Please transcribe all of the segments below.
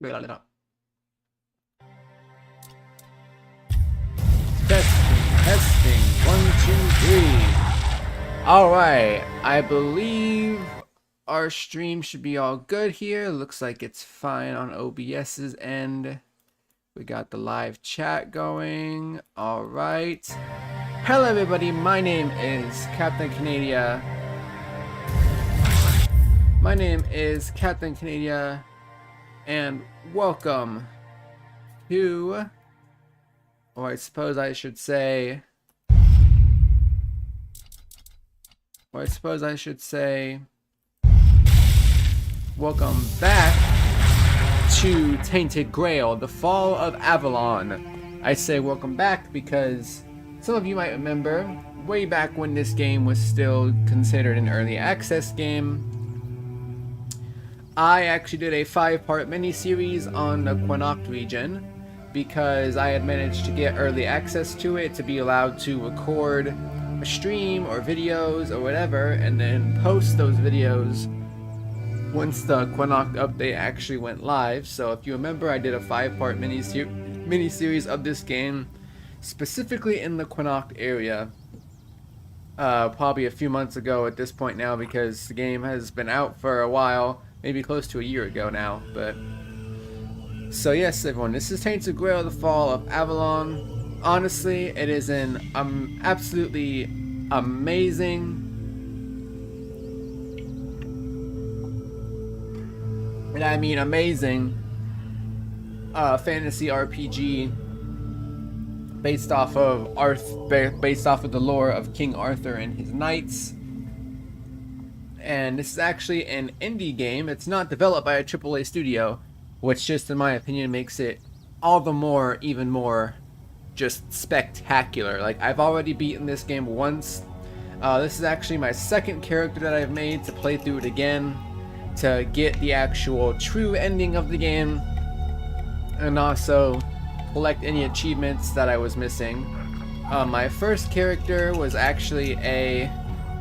Testing, testing. 1, 2, 3. Alright, I believe our stream should be all good here. Looks like it's fine on OBS's end. We got the live chat going. Alright. Hello everybody, my name is Captain Canadia. My name is Captain Canadia, and welcome to, or I suppose I should say, welcome back to Tainted Grail, the Fall of Avalon. I say welcome back because some of you might remember way back when this game was still considered an early access game, I actually did a 5-part mini-series on the Quinacht region because I had managed to get early access to it to be allowed to record a stream or videos or whatever and then post those videos once the Quinacht update actually went live. So if you remember, I did a 5-part mini-series of this game specifically in the Quinacht area probably a few months ago at this point now, because the game has been out for a while, maybe close to a year ago now. But so yes, everyone, this is Tainted Grail, the Fall of Avalon. Honestly, it is an absolutely amazing, and I mean amazing, fantasy RPG based off of the lore of King Arthur and his knights. And this is actually an indie game. It's not developed by a AAA studio, which just in my opinion makes it all the more, even more just spectacular. Like, I've already beaten this game once. This is actually my second character that I've made to play through it again to get the actual true ending of the game, and also collect any achievements that I was missing. My first character was actually a,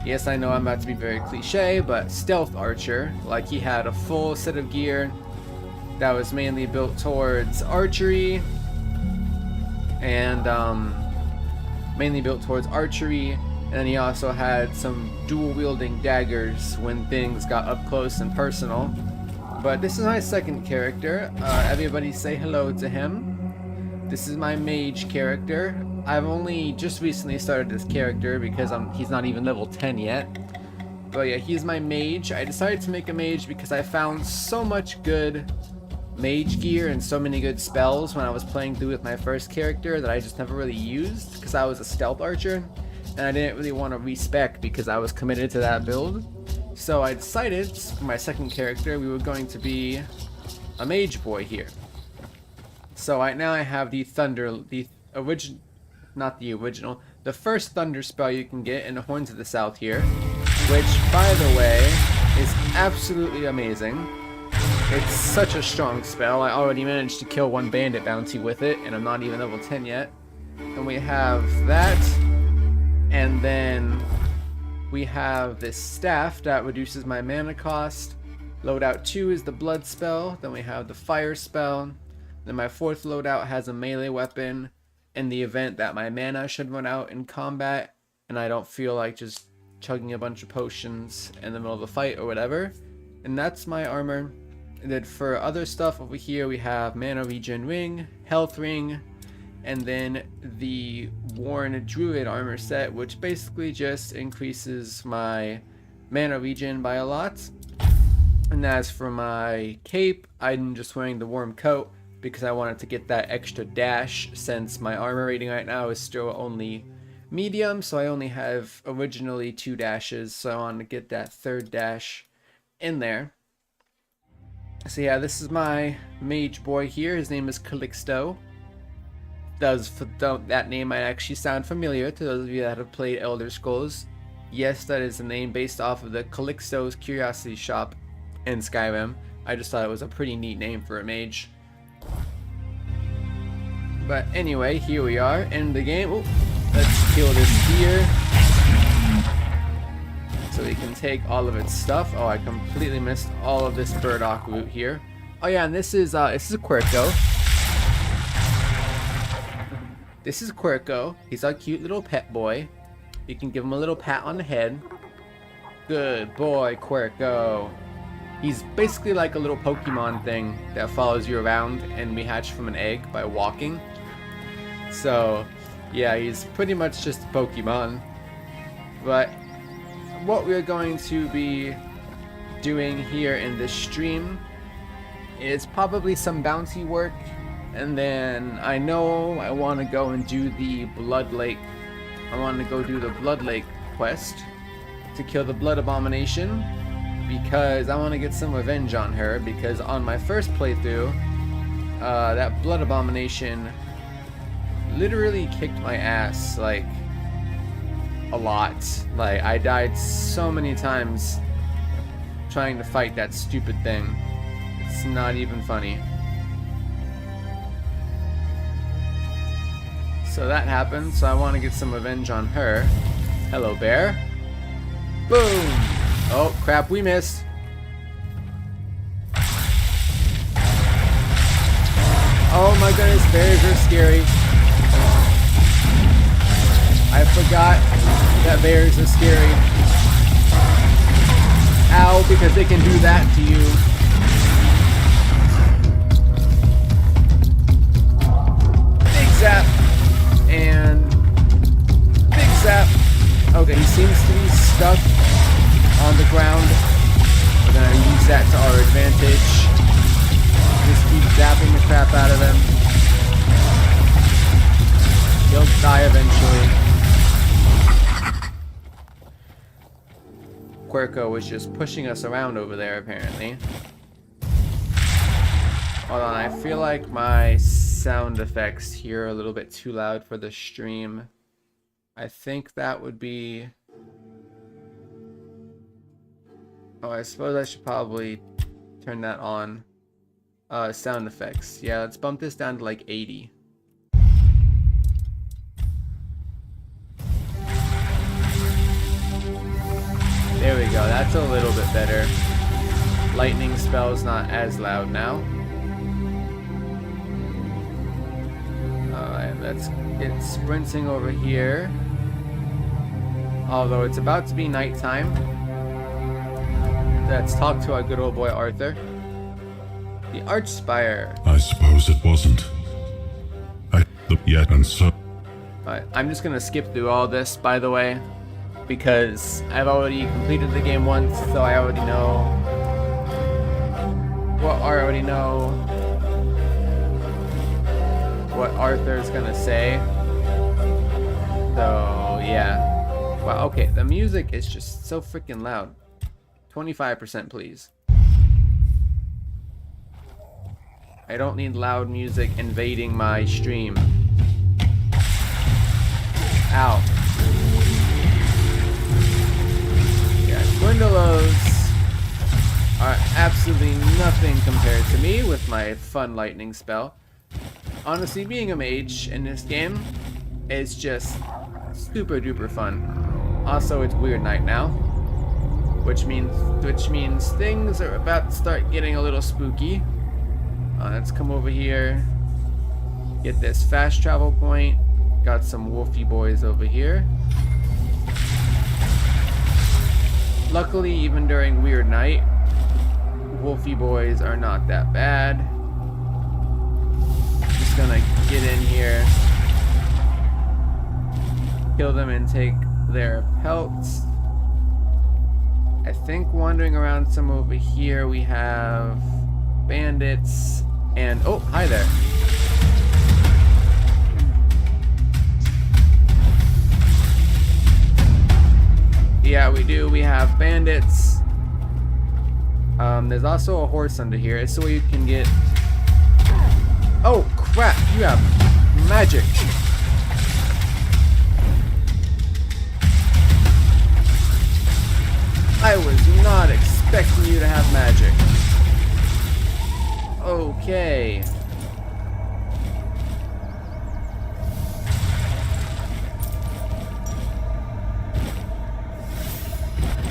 yes, I know I'm about to be very cliche, but stealth archer. Like, he had a full set of gear that was mainly built towards archery, and and then he also had some dual wielding daggers when things got up close and personal. But this is my second character. Everybody say hello to him. This is my mage character. I've only just recently started this character because he's not even level 10 yet. But yeah, he's my mage. I decided to make a mage because I found so much good mage gear and so many good spells when I was playing through with my first character that I just never really used because I was a stealth archer and I didn't really want to respec because I was committed to that build. So I decided for my second character we were going to be a mage boy here. So right now I have the the first thunder spell you can get in the Horns of the South here, which, by the way, is absolutely amazing. It's such a strong spell. I already managed to kill one bandit bounty with it, and I'm not even level 10 yet. And we have that, and then we have this staff that reduces my mana cost. Loadout 2 is the blood spell. Then we have the fire spell. Then my fourth loadout has a melee weapon in the event that my mana should run out in combat and I don't feel like just chugging a bunch of potions in the middle of a fight or whatever. And that's my armor. And then for other stuff over here we have mana regen ring, health ring, and then the worn druid armor set, which basically just increases my mana regen by a lot. And as for my cape, I'm just wearing the warm coat because I wanted to get that extra dash since my armor rating right now is still only medium, so I only have originally 2 dashes, so I wanted to get that third dash in there. So yeah, this is my mage boy here. His name is Calixto. That name might actually sound familiar to those of you that have played Elder Scrolls. Yes, that is a name based off of the Calixto's Curiosity Shop in Skyrim. I just thought it was a pretty neat name for a mage. But anyway, here we are in the game. Ooh, let's kill this deer so we can take all of its stuff. Oh, I completely missed all of this burdock root here. Oh yeah, and this is Quirko. This is Quirko. He's our cute little pet boy. You can give him a little pat on the head. Good boy, Quirko. He's basically like a little Pokemon thing that follows you around, and we hatch from an egg by walking. So, yeah, he's pretty much just a Pokemon. But what we're going to be doing here in this stream is probably some bounty work, and then I know I want to go and do the Blood Lake. I want to go do the Blood Lake quest to kill the Blood Abomination, because I want to get some revenge on her, because on my first playthrough, that Blood Abomination literally kicked my ass, like, a lot. Like, I died so many times trying to fight that stupid thing. It's not even funny. So that happened, so I want to get some revenge on her. Hello, bear. Boom! Oh, crap, we missed. Oh my goodness, bears are scary. I forgot that bears are scary. Ow, because they can do that to you. Big zap. And big zap. Okay, he seems to be stuck on the ground. We're gonna use that to our advantage. Just keep zapping the crap out of him. He'll die eventually. Quirko was just pushing us around over there, apparently. Hold on, I feel like my sound effects here are a little bit too loud for the stream. I think that would be... Oh, I suppose I should probably turn that on. Sound effects. Yeah, let's bump this down to like 80. There we go, that's a little bit better. Lightning spell's not as loud now. Alright, let's get sprinting over here. Although it's about to be nighttime. Let's talk to our good old boy Arthur. The Archspire. I suppose it wasn't. Yet and so. Alright, I'm just gonna skip through all this, by the way, because I've already completed the game once, so I already know what Arthur's gonna say. So yeah. Wow, okay, the music is just so freaking loud. 25%, please. I don't need loud music invading my stream. Ow. Yeah, Gwendolyn's are absolutely nothing compared to me with my fun lightning spell. Honestly, being a mage in this game is just super duper fun. Also, it's weird night now, which means things are about to start getting a little spooky. Let's come over here, get this fast travel point. Got some wolfy boys over here. Luckily, even during weird night, wolfy boys are not that bad. Just gonna get in here, kill them and take their pelts. I think wandering around some over here we have bandits and oh, hi there. Yeah, we do. We have bandits. There's also a horse under here, so you can get... Oh, crap! You have magic! I was not expecting you to have magic. Okay.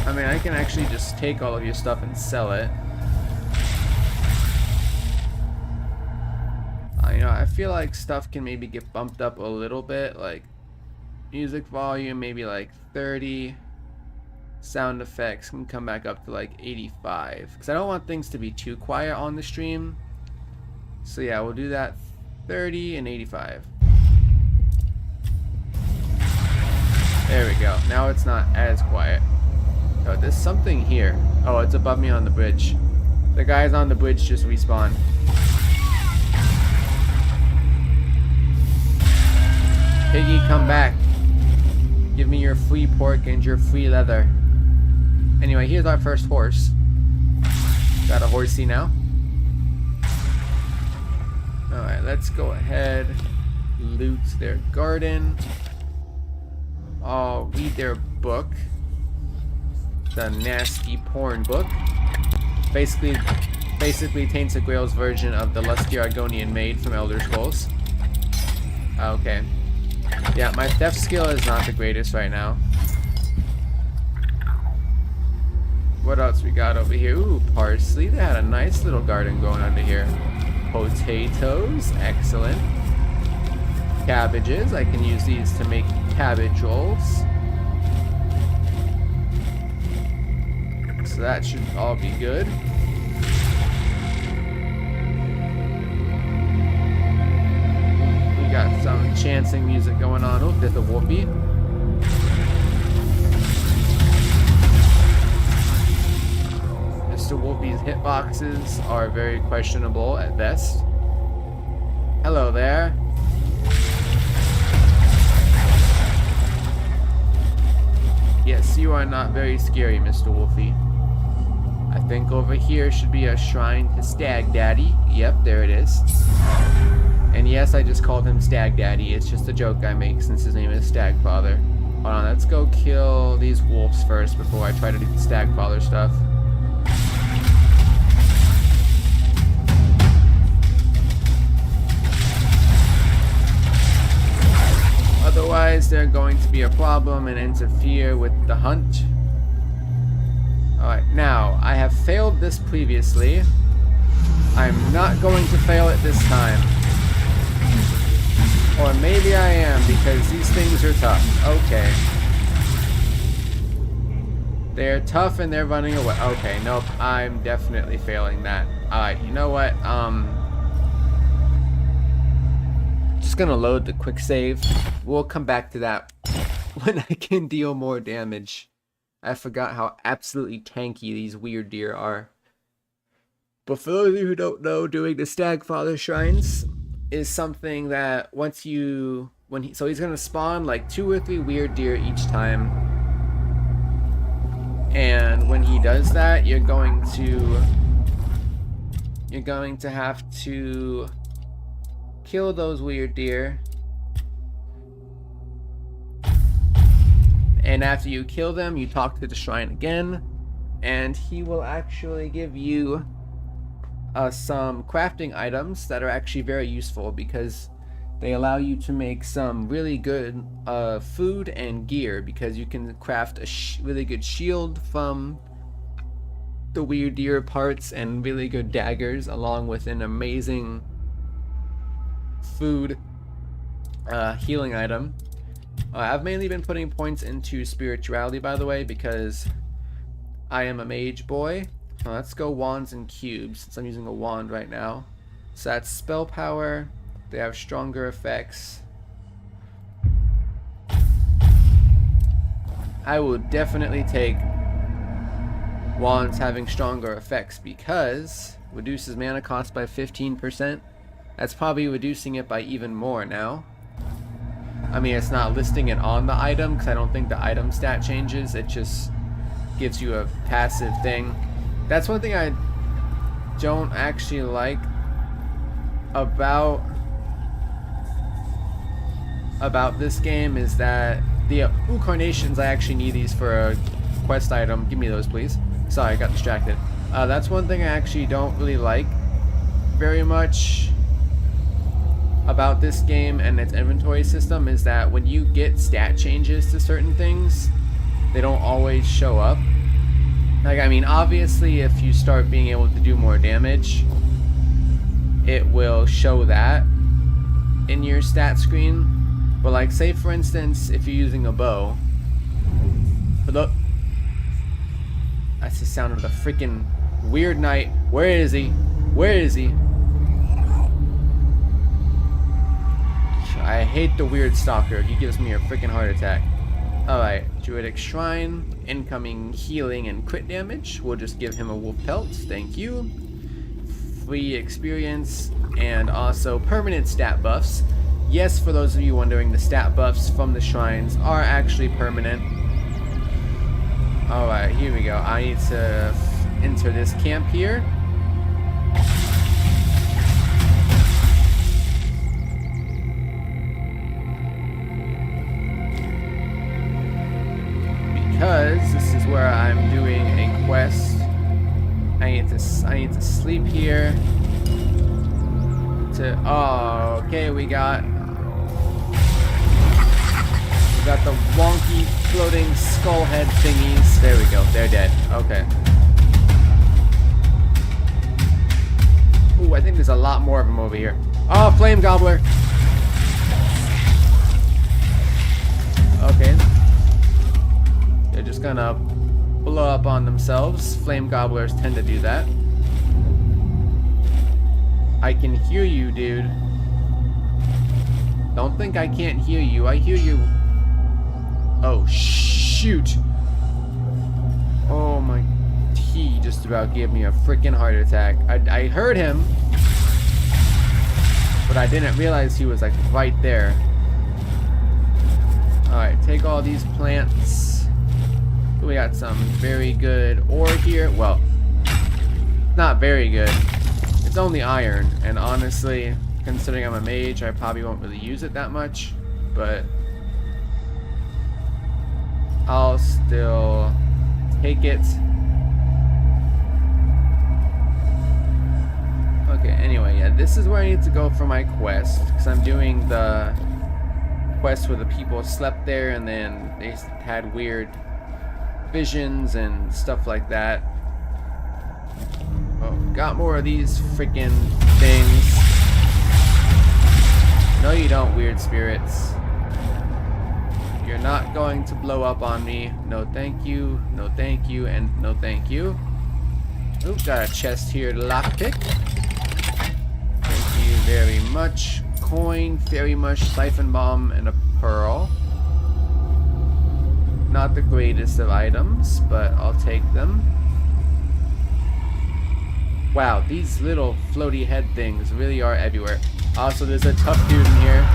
I mean, I can actually just take all of your stuff and sell it. I feel like stuff can maybe get bumped up a little bit, like music volume maybe like 30. Sound effects can come back up to like 85 because I don't want things to be too quiet on the stream. So yeah, we'll do that 30 and 85. There we go. Now it's not as quiet. Oh, there's something here. Oh, it's above me on the bridge. The guys on the bridge just respawned. Piggy, come back. Give me your free pork and your free leather. Anyway, here's our first horse. Got a horsey now. Alright, let's go ahead. Loot their garden. I'll read their book. The nasty porn book. Basically Tainted Grail's version of the lusty Argonian maid from Elder Scrolls. Okay. Yeah, my theft skill is not the greatest right now. What else we got over here? Ooh, parsley. They had a nice little garden going under here. Potatoes. Excellent. Cabbages. I can use these to make cabbage rolls. So that should all be good. We got some chancing music going on. Oh, there's a wolfie. Mr. Wolfie's hitboxes are very questionable at best. Hello there. Yes, you are not very scary, Mr. Wolfie. I think over here should be a shrine to Stag Daddy. Yep, there it is. And yes, I just called him Stag Daddy. It's just a joke I make since his name is Stag Father. Hold on, let's go kill these wolves first before I try to do the Stag Father stuff. Otherwise, they're going to be a problem and interfere with the hunt. Alright, now, I have failed this previously. I'm not going to fail it this time. Or maybe I am, because these things are tough. Okay. They're tough and they're running away. Okay, nope, I'm definitely failing that. Alright, you know what? Just gonna load the quick save. We'll come back to that when I can deal more damage. I forgot how absolutely tanky these weird deer are. But for those of you who don't know, doing the Stag Father shrines is something that once you so he's gonna spawn like 2 or 3 weird deer each time. And when he does that, you're going to have to kill those weird deer. And after you kill them, you talk to the shrine again, and he will actually give you some crafting items that are actually very useful because they allow you to make some really good food and gear, because you can craft a really good shield from the weird deer parts and really good daggers, along with an amazing food healing item. I've mainly been putting points into spirituality, by the way, because I am a mage boy. Let's go wands and cubes, since I'm using a wand right now. So that's spell power. They have stronger effects. I will definitely take wands having stronger effects because reduces mana cost by 15%. That's probably reducing it by even more now. I mean, it's not listing it on the item because I don't think the item stat changes. It just gives you a passive thing. That's one thing I don't actually like about this game, is that the carnations, I actually need these for a quest item. Give me those, please. Sorry, I got distracted. That's one thing I actually don't really like very much about this game and its inventory system, is that when you get stat changes to certain things, they don't always show up. Like, I mean, obviously if you start being able to do more damage, it will show that, in your stat screen. But like, say for instance, if you're using a bow. Look. That's the sound of the freaking weird knight. Where is he? Where is he? I hate the weird stalker. He gives me a freaking heart attack. Alright, Druidic Shrine, incoming healing and crit damage. We'll just give him a wolf pelt. Thank you. Free experience and also permanent stat buffs. Yes, for those of you wondering, the stat buffs from the shrines are actually permanent. Alright, here we go. I need to enter this camp here. Because this is where I'm doing a quest. I need to sleep here. Oh, okay, we got the wonky floating skull head thingies. There we go. They're dead. Okay. Ooh, I think there's a lot more of them over here. Oh, flame gobbler. Okay. They're just gonna blow up on themselves. Flame gobblers tend to do that. I can hear you, dude. Don't think I can't hear you. I hear you. Oh, shoot. Oh my. He just about gave me a freaking heart attack. I heard him, but I didn't realize he was like right there. Alright, take all these plants. We got some very good ore here. Well, not very good. It's only iron, and honestly, considering I'm a mage, I probably won't really use it that much, but I'll still take it. Okay, anyway, yeah, this is where I need to go for my quest, because I'm doing the quest where the people slept there and then they had weird visions and stuff like that. Oh, got more of these freaking things. No, you don't, weird spirits. You're not going to blow up on me. No thank you, no thank you, and no thank you. Oop, got a chest here to lockpick. Thank you very much. Coin, fairy mush, siphon bomb, and a pearl. Not the greatest of items, but I'll take them. Wow, these little floaty head things really are everywhere. Also, there's a tough dude in here.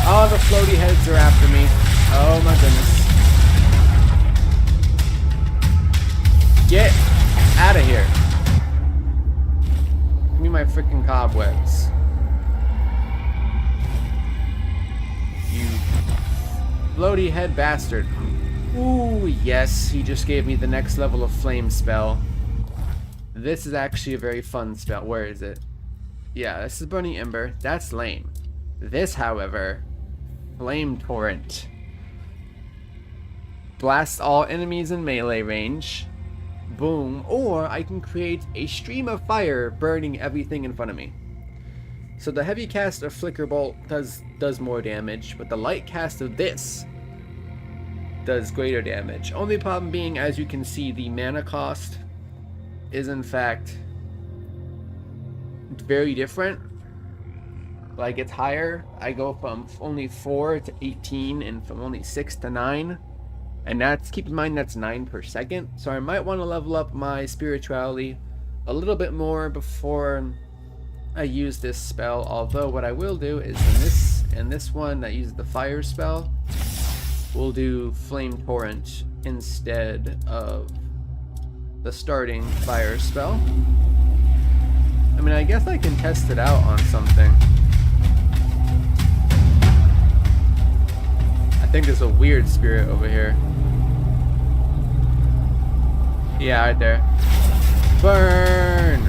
All the floaty heads are after me. Oh my goodness. Get out of here. Give me my freaking cobwebs. You floaty head bastard. Ooh, yes, he just gave me the next level of flame spell. This is actually a very fun spell. Where is it? Yeah, this is Burning Ember. That's lame. This, however, Flame Torrent. Blast all enemies in melee range. Boom. Or I can create a stream of fire burning everything in front of me. So the heavy cast of Flicker Bolt does more damage, but the light cast of this does greater damage. Only problem being, as you can see, the mana cost is in fact very different. Like, it's higher. I go from only 4 to 18 and from only 6 to 9. And that's, keep in mind, that's 9 per second. So I might want to level up my spirituality a little bit more before I use this spell. Although what I will do is in this one that uses the fire spell, we'll do Flame Torrent instead of the starting fire spell. I mean, I guess I can test it out on something. I think there's a weird spirit over here. Yeah, right there. Burn!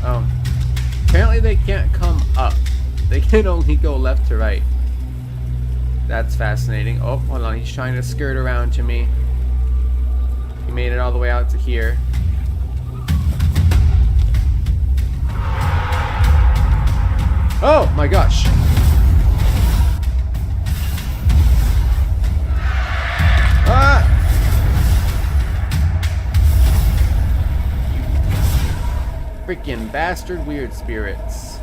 Oh. Apparently they can't come up. They can only go left to right. That's fascinating. Oh, hold on. He's trying to skirt around to me. He made it all the way out to here. Oh my gosh. Ah! Freaking bastard weird spirits.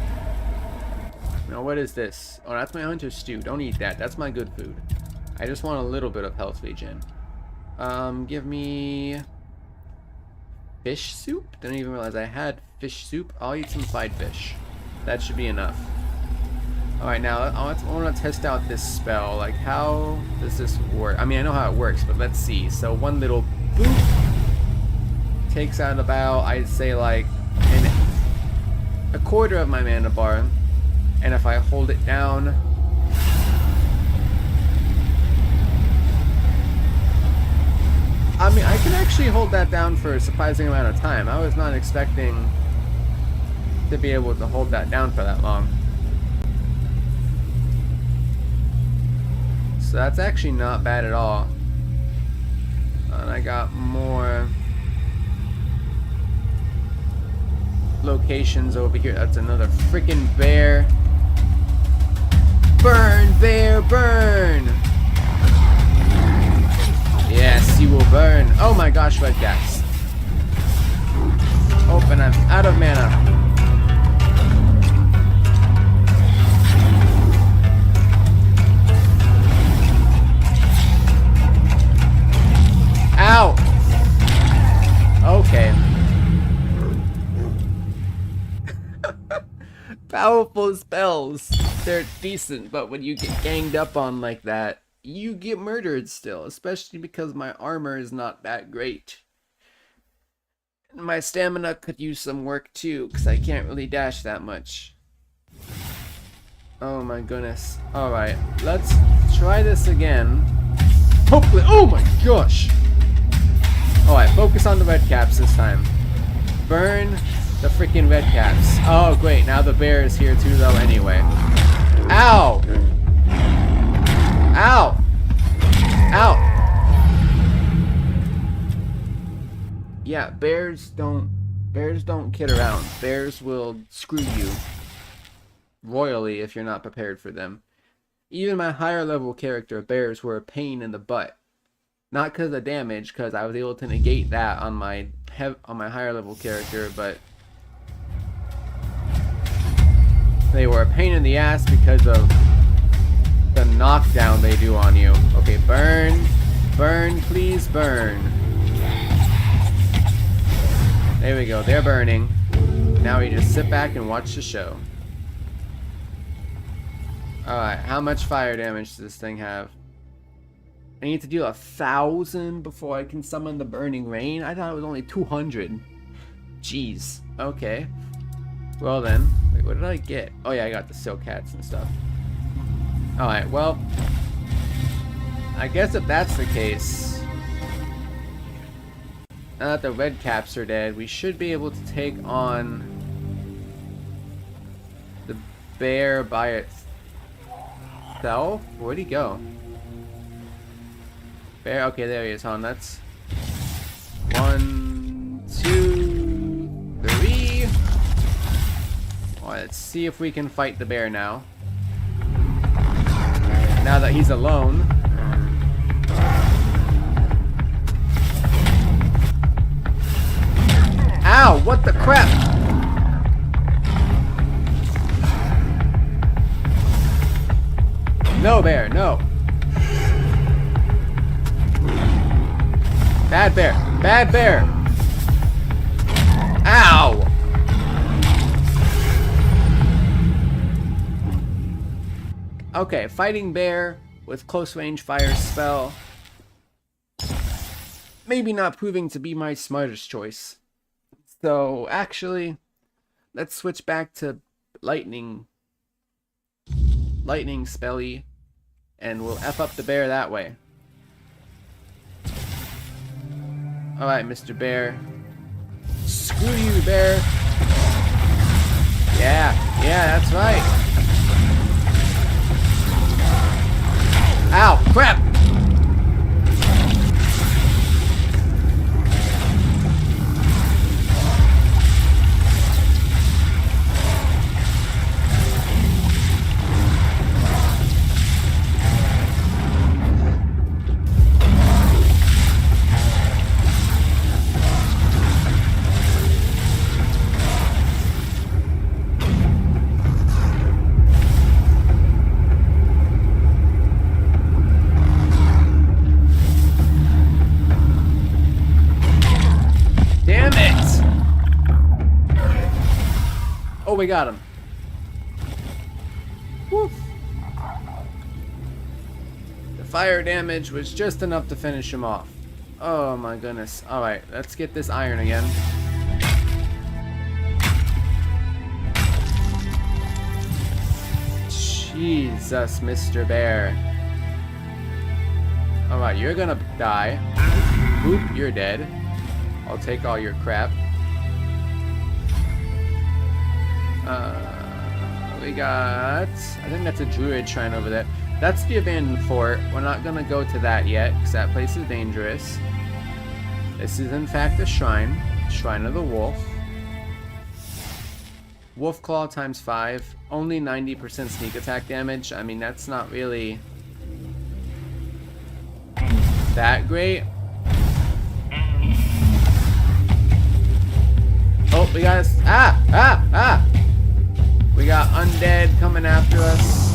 Now what is this? Oh, that's my hunter stew. Don't eat that. That's my good food. I just want a little bit of health regen. Give me fish soup? Didn't even realize I had fish soup. I'll eat some fried fish. That should be enough. Alright, now I want to test out this spell. Like, how does this work? I mean, I know how it works, but let's see. So one little boop takes out about, I'd say, like a quarter of my mana bar. And if I hold it down, I mean, I can actually hold that down for a surprising amount of time. I was not expecting to be able to hold that down for that long. So that's actually not bad at all. And I got more locations over here. That's another freaking bear. Burn, bear, burn! Yes, you will burn. Oh my gosh, red gas. Oh, and I'm out of mana. Ow! Okay. Powerful spells. They're decent, but when you get ganged up on like that, you get murdered still, especially because my armor is not that great. And my stamina could use some work too, because I can't really dash that much. Oh my goodness. Alright, let's try this again. Hopefully. Oh my gosh! Alright, focus on the red caps this time. Burn the freaking red caps. Oh great, now the bear is here too though anyway. Ow! Ow! Ow! Yeah, bears don't kid around. Bears will screw you royally if you're not prepared for them. Even my higher level character, bears were a pain in the butt. Not because of damage, because I was able to negate that on my higher level character, but they were a pain in the ass because of the knockdown they do on you. Okay, burn, burn, please burn. There we go, they're burning. Now we just sit back and watch the show. Alright, how much fire damage does this thing have? I need to do 1,000 before I can summon the burning rain? I thought it was only 200. Jeez. Okay. Well then. Wait, what did I get? Oh yeah, I got the silk hats and stuff. Alright, well. I guess if that's the case, now that the red caps are dead, we should be able to take on the bear by itself. Where'd he go? Bear? Okay, there he is, huh? That's 1, 2, 3. Alright, let's see if we can fight the bear now. Now that he's alone. Ow! What the crap? No, bear, no. Bad bear. Bad bear. Ow! Okay, fighting bear with close range fire spell. Maybe not proving to be my smartest choice. So, actually, let's switch back to lightning spelly, and we'll F up the bear that way. Alright, Mr. Bear. Screw you, bear. Yeah, that's right. Ow, crap! we got him. Woof. The fire damage was just enough to finish him off. Oh my goodness. Alright, let's get this iron again. Jesus, Mr. Bear. Alright, you're gonna die. Oop, you're dead. I'll take all your crap. We got... I think that's a druid shrine over there. That's the abandoned fort. We're not gonna go to that yet, because that place is dangerous. This is in fact a shrine. Shrine of the Wolf. Wolf Claw times 5. Only 90% sneak attack damage. I mean, that's not really that great. Oh, we got us. Ah! We got undead coming after us.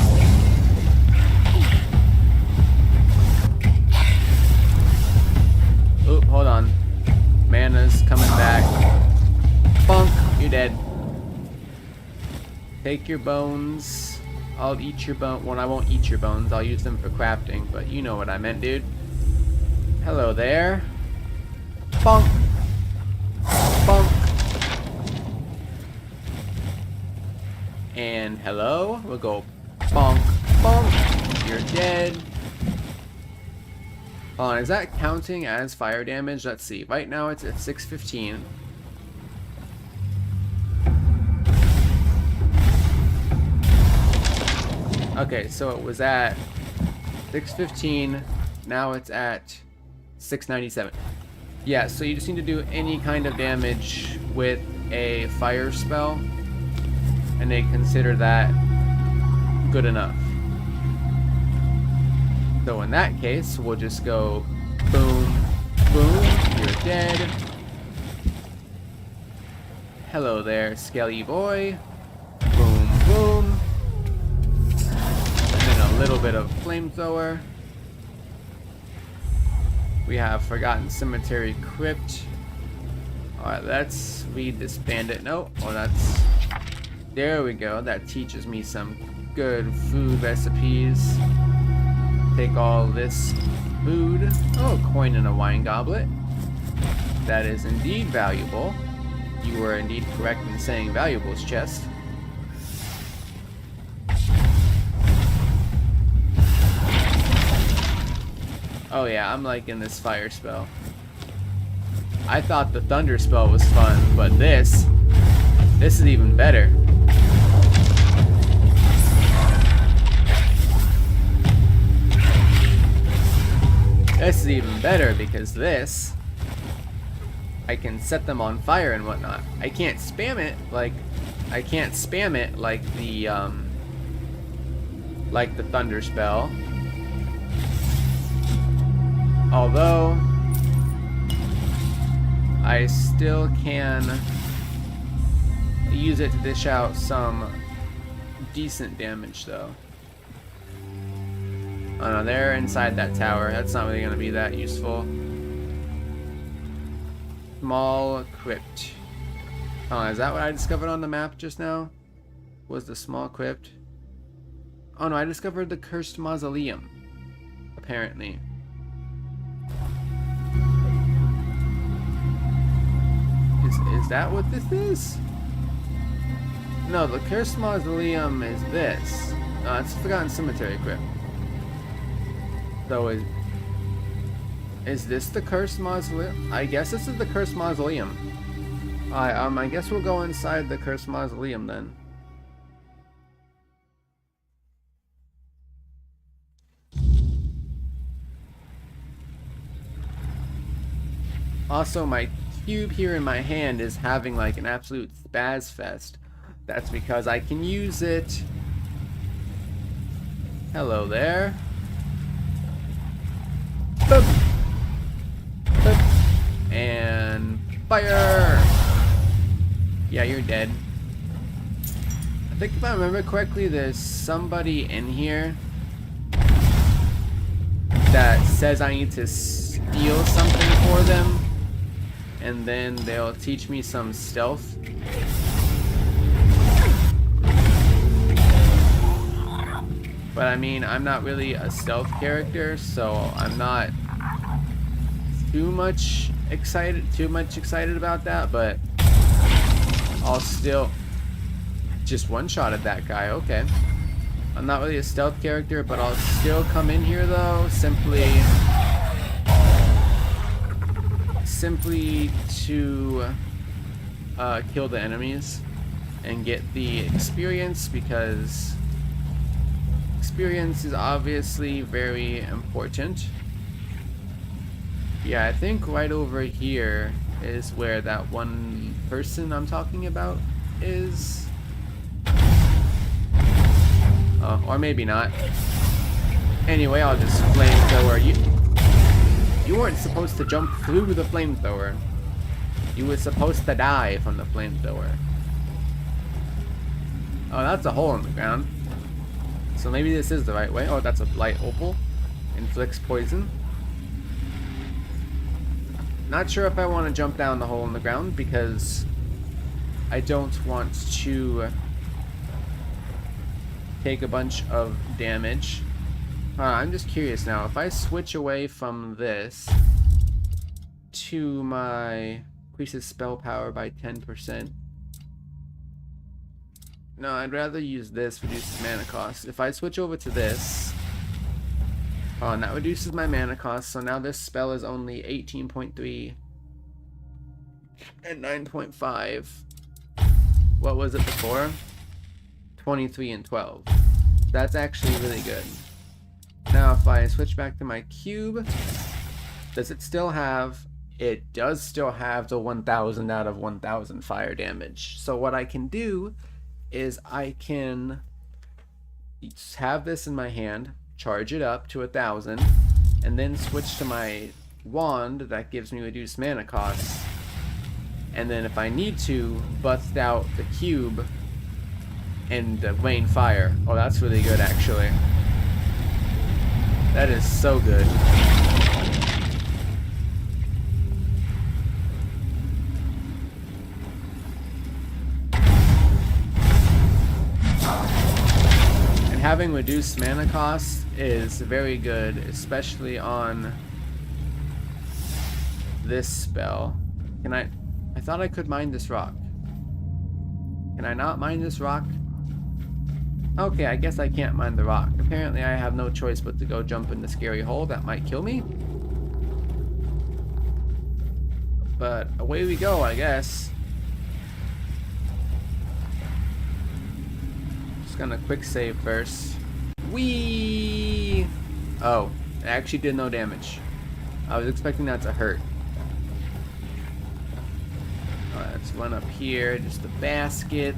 Oop, hold on. Mana's coming back. Bonk, you're dead. Take your bones. I'll eat your bone. Well, I won't eat your bones. I'll use them for crafting, but you know what I meant, dude. Hello there. Bonk. Bonk. And hello. We'll go bonk, bonk. You're dead. Hold on, is that counting as fire damage? Let's see. Right now it's at 615. Okay, so it was at 615. Now it's at 697. Yeah, so you just need to do any kind of damage with a fire spell, and they consider that good enough. So in that case, we'll just go boom, boom, you're dead. Hello there, Skelly boy. Boom, boom. And then a little bit of flamethrower. We have Forgotten Cemetery Crypt. Alright, let's read this bandit note. Oh, that's... There we go. That teaches me some good food recipes. Take all this food. Oh, coin in a wine goblet. That is indeed valuable. You were indeed correct in saying valuables chest. Oh yeah, I'm liking this fire spell. I thought the thunder spell was fun, but this is even better. This is even better because this, I can set them on fire and whatnot. I can't spam it like the thunder spell. Although I still can use it to dish out some decent damage though. Oh no, they're inside that tower. That's not really going to be that useful. Small crypt. Oh, is that what I discovered on the map just now? Was the small crypt? Oh no, I discovered the cursed mausoleum. Apparently. Is that what this is? No, the cursed mausoleum is this. No, it's Forgotten Cemetery Crypt. So is this the cursed mausoleum? I guess this is the cursed mausoleum. I guess we'll go inside the cursed mausoleum then. Also, my cube here in my hand is having like an absolute spaz fest. That's because I can use it. Hello there. Boop. Boop. And fire! Yeah, you're dead. I think if I remember correctly, there's somebody in here that says I need to steal something for them, and then they'll teach me some stealth. But I mean, I'm not really a stealth character, so I'm not too much excited about that, but I'll still just one-shot at that guy. Okay. I'm not really a stealth character, but I'll still come in here though, simply to kill the enemies and get the experience, because experience is obviously very important. Yeah, I think right over here is where that one person I'm talking about is. Or maybe not. Anyway, I'll just flamethrower you. You weren't supposed to jump through the flamethrower. You were supposed to die from the flamethrower. Oh, that's a hole in the ground. So maybe this is the right way. Oh, that's a light opal. Inflicts poison. Not sure if I want to jump down the hole in the ground, because I don't want to take a bunch of damage. I'm just curious now. If I switch away from this to my increases spell power by 10%. No, I'd rather use this, reduces mana cost. If I switch over to this, oh, and that reduces my mana cost, so now this spell is only 18.3 and 9.5. What was it before? 23 and 12. That's actually really good. Now if I switch back to my cube, does it still have... It does still have the 1000 out of 1000 fire damage. So what I can do is I can have this in my hand, charge it up to 1000, and then switch to my wand that gives me reduced mana costs. And then if I need to, bust out the cube and rain fire. Oh, that's really good actually. That is so good. And having reduced mana cost is very good, especially on this spell. Can I thought I could mine this rock. Can I not mine this rock? Okay, I guess I can't mine the rock. Apparently I have no choice but to go jump in the scary hole that might kill me. But away we go, I guess. Just gonna quick save first. Whee! Oh, it actually did no damage. I was expecting that to hurt. Let's run up here, just a basket.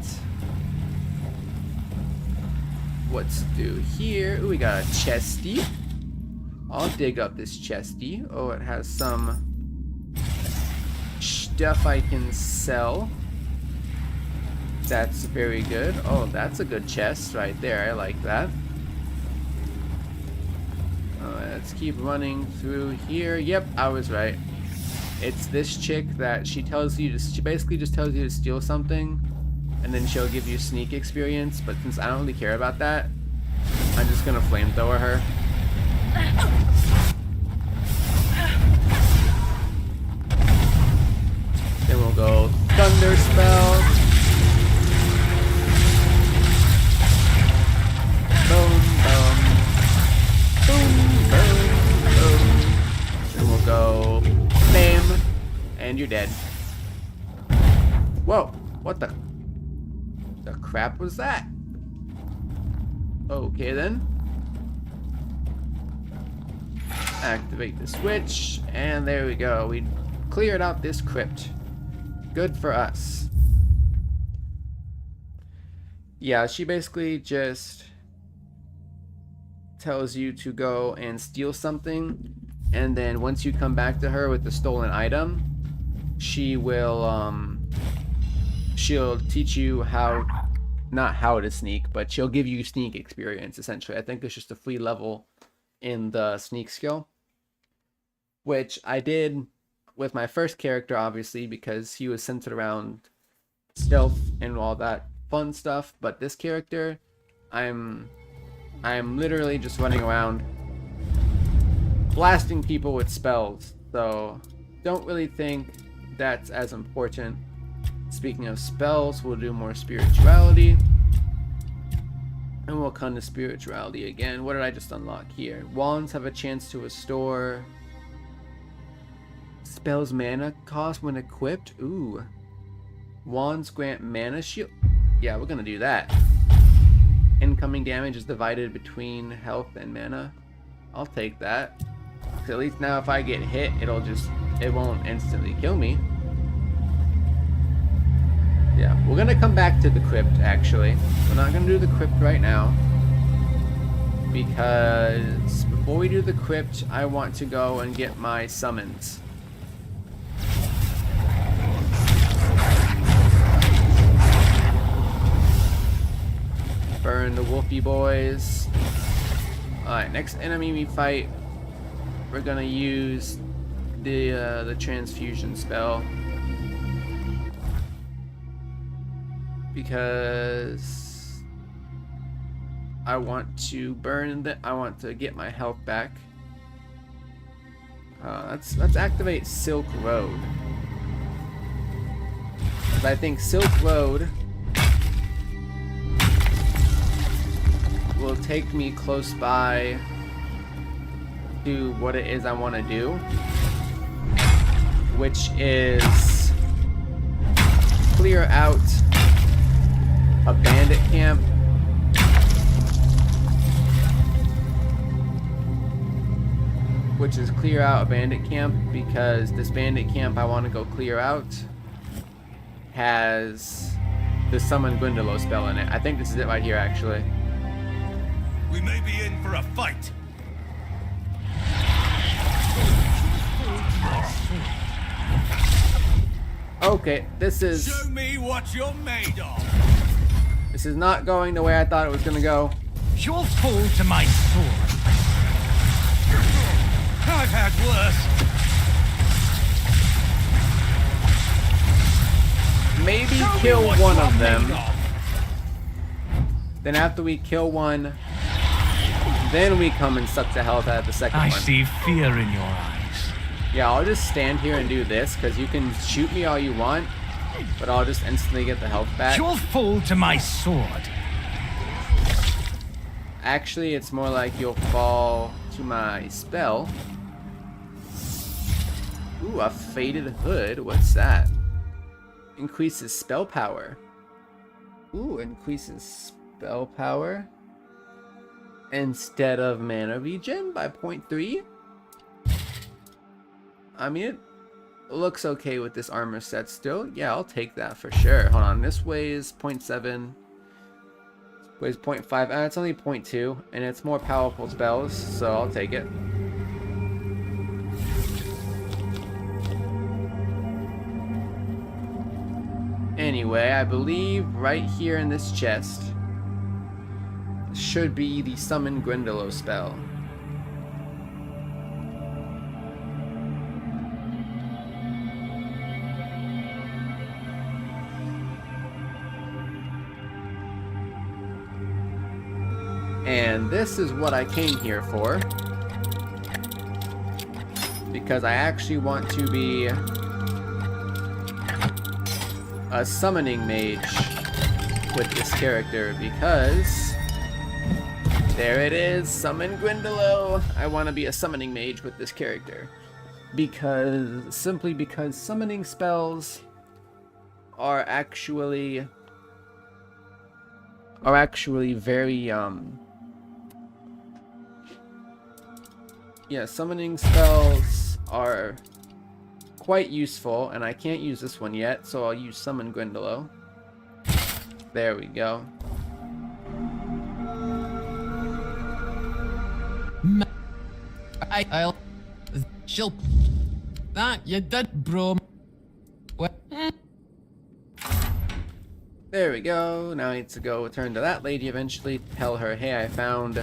What's to do here? Ooh, we got a chesty. I'll dig up this chesty. Oh, it has some stuff I can sell. That's very good. Oh, that's a good chest right there. I like that. Let's keep running through here. Yep, I was right. It's this chick that she basically just tells you to steal something, and then she'll give you sneak experience, but since I don't really care about that, I'm just gonna flamethrower her. Then we'll go thunder spell. Boom, boom. Boom, boom, boom. Then we'll go bam, and you're dead. Whoa, what the crap was that? Okay then. Activate the switch, and there we go. We cleared out this crypt. Good for us. Yeah, she basically just tells you to go and steal something, and then once you come back to her with the stolen item, she will she'll teach you how, not how to sneak, but she'll give you sneak experience essentially. I think it's just a free level in the sneak skill, which I did with my first character obviously because he was centered around stealth and all that fun stuff, but this character I'm I am literally just running around blasting people with spells, so don't really think that's as important. Speaking of spells, we'll do more spirituality. And we'll come to spirituality again. What did I just unlock here? Wands have a chance to restore spells mana cost when equipped. Ooh. Wands grant mana shield. Yeah, we're gonna do that. Incoming damage is divided between health and mana. I'll take that. At least now if I get hit, it won't instantly kill me. Yeah, we're gonna come back to the crypt actually. We're not gonna do the crypt right now, because before we do the crypt, I want to go and get my summons. Burn the wolfy boys. Alright, next enemy we fight, we're gonna use the transfusion spell. Because I want to I want to get my health back. Let's activate Silk Road. I think Silk Road will take me close by to what it is I want to do, which is clear out a bandit camp. Because this bandit camp I want to go clear out has the Summon Gwyndolo spell in it. I think this is it right here actually. We may be in for a fight. Okay, this is... Show me what you're made of. This is not going the way I thought it was gonna go. You'll fall to my sword. I've had worse. Maybe kill one of them. Then after we kill one, then we come and suck the health out of the second one. I see fear in your eyes. Yeah, I'll just stand here and do this, because you can shoot me all you want, but I'll just instantly get the health back. You'll fall to my sword. Actually, it's more like you'll fall to my spell. Ooh, a Faded Hood. What's that? Increases spell power. Ooh, increases spell power instead of mana regen by 0.3. I mean, it looks okay with this armor set still. Yeah, I'll take that for sure. Hold on, this weighs 0.7. Weighs 0.5. It's only 0.2, and it's more powerful spells, so I'll take it. Anyway, I believe right here in this chest should be the Summon Gwyndolo spell. And this is what I came here for, because I actually want to be a summoning mage with this character, because there it is, Summon Gwyndolo. I want to be a summoning mage with this character simply because summoning spells are actually very yeah, summoning spells are quite useful, and I can't use this one yet, so I'll use Summon Gwyndolo. There we go. I'll... She'll... That you did, bro. There we go. Now I need to go return to that lady eventually. Tell her, hey, I found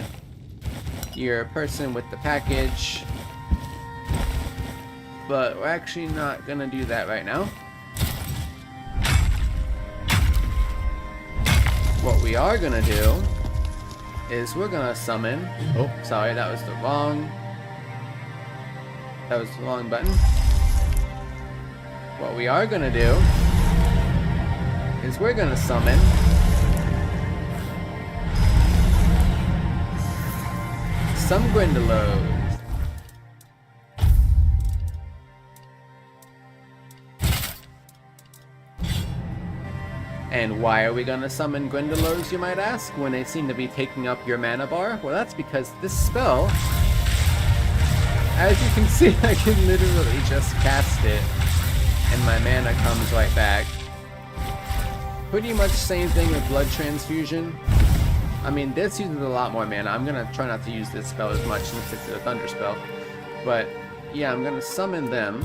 your person with the package. But we're actually not gonna do that right now. What we are gonna do is we're gonna summon. Oh, sorry, that was the wrong button. What we are gonna do is we're gonna summon some Grindylows. And why are we gonna summon Grindylows, you might ask, when they seem to be taking up your mana bar? Well, that's because this spell, as you can see, I can literally just cast it, and my mana comes right back. Pretty much same thing with Blood Transfusion. I mean, this uses a lot more mana. I'm gonna try not to use this spell as much since it's a Thunder spell. But, yeah, I'm gonna summon them.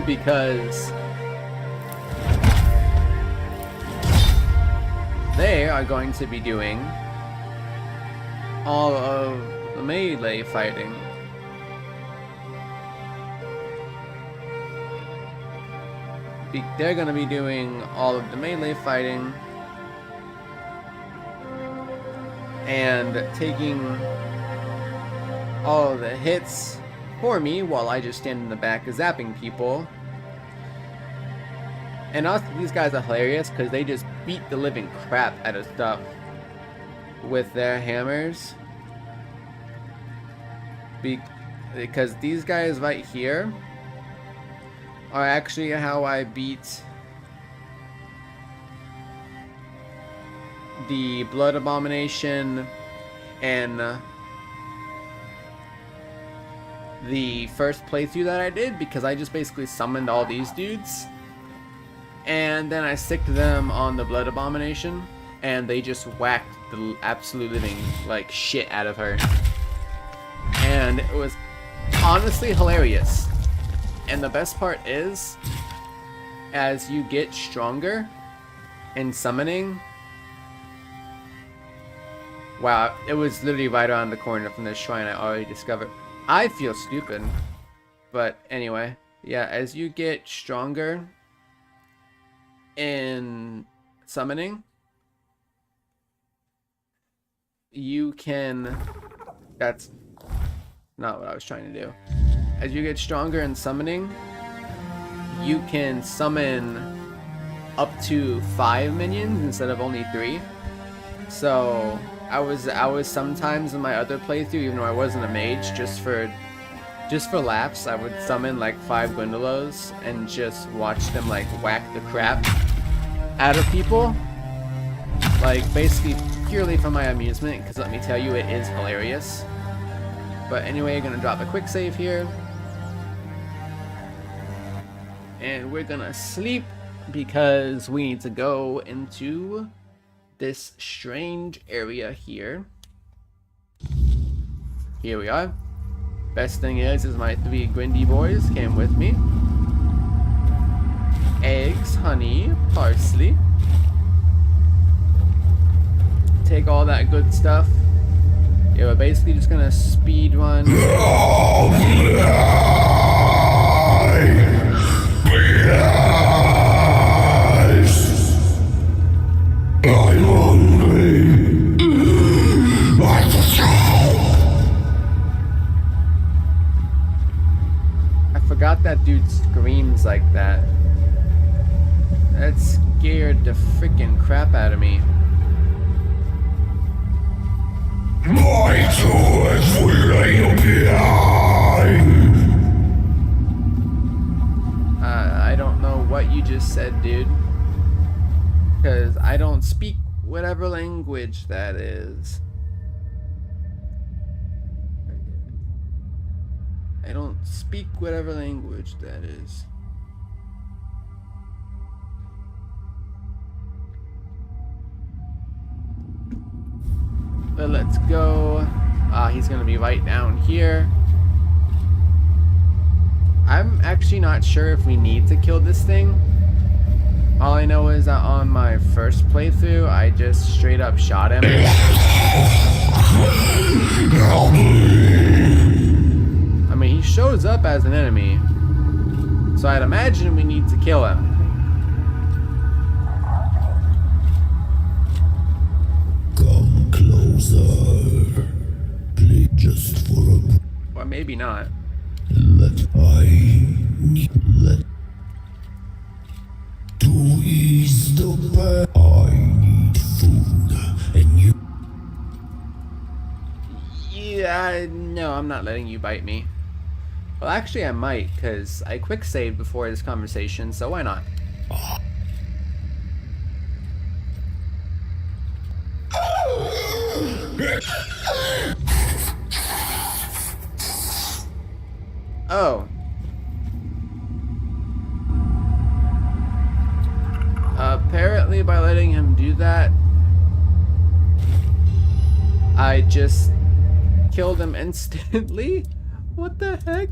Because they are going to be doing all of the melee fighting. They're going to be doing all of the melee fighting and taking all of the hits for me while I just stand in the back zapping people. And also, these guys are hilarious because they just beat the living crap out of stuff with their hammers. Because these guys right here are actually how I beat the Blood Abomination and the first playthrough that I did, because I just basically summoned all these dudes and then I sicked them on the Blood Abomination and they just whacked the absolute living like shit out of her, and it was honestly hilarious. And the best part is, as you get stronger in summoning, wow, it was literally right around the corner from this shrine I already discovered. I feel stupid, but anyway, yeah, as you get stronger in summoning, you can, that's not what I was trying to do. As you get stronger in summoning, you can summon up to 5 minions instead of only 3. So I was sometimes in my other playthrough, even though I wasn't a mage, just for laughs, I would summon like 5 Grindylows and just watch them like whack the crap out of people, like basically purely for my amusement, because let me tell you, it is hilarious. But anyway, you're gonna drop a quick save here, and we're gonna sleep because we need to go into this strange area here. Here we are. Best thing is my 3 Grindy boys came with me. Eggs, honey, parsley. Take all that good stuff. Yeah, we're basically just gonna speed run. I forgot that dude screams like that. That scared the freaking crap out of me. I don't know what you just said, dude. Because I don't speak whatever language that is. I don't speak whatever language that is. But let's go. He's gonna be right down here. I'm actually not sure if we need to kill this thing. All I know is that on my first playthrough, I just straight up shot him. I mean, he shows up as an enemy. So I'd imagine we need to kill him. Come closer. Play just for a... Or maybe not. Let to ease the pain. I need food, and you... Yeah, no, I'm not letting you bite me. Well, actually I might, because I quick saved before this conversation, so why not? Oh. Apparently by letting him do that, I just killed him instantly? What the heck?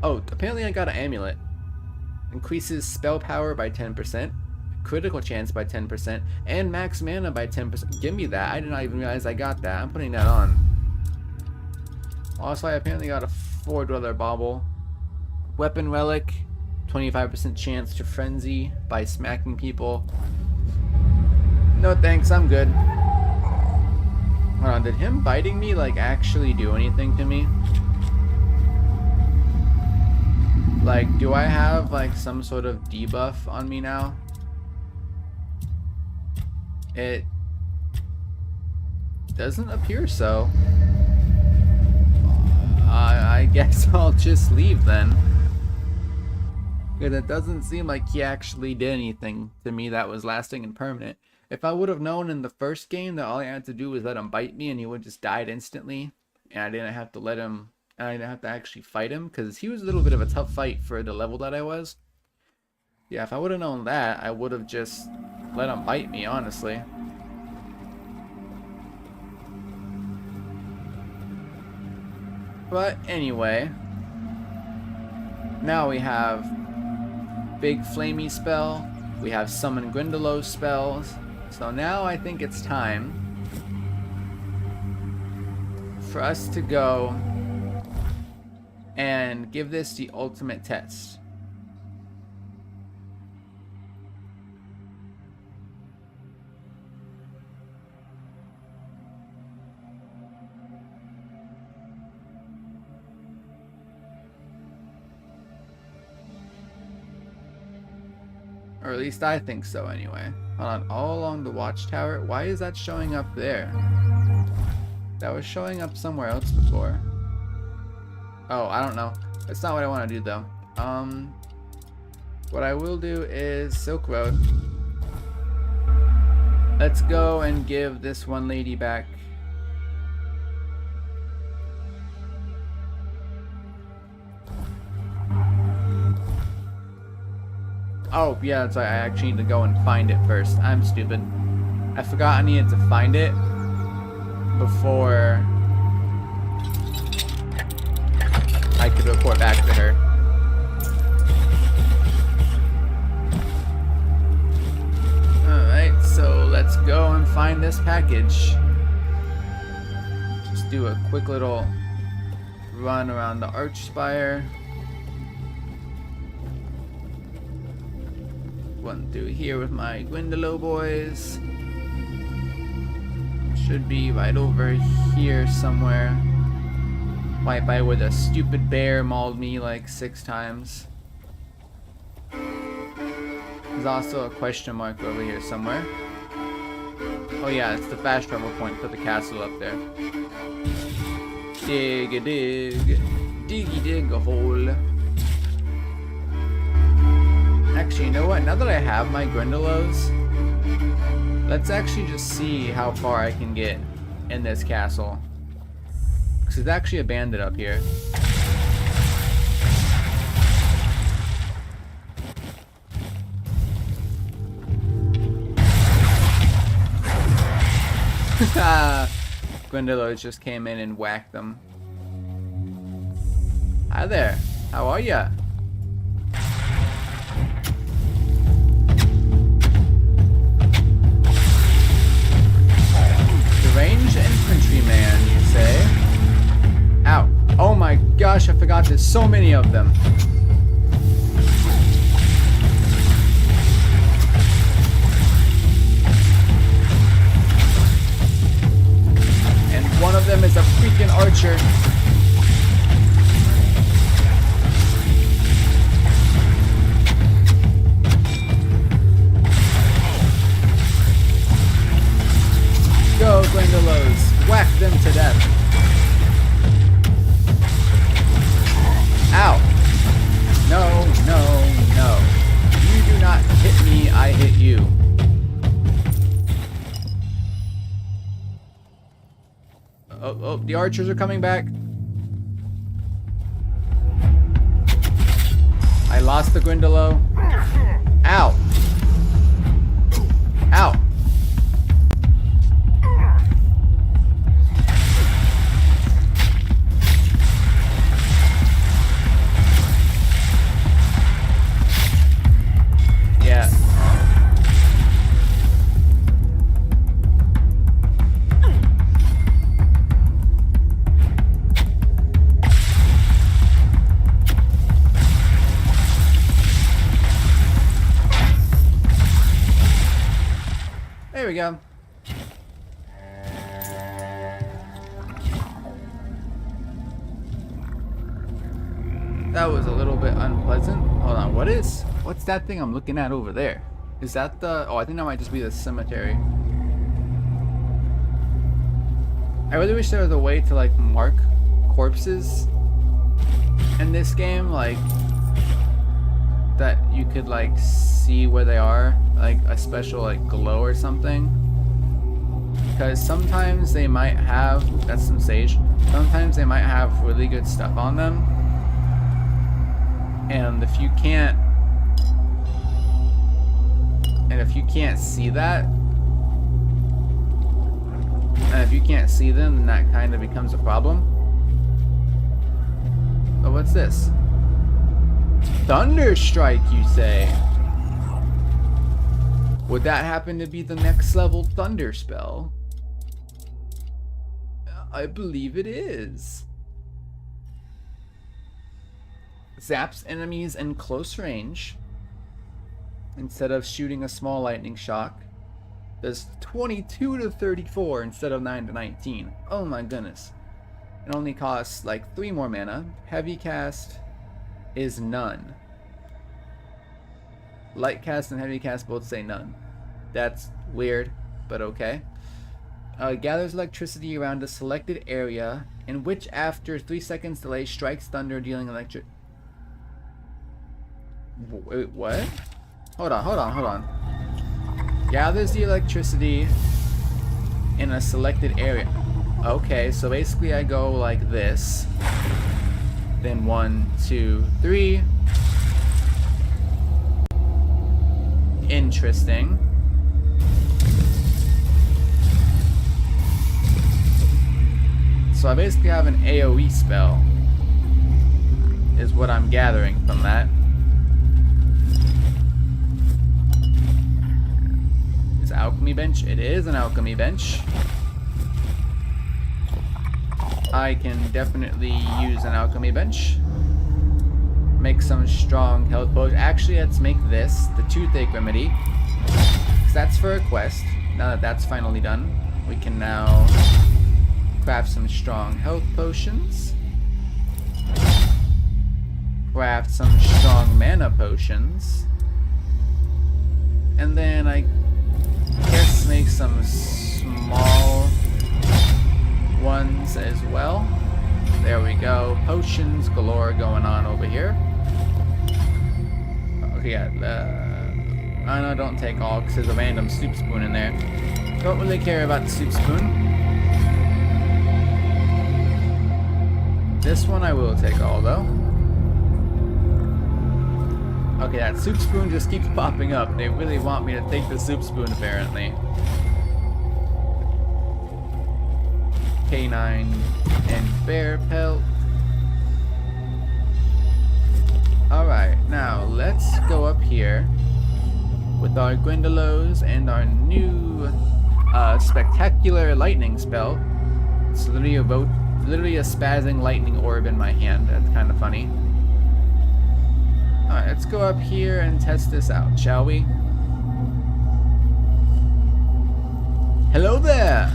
Oh, apparently I got an amulet. Increases spell power by 10%, critical chance by 10%, and max mana by 10%. Give me that. I did not even realize I got that. I'm putting that on. Also, I apparently got a 4-Dweller Bauble. Weapon Relic, 25% chance to frenzy by smacking people. No thanks, I'm good. Hold on, did him biting me like actually do anything to me? Like, do I have like some sort of debuff on me now? It doesn't appear so. I guess I'll just leave then. Because it doesn't seem like he actually did anything to me that was lasting and permanent. If I would have known in the first game that all I had to do was let him bite me and he would just died instantly, and I didn't have to let him, and I didn't have to actually fight him, because he was a little bit of a tough fight for the level that I was. Yeah, if I would have known that, I would have just let him bite me, honestly. But anyway, now we have Big Flamey spell, we have Summon Grindylow spells, so now I think it's time for us to go and give this the ultimate test. Or at least I think so anyway. Hold on, all along the watchtower. Why is that showing up there? That was showing up somewhere else before. Oh, I don't know. That's not what I want to do though. What I will do is Silk Road. Let's go and give this one lady back. Oh, yeah, that's right. I actually need to go and find it first. I'm stupid. I forgot I needed to find it before I could report back to her. Alright, so let's go and find this package. Just do a quick little run around the Archspire. Run through here with my Grindylow boys. Should be right over here somewhere. Right by where the stupid bear mauled me like 6 times. There's also a question mark over here somewhere. Oh yeah, it's the fast travel point for the castle up there. Dig a dig. Diggy dig a hole. Actually, you know what? Now that I have my Grindylows, let's actually just see how far I can get in this castle. Because there's actually a bandit up here. Grindylows just came in and whacked them. Hi there. How are ya? Range infantryman, you say? Ow. Oh my gosh, I forgot There's so many of them. And one of them is a freaking archer. Go, Gwendolos. Whack them to death. Ow. No, no, no. You do not hit me, I hit you. Oh, the archers are coming back. I lost the Gwendolo. Ow. Ow. Yeah. There we go. That was a little bit unpleasant. Hold on, what's that thing I'm looking at over there? Is that the, oh, I think that might just be the cemetery. I really wish there was a way to like mark corpses in this game, like that you could like see where they are, like a special like glow or something. Because sometimes they might have, that's some sage, sometimes they might have really good stuff on them. And if you can't see that, and if you can't see them, then that kind of becomes a problem. But what's this? Thunder Strike, you say? Would that happen to be the next level thunder spell? I believe it is. Zaps enemies in close range. Instead of shooting a small lightning shock. Does 22 to 34 instead of 9 to 19. Oh my goodness. It only costs like 3 more mana. Heavy cast is none. Light cast and heavy cast both say none. That's weird, but okay. Gathers electricity around a selected area in which after 3 seconds delay strikes thunder dealing electric. Wait, what? Hold on. Gathers the electricity in a selected area. Okay, so basically I go like this. Then 1, 2, 3. Interesting. So I basically have an AoE spell, is what I'm gathering from that. Is alchemy bench? It is an alchemy bench. I can definitely use an alchemy bench. Make some strong health potions. Actually, let's make this the toothache remedy. Because that's for a quest. Now that that's finally done, we can now craft some strong health potions. Craft some strong mana potions. And then I guess make some small ones as well. There we go. Potions galore going on over here. Okay, yeah. Oh no, don't take all because there's a random soup spoon in there. Don't really care about the soup spoon. This one I will take all though. Okay, that soup spoon just keeps popping up. They really want me to take the soup spoon apparently. Canine and bear pelt. Alright, now let's go up here with our Gwendolos and our new spectacular lightning spell. It's literally literally a spazzing lightning orb in my hand. That's kind of funny. Alright, let's go up here and test this out, shall we? Hello there!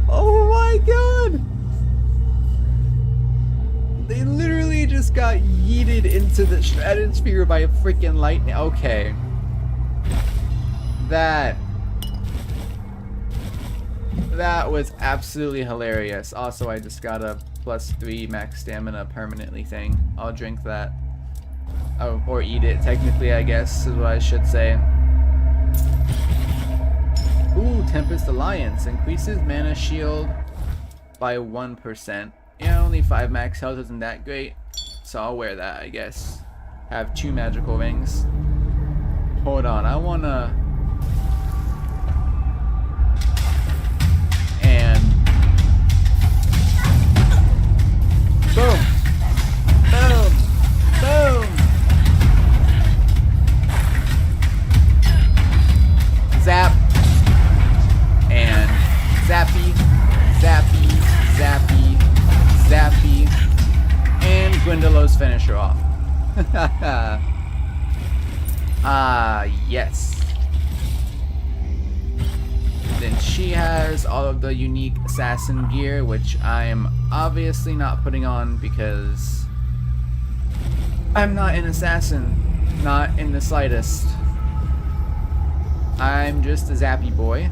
Oh my god! They literally just got yeeted into the stratosphere by a freaking lightning. Okay. That was absolutely hilarious. Also, I just got a +3 max stamina permanently thing. I'll drink that. Oh, or eat it, technically, I guess, is what I should say. Ooh, Tempest Alliance. Increases mana shield by 1%. Yeah, only 5 max health isn't that great. So I'll wear that, I guess. Have 2 magical rings. Hold on, I wanna... And... Boom! Boom! Boom! Zap! And zappy, zappy, zappy, zappy, and Gwyndolo's finisher off. Yes. Then she has all of the unique assassin gear, which I am obviously not putting on because I'm not an assassin, not in the slightest. I'm just a zappy boy.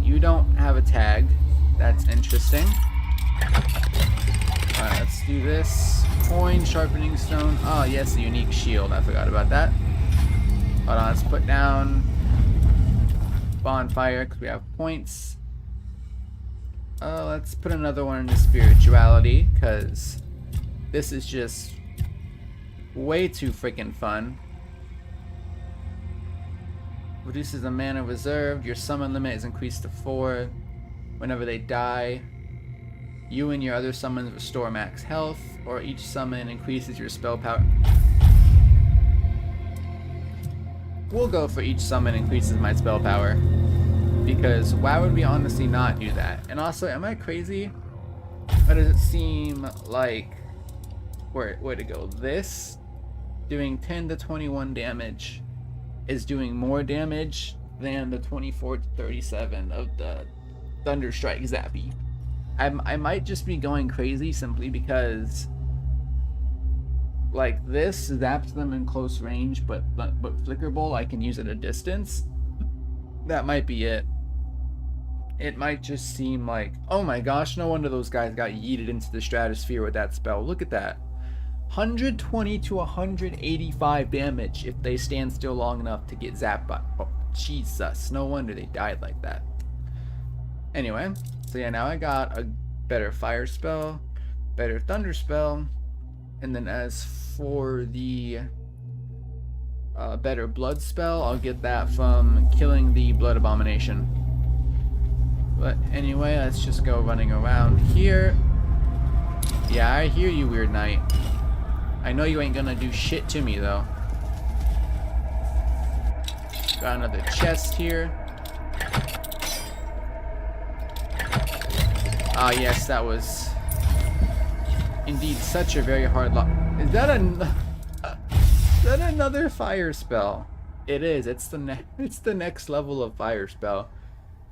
You don't have a tag. That's interesting. Alright, let's do this. Coin, sharpening stone. Oh, yes, a unique shield. I forgot about that. Hold on, let's put down bonfire because we have points. Let's put another one into spirituality because this is just way too freaking fun. Reduces the mana reserved. Your summon limit is increased to 4. Whenever they die, you and your other summons restore max health, or each summon increases your spell power. We'll go for each summon increases my spell power, because why would we honestly not do that? And also, am I crazy? Or does it seem like, where to go? This doing 10 to 21 damage is doing more damage than the 24 to 37 of the Thunderstrike Zappy. I might just be going crazy simply because like this zaps them in close range, but Flicker Bolt I can use at a distance. That might be it. It might just seem like, oh my gosh, no wonder those guys got yeeted into the stratosphere with that spell. Look at that. 120 to 185 damage if they stand still long enough to get zapped by. Oh, Jesus. No wonder they died like that. Anyway, so yeah, now I got a better fire spell, better thunder spell, and then as for the better blood spell, I'll get that from killing the blood abomination. But anyway, let's just go running around here. Yeah, I hear you, Weird Knight. I know you ain't gonna do shit to me though. Got another chest here. Ah, yes, that was indeed such a very hard lock. Is that another fire spell? It is. It's the next level of fire spell.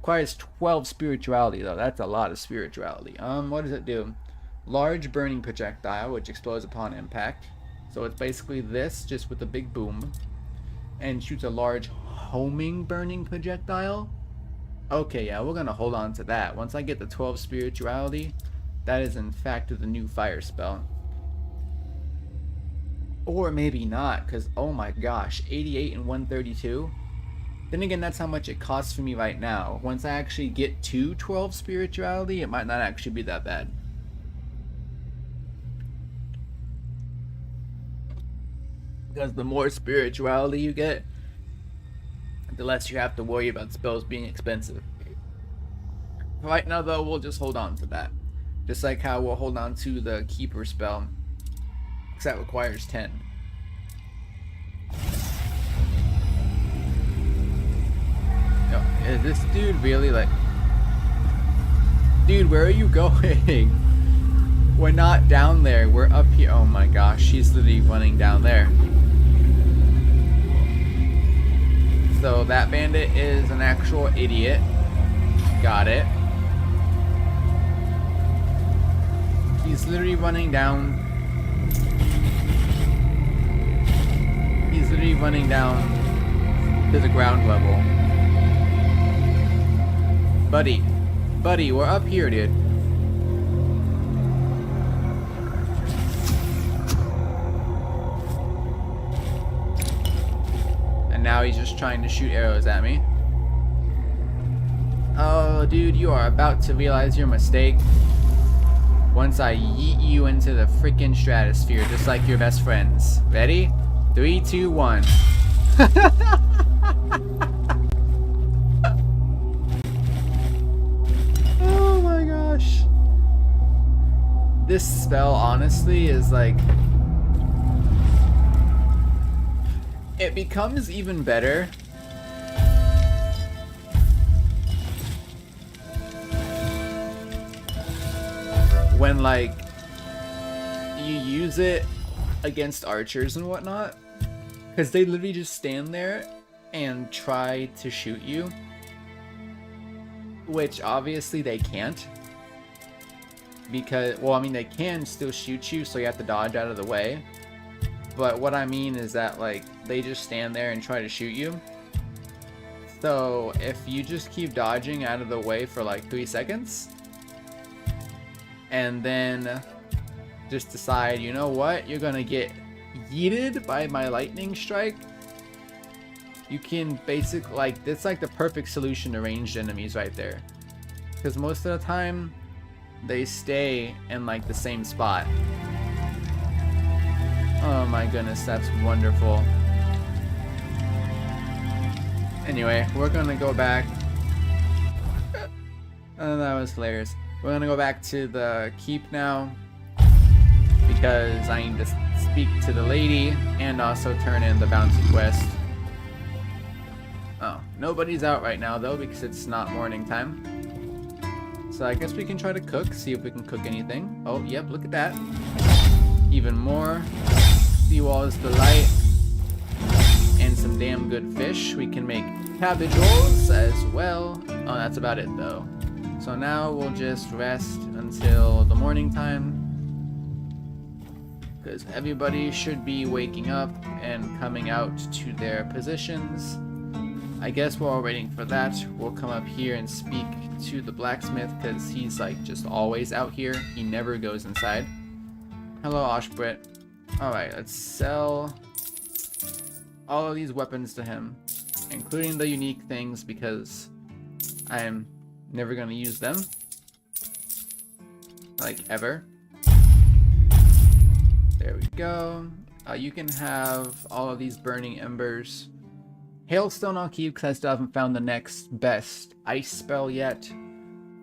Requires 12 spirituality though. That's a lot of spirituality. What does it do? Large burning projectile, which explodes upon impact. So it's basically this, just with a big boom, and shoots a large homing burning projectile. Okay, yeah, we're gonna hold on to that. Once I get the 12 spirituality, that is in fact the new fire spell. Or maybe not, because oh my gosh, 88 and 132. Then again, that's how much it costs for me right now. Once I actually get to 12 spirituality, it might not actually be that bad. Because the more spirituality you get, the less you have to worry about spells being expensive. Right now though, we'll just hold on to that. Just like how we'll hold on to the Keeper spell. Because that requires 10. Yo, is this dude really like... Dude, where are you going? We're not down there. We're up here. Oh my gosh, she's literally running down there. So that bandit is an actual idiot. Got it. He's literally running down. He's literally running down to the ground level. Buddy. Buddy, we're up here, dude. And now he's just trying to shoot arrows at me. Oh, dude, you are about to realize your mistake. Once I yeet you into the freaking stratosphere, just like your best friends. Ready? 3, 2, 1. Oh my gosh. This spell, honestly, is like... It becomes even better when, like, you use it against archers and whatnot, because they literally just stand there and try to shoot you, which obviously they can't, because, well, I mean, they can still shoot you, so you have to dodge out of the way, but what I mean is that, like, they just stand there and try to shoot you. So if you just keep dodging out of the way for like 3 seconds, and then just decide, you know what, you're gonna get yeeted by my lightning strike, you can basically, like, that's like the perfect solution to ranged enemies right there, because most of the time they stay in like the same spot. Oh my goodness, that's wonderful. Anyway, we're gonna go back. Oh, that was hilarious. We're gonna go back to the keep now, because I need to speak to the lady and also turn in the bounty quest. Oh, nobody's out right now though, because it's not morning time. So I guess we can try to cook, see if we can cook anything. Oh, yep, look at that. Even more. Seawall's delight. And some damn good fish. We can make cabbage rolls as well. Oh, that's about it though. So now we'll just rest until the morning time, because everybody should be waking up and coming out to their positions. I guess while we're waiting for that, we'll come up here and speak to the blacksmith, because he's like just always out here. He never goes inside. Hello, Oshbrit. Alright, let's sell all of these weapons to him, including the unique things, because I am never going to use them. Like, ever. There we go. You can have all of these burning embers. Hailstone I'll keep because I still haven't found the next best ice spell yet.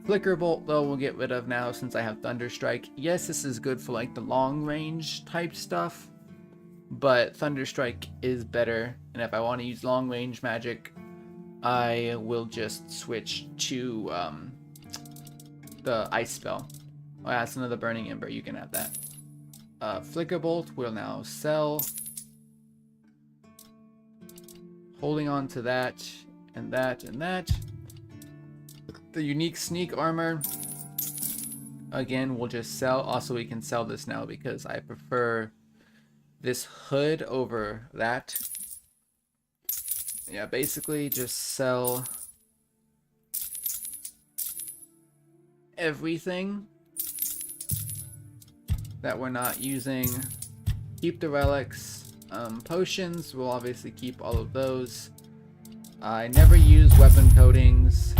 Flicker Bolt, though, we'll get rid of now since I have Thunderstrike. Yes, this is good for like the long range type stuff, but Thunderstrike is better, and if I want to use long range magic, I will just switch to the ice spell. Oh, that's another burning ember. You can have that. Flicker Bolt will now sell. Holding on to that and that and that. The unique sneak armor, again, we'll just sell. Also, we can sell this now because I prefer this hood over that. Yeah, basically just sell everything that we're not using. Keep the relics. Potions, we'll obviously keep all of those. I never use weapon coatings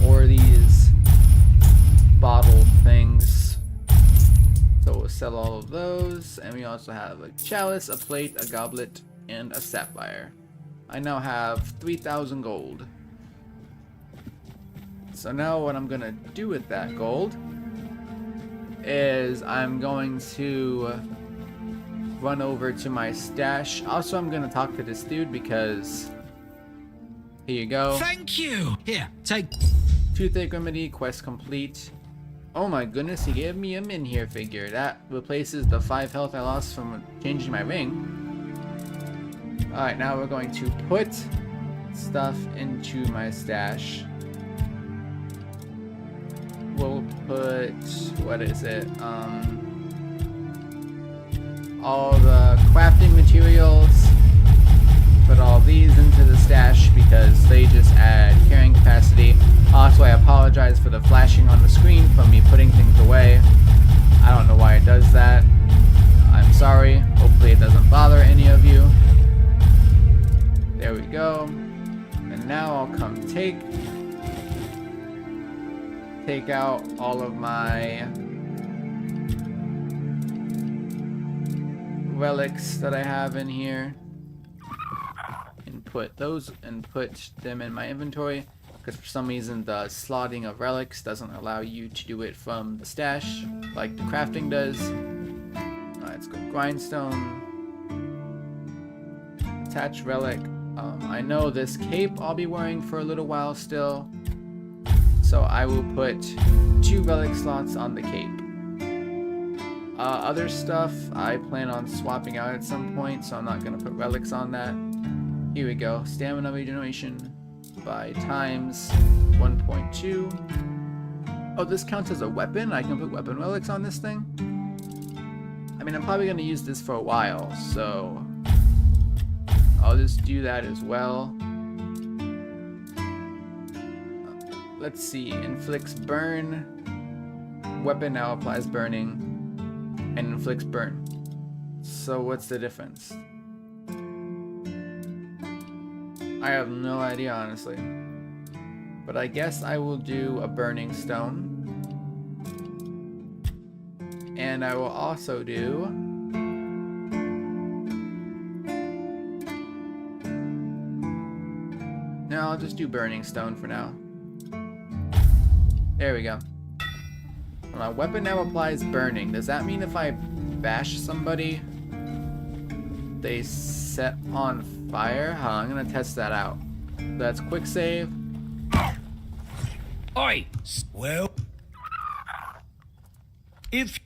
or these bottled things, so we'll sell all of those. And we also have a chalice, a plate, a goblet, and a sapphire. I now have 3,000 gold. So now what I'm gonna do with that gold is I'm going to run over to my stash. Also, I'm gonna talk to this dude because here you go. Thank you. Here, take. Toothache remedy, quest complete. Oh my goodness, he gave me a Minhere figure. That replaces the 5 health I lost from changing my ring. Alright, now we're going to put stuff into my stash. We'll put, what is it? All the crafting materials. Put all these into the stash because they just add carrying capacity. Also, I apologize for the flashing on the screen from me putting things away. I don't know why it does that. I'm sorry. Hopefully it doesn't bother any of you. There we go. And now I'll come take out all of my relics that I have in here. Put those and put them in my inventory because for some reason the slotting of relics doesn't allow you to do it from the stash like the crafting does. Let's go grindstone, attach relic. I know this cape I'll be wearing for a little while still, so I will put 2 relic slots on the cape. Other stuff I plan on swapping out at some point, so I'm not gonna put relics on that. Here we go. Stamina regeneration by times 1.2. Oh, this counts as a weapon? I can put weapon relics on this thing? I mean, I'm probably going to use this for a while, so I'll just do that as well. Let's see. Inflicts burn. Weapon now applies burning. And inflicts burn. So what's the difference? I have no idea, honestly. But I guess I will do a burning stone. And I will also do... No, I'll just do burning stone for now. There we go. My weapon now applies burning. Does that mean if I bash somebody, they set on fire? Huh, I'm gonna test that out. That's quick save. Oi! Well, if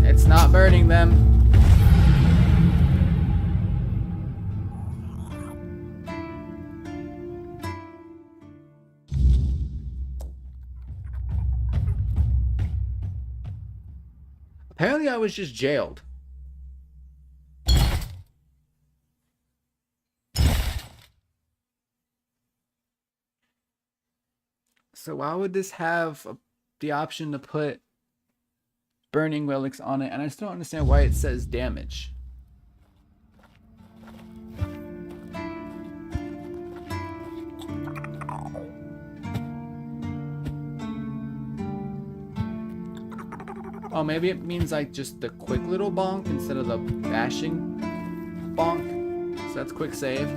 it's not burning them. Apparently I was just jailed. So why would this have the option to put burning relics on it? And I still don't understand why it says damage. Oh, maybe it means like just the quick little bonk instead of the bashing bonk. So that's quick save.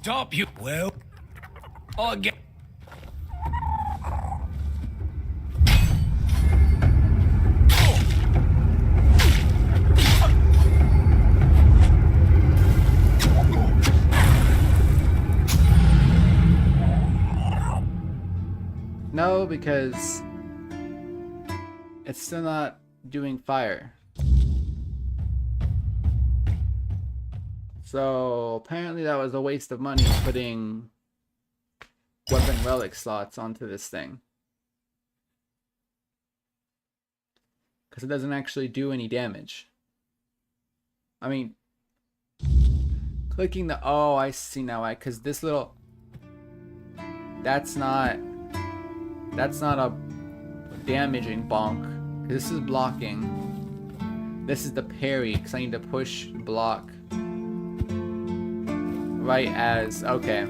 stop you. Well, again. No, because it's still not doing fire. So apparently that was a waste of money putting weapon relic slots onto this thing. Because it doesn't actually do any damage. I mean, clicking the... Oh, I see now why. Because this little... That's not a damaging bonk. This is blocking. This is the parry, because I need to push block. Right as... Okay.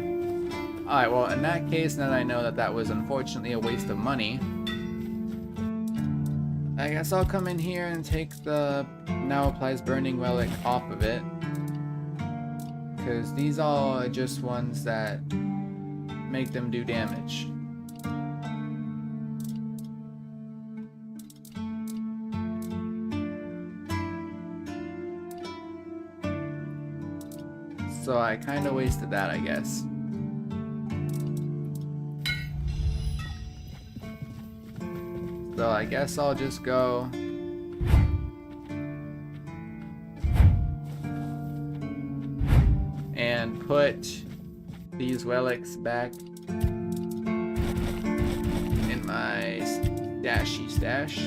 Alright, well, in that case, now that I know that that was unfortunately a waste of money, I guess I'll come in here and take the now applies burning relic off of it. because these all are just ones that make them do damage. So I kind of wasted that, I guess. So I guess I'll just go and put these relics back in my stashy stash.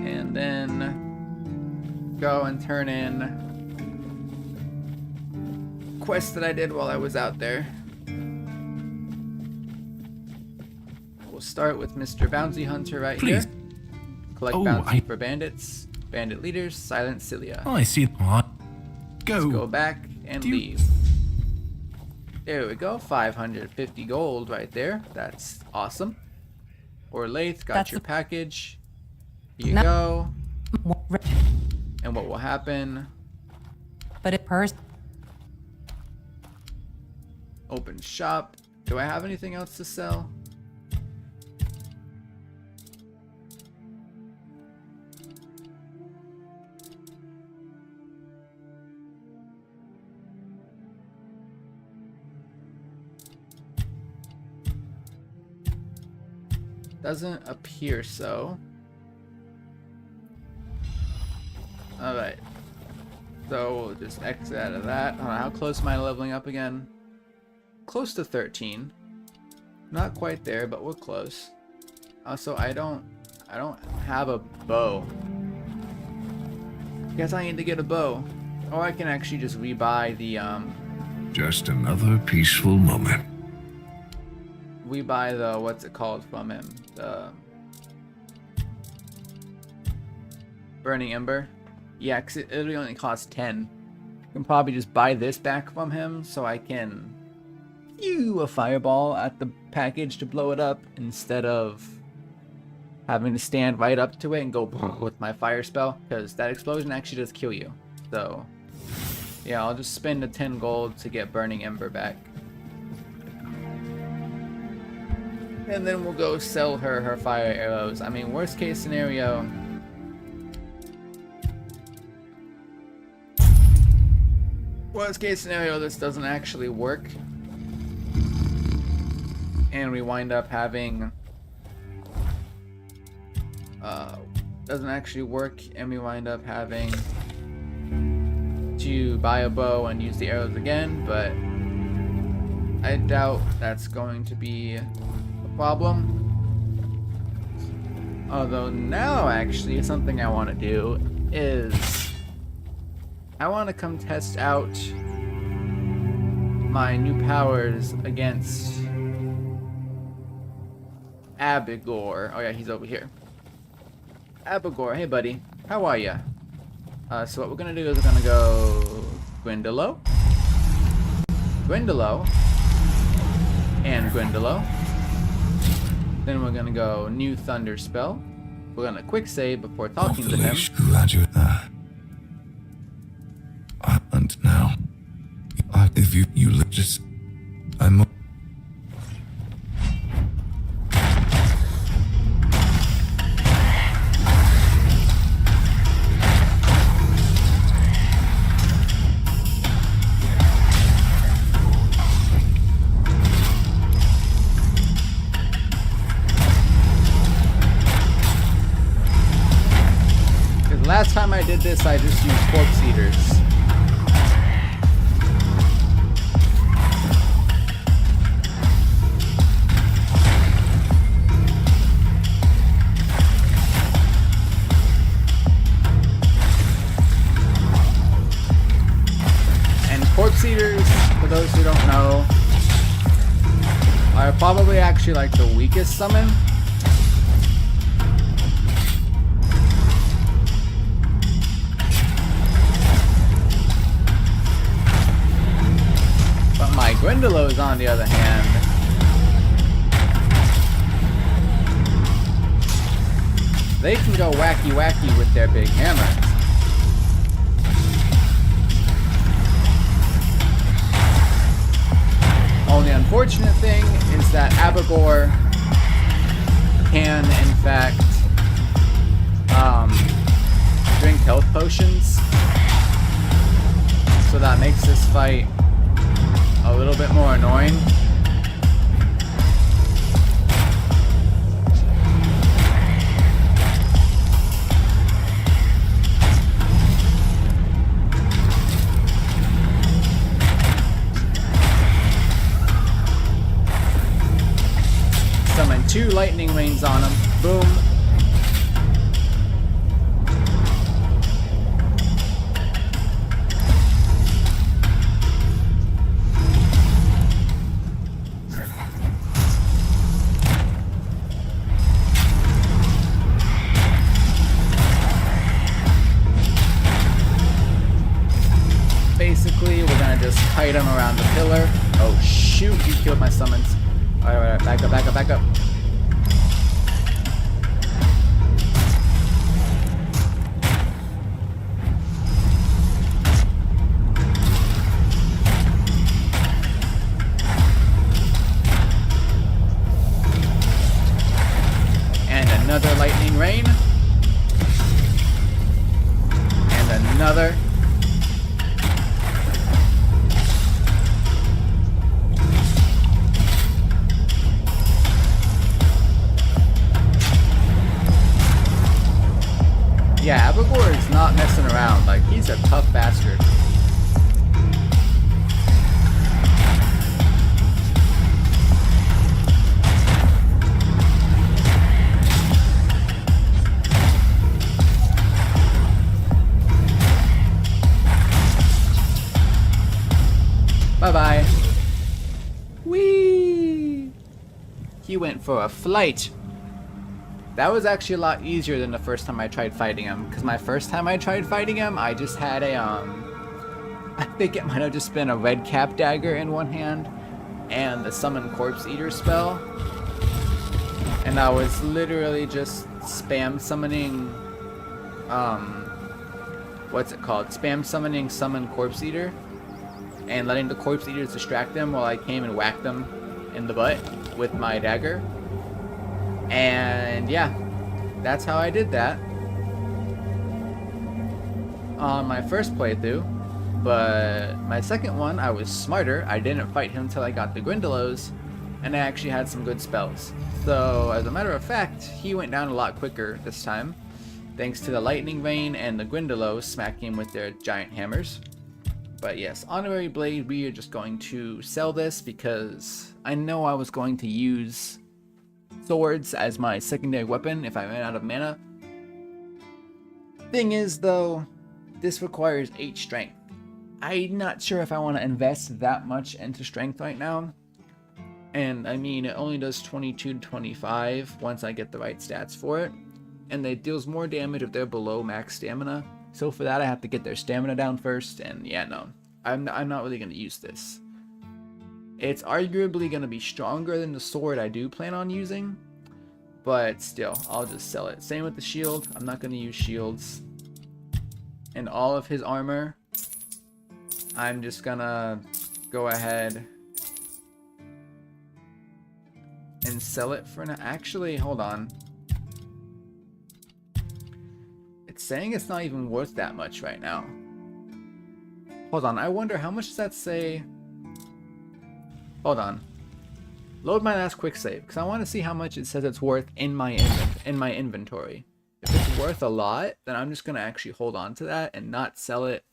And then go and turn in quest that I did while I was out there. We'll start with Mr. Bounty Hunter right Please. here. Collect bounty for bandits, bandit leaders, silent Cilia. I see. What? Let's go Go. back and Do you- leave. There we go, 550 gold right there. That's awesome. Or Lathe, got That's your the- package. Here you No. go. And what will happen? But it purse. Open shop. Do I have anything else to sell? Doesn't appear so. Alright. So we'll just exit out of that. I don't know, how close am I to leveling up again? Close to 13. Not quite there, but we're close. Also, I don't have a bow. Guess I need to get a bow. Or I can actually just rebuy the Just another peaceful moment. we buy the, what's it called from him? The Burning Ember. Yeah, because it literally only costs 10. I can probably just buy this back from him so I can a fireball at the package to blow it up instead of having to stand right up to it and go with my fire spell, because that explosion actually does kill you. So yeah, I'll just spend the 10 gold to get Burning Ember back. And then we'll go sell her fire arrows. I mean, worst case scenario, this doesn't actually work. And we wind up having doesn't actually work, and we wind up having to buy a bow and use the arrows again, but I doubt that's going to be a problem. Although now actually something I want to do is I want to come test out my new powers against Abigor. Oh yeah, he's over here. Abigor, hey buddy, how are ya? So what we're gonna do is we're gonna go Gwyndolo, and Gwyndolo. Then we're gonna go new Thunder Spell. We're gonna quick save before talking to him. And now, if you just, I'm. Last time I did this, I just used corpse eaters. And corpse eaters, for those who don't know, are probably actually like the weakest summon. My Gwyndolo's, on the other hand, they can go wacky wacky with their big hammers. Only unfortunate thing is that Abagor can, in fact, drink health potions. So that makes this fight a little bit more annoying. Summon 2 lightning rains on him. Boom. Basically, we're gonna just kite him around the pillar. Oh shoot, he killed my summons. Alright, back up, back up, back up. And another lightning rain. And another. Yeah, Abagor is not messing around. Like, he's a tough bastard. Bye-bye. Whee! He went for a flight. That was actually a lot easier than the first time I tried fighting him, because my first time I tried fighting him, I just had a, I think it might have just been a red cap dagger in one hand, and the summon corpse eater spell, and I was literally just spam summoning, what's it called? Spam summoning summon corpse eater, and letting the corpse eaters distract them while I came and whacked them in the butt with my dagger. And yeah, that's how I did that on my first playthrough. But my second one, I was smarter. I didn't fight him until I got the Grindylows, and I actually had some good spells. So as a matter of fact, he went down a lot quicker this time, thanks to the lightning rain and the Grindylows smacking him with their giant hammers. But yes, Honorary Blade, we are just going to sell this because I know I was going to use swords as my secondary weapon if I ran out of mana. Thing is though, this requires 8 strength. I'm not sure if I want to invest that much into strength right now. And I mean, it only does 22 to 25 once I get the right stats for it. And it deals more damage if they're below max stamina. So for that I have to get their stamina down first, and yeah, no. I'm not really going to use this. It's arguably going to be stronger than the sword I do plan on using, but still, I'll just sell it. Same with the shield. I'm not going to use shields. And all of his armor, I'm just going to go ahead and sell it for now. Actually, hold on. It's saying it's not even worth that much right now. Hold on, I wonder how much does that say? Hold on. Load my last quick save, because I want to see how much it says it's worth in my inventory. If it's worth a lot, then I'm just going to actually hold on to that and not sell it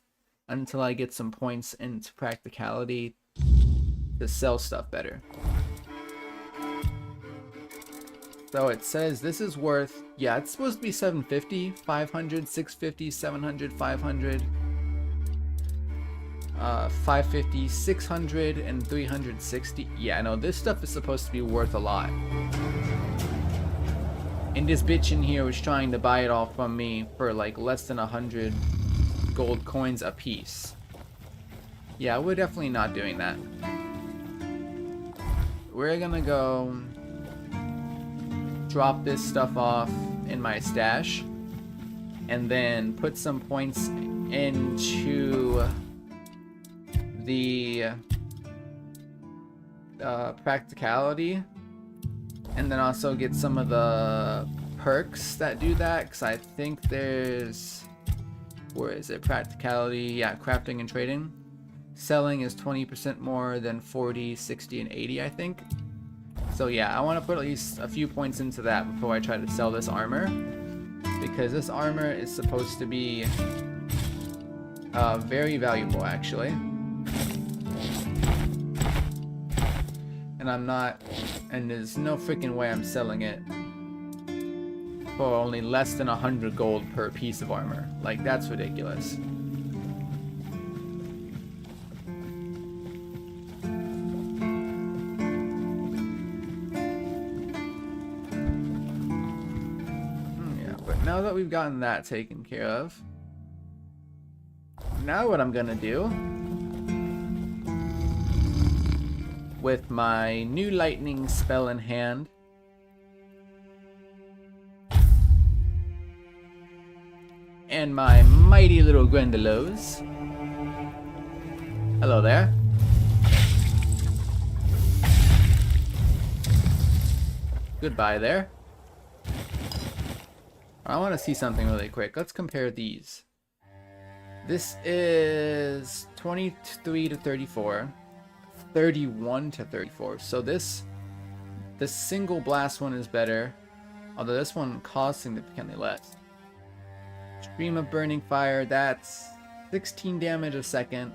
until I get some points into practicality to sell stuff better. So it says this is worth, yeah, it's supposed to be 750, 500, 650, 700, 500. 550, 600, and 360. Yeah, no, this stuff is supposed to be worth a lot. And this bitch in here was trying to buy it all from me for like less than 100 gold coins a piece. Yeah, we're definitely not doing that. We're gonna go drop this stuff off in my stash, and then put some points into the practicality, and then also get some of the perks that do that, because I think there's, where is it, practicality, yeah, crafting and trading. Selling is 20% more than 40, 60, and 80, I think. So yeah, I want to put at least a few points into that before I try to sell this armor, because this armor is supposed to be very valuable, actually. And I'm not, and there's no freaking way I'm selling it for only less than 100 gold per piece of armor. Like, that's ridiculous. Now that we've gotten that taken care of, now what I'm gonna do with my new lightning spell in hand and my mighty little Grendelos. Hello there. Goodbye there. I want to see something really quick. Let's compare these. This is 23 to 34, 31 to 34. So the single blast one is better, although this one costs significantly less. Stream of burning fire, that's 16 damage a second.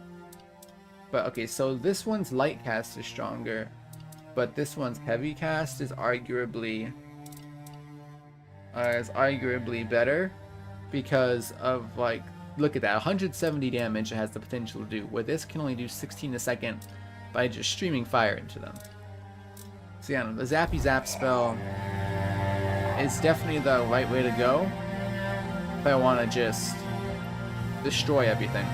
But okay, so this one's light cast is stronger, but this one's heavy cast is arguably better, because of, like, look at that, 170 damage it has the potential to do, where this can only do 16 a second by just streaming fire into them. So yeah, the Zappy Zap spell is definitely the right way to go if I want to just destroy everything.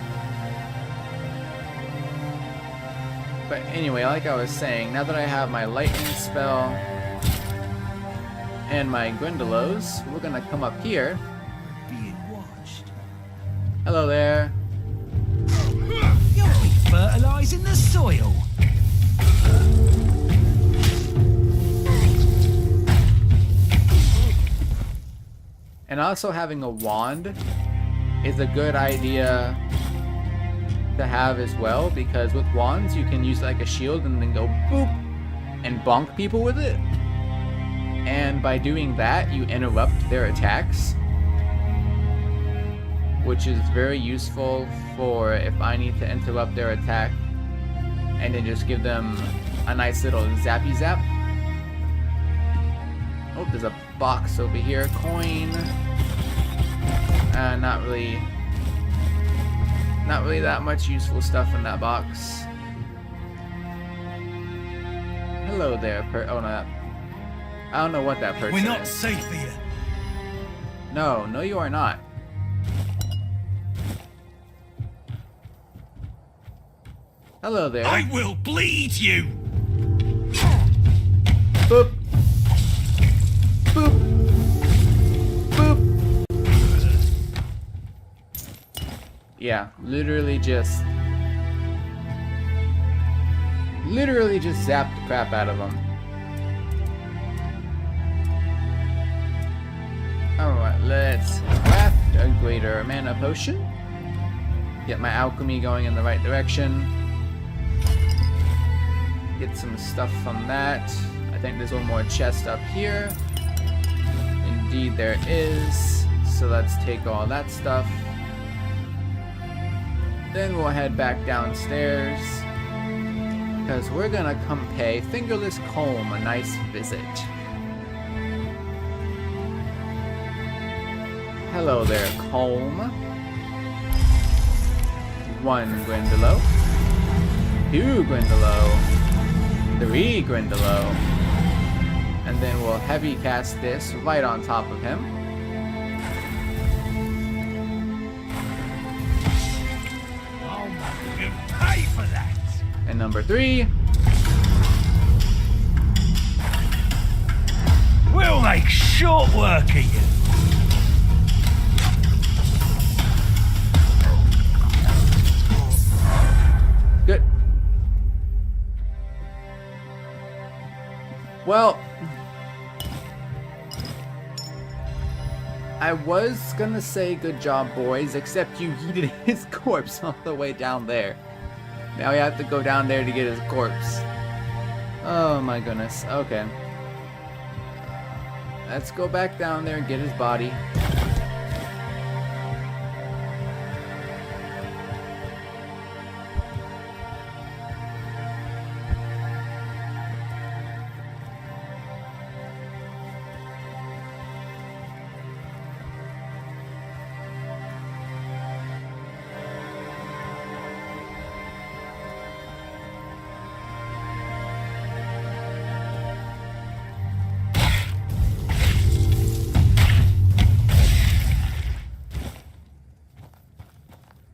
But anyway, like I was saying, now that I have my lightning spell and my Grendelos, we're gonna come up here. Being watched. Hello there. You'll be fertilizing the soil. And also having a wand is a good idea to have as well, because with wands you can use like a shield and then go boop and bonk people with it. And by doing that, you interrupt their attacks, which is very useful for if I need to interrupt their attack and then just give them a nice little zappy zap. Oh, there's a box over here. Coin. Not really that much useful stuff in that box. Hello there, oh no, I don't know what that person is. We're not safe here. No, you are not. Hello there. I will bleed you. Boop. Boop. Boop. Yeah, literally just zapped the crap out of them. Alright, let's craft a greater mana potion. Get my alchemy going in the right direction. Get some stuff from that. I think there's one more chest up here. Indeed there is. So let's take all that stuff. Then we'll head back downstairs, because we're gonna come pay Fingerless Comb a nice visit. Hello there, Comb. 1 Grendelo. 2 Grendelo. 3 Grendelo. And then we'll heavy cast this right on top of him. You pay for that. And number 3. We'll make short work of you. Well, I was gonna say good job, boys, except you yeeted his corpse all the way down there. Now we have to go down there to get his corpse. Oh my goodness. Okay. Let's go back down there and get his body.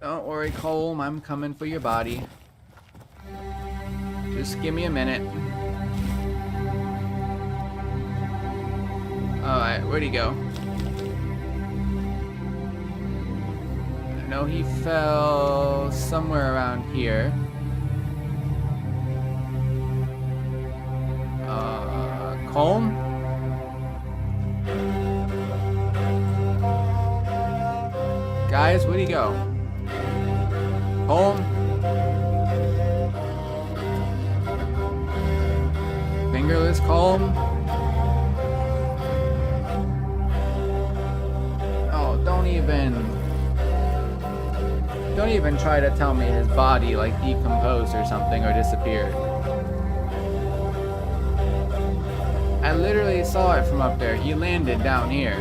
Don't worry, Colm, I'm coming for your body. Just give me a minute. Alright, where'd he go? I know he fell somewhere around here. Colm? Guys, where'd he go? Home. Fingerless Calm. Oh, don't even try to tell me his body like decomposed or something or disappeared. I literally saw it from up there. He landed down here.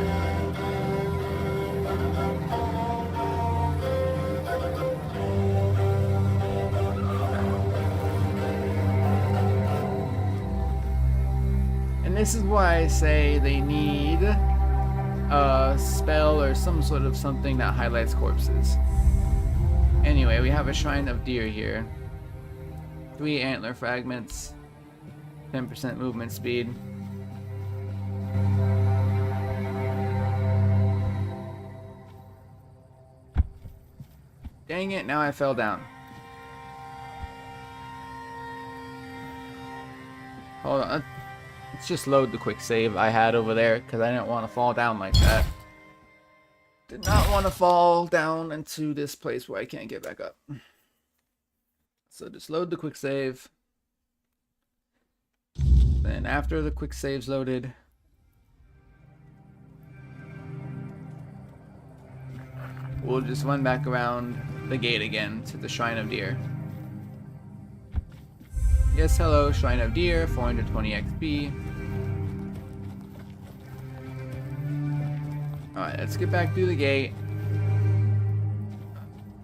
This is why I say they need a spell or some sort of something that highlights corpses. Anyway, we have a Shrine of Deer here. 3 antler fragments. 10% movement speed. Dang it, now I fell down. Hold on. Let's just load the quick save I had over there because I didn't want to fall down like that. Did not want to fall down into this place where I can't get back up. So just load the quick save. Then after the quick save's loaded, we'll just run back around the gate again to the Shrine of Deer. Yes, hello, Shrine of Deer, 420 XP. Alright, let's get back through the gate.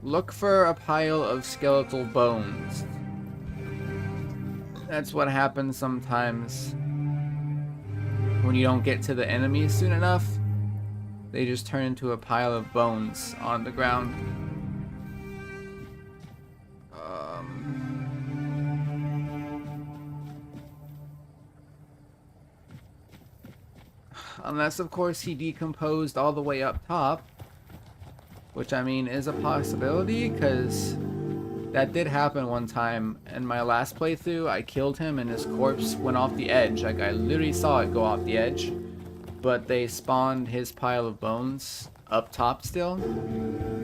Look for a pile of skeletal bones. That's what happens sometimes when you don't get to the enemies soon enough. They just turn into a pile of bones on the ground. Unless, of course, he decomposed all the way up top. Which, I mean, is a possibility, because that did happen one time in my last playthrough. I killed him and his corpse went off the edge. Like, I literally saw it go off the edge. But they spawned his pile of bones up top still.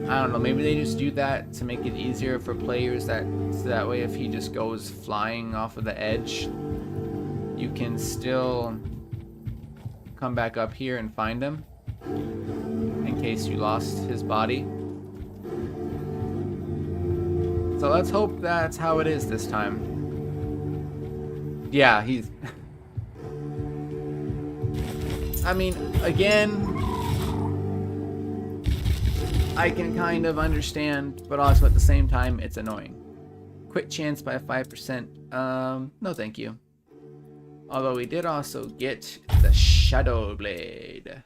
I don't know, maybe they just do that to make it easier for players, so that way if he just goes flying off of the edge, you can still come back up here and find him in case you lost his body. So let's hope that's how it is this time. Yeah, he's I mean, again, I can kind of understand, but also at the same time it's annoying. Crit chance by 5%. No thank you. Although we did also get the Shadow Blade.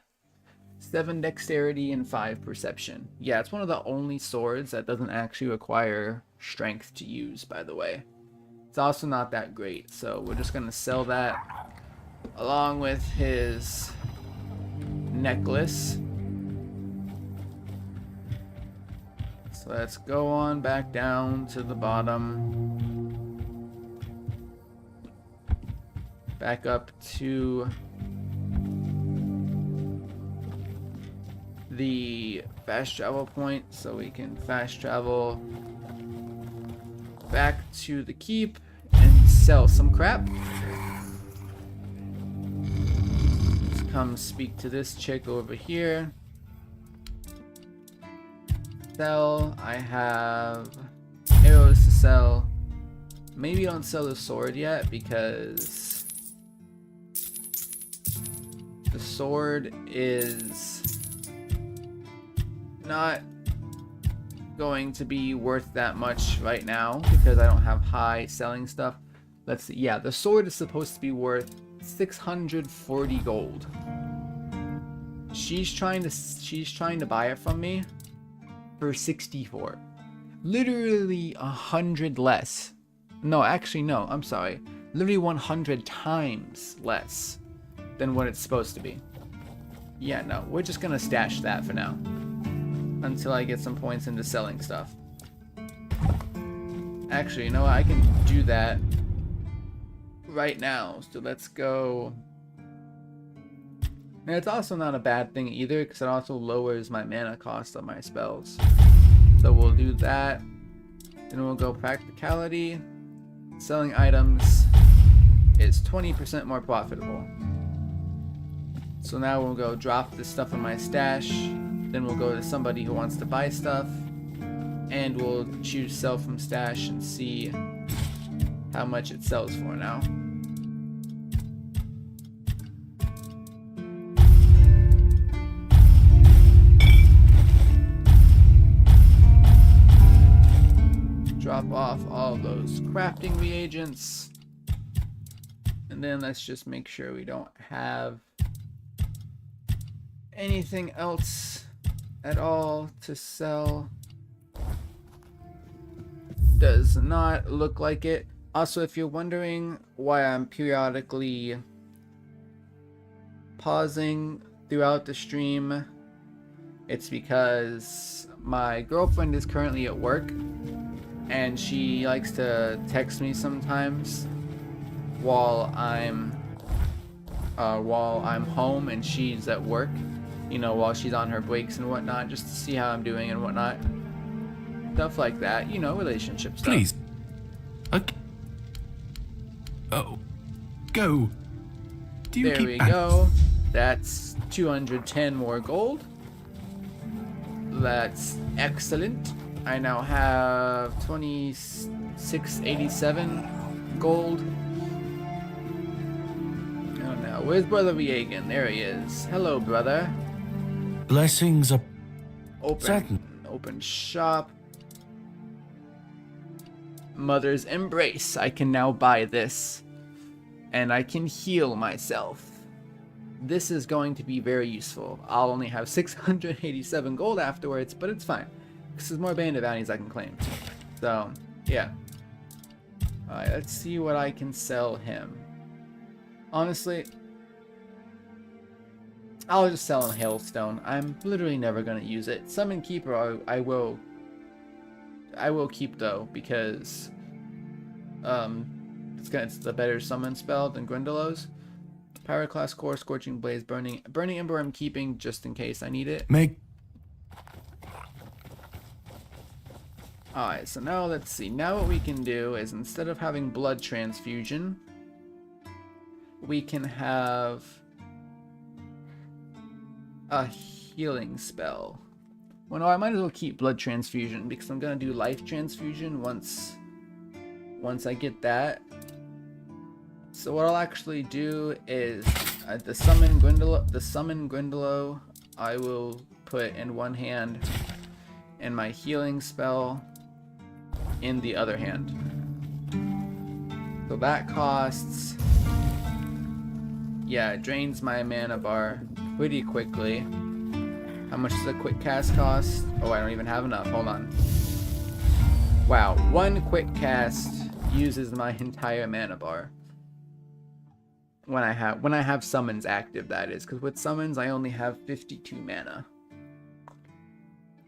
7 dexterity and 5 perception. Yeah, it's one of the only swords that doesn't actually require strength to use, by the way. It's also not that great, so we're just gonna sell that along with his necklace. So let's go on back down to the bottom. back up to the fast travel point so we can fast travel back to the keep and sell some crap. Let's come speak to this chick over here. Sell. I have arrows to sell. Maybe don't sell the sword yet because the sword is not going to be worth that much right now because I don't have high selling stuff. Let's see. Yeah, the sword is supposed to be worth 640 gold. She's trying to buy it from me for 64. Literally 100 less. No, actually no, I'm sorry. Literally 100 times less than what it's supposed to be. Yeah, no, we're just gonna stash that for now until I get some points into selling stuff. Actually, you know what? I can do that right now. So let's go. And it's also not a bad thing either because it also lowers my mana cost on my spells. So we'll do that. Then we'll go practicality. Selling items is 20% more profitable. So now we'll go drop this stuff in my stash. Then we'll go to somebody who wants to buy stuff. And we'll choose sell from stash and see how much it sells for now. Drop off all those crafting reagents. And then let's just make sure we don't have anything else at all to sell. Does not look like it. Also, if you're wondering why I'm periodically pausing throughout the stream, it's because my girlfriend is currently at work and she likes to text me sometimes while I'm home and she's at work, you know, while she's on her breaks and whatnot, just to see how I'm doing and whatnot. Stuff like that, you know, relationship stuff. Please. Okay. Oh. Go. Do you There keep we go. That's 210 more gold. That's excellent. I now have 2687 gold. Oh no, where's Brother Reagan? There he is. Hello, brother. Blessings are Open shop. Mother's Embrace. I can now buy this. And I can heal myself. This is going to be very useful. I'll only have 687 gold afterwards, but it's fine. Because there's more bandit bounties I can claim. So, yeah. Alright, let's see what I can sell him. Honestly, I'll just sell him Hailstone. I'm literally never going to use it. Summon Keeper I will keep though, because it's the better summon spell than Grindelows. Pyroclast Core, Scorching Blaze, Burning Ember I'm keeping just in case I need it. Alright, so now let's see. Now what we can do is instead of having blood transfusion, we can have a healing spell. Well, no, I might as well keep blood transfusion because I'm gonna do life transfusion once I get that. So what I'll actually do is the summon Grindelow I will put in one hand and my healing spell in the other hand. So that costs, yeah, it drains my mana bar pretty quickly. How much does a quick cast cost? Oh, I don't even have enough. Hold on. Wow, one quick cast uses my entire mana bar. When I have summons active, that is, because with summons I only have 52 mana.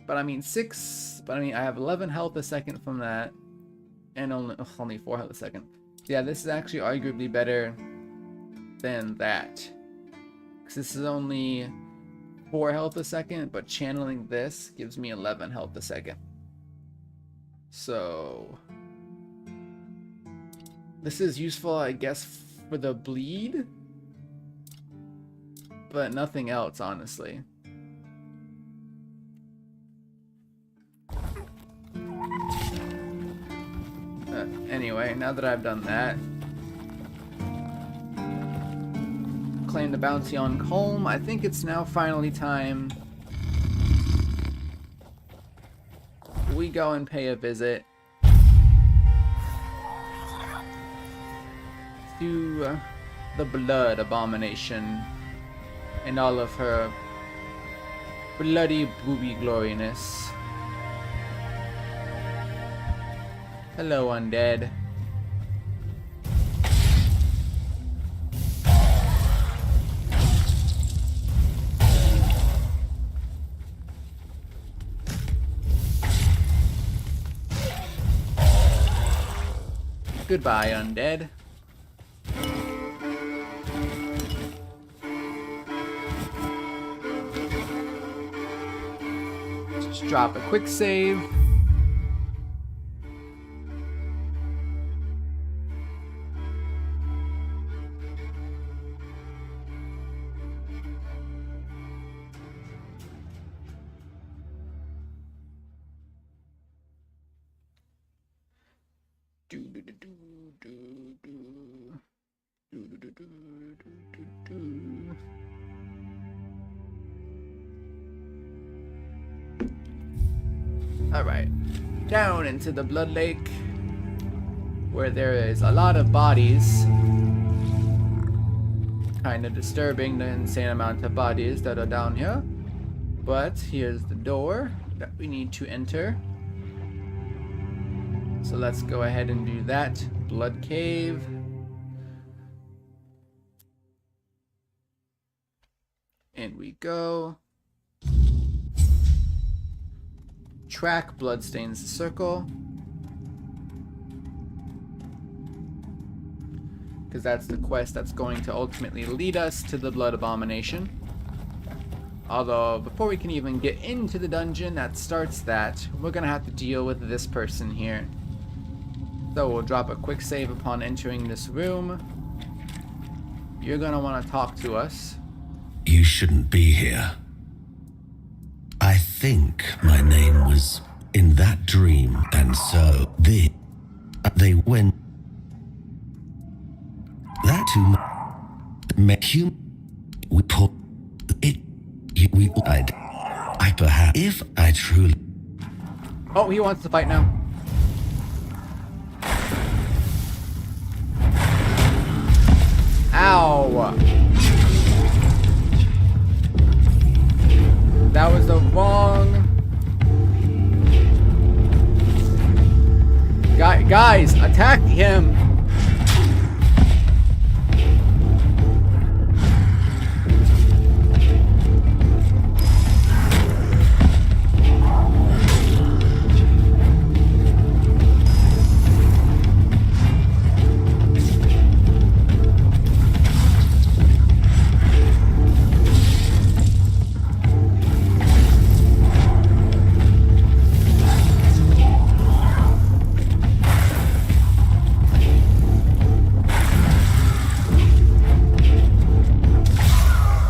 But I mean I have 11 health a second from that, and only 4 health a second. So yeah, this is actually arguably better than that. Because this is only 4 health a second, but channeling this gives me 11 health a second. So this is useful, I guess, for the bleed, but nothing else, honestly. Anyway, now that I've done that, claim the bounty on Colm. I think it's now finally time we go and pay a visit to the Blood Abomination and all of her bloody booby gloriness. Hello, undead. Goodbye, undead. Just drop a quick save. Alright, down into the Blood Lake, where there is a lot of bodies. Kind of disturbing, the insane amount of bodies that are down here. But here's the door that we need to enter. So let's go ahead and do that. Blood Cave. In we go. Track bloodstains circle. Because that's the quest that's going to ultimately lead us to the Blood Abomination. Although, before we can even get into the dungeon that starts that, we're going to have to deal with this person here. So we'll drop a quick save upon entering this room. You're going to want to talk to us. You shouldn't be here. I think my name was in that dream, and so they went. That to make you. We put it. We lied. I perhaps if I truly. Oh, he wants to fight now. Ow! That was the wrong... Guys, attack him!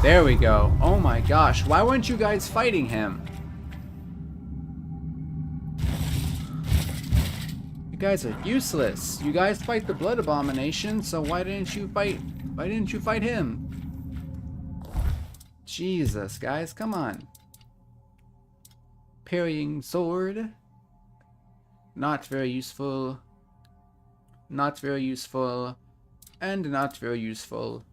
There we go. Oh my gosh, why weren't you guys fighting him? You guys are useless. You guys fight the Blood Abomination, so why didn't you fight him? Jesus, guys, come on. Parrying sword. Not very useful. Not very useful. And not very useful.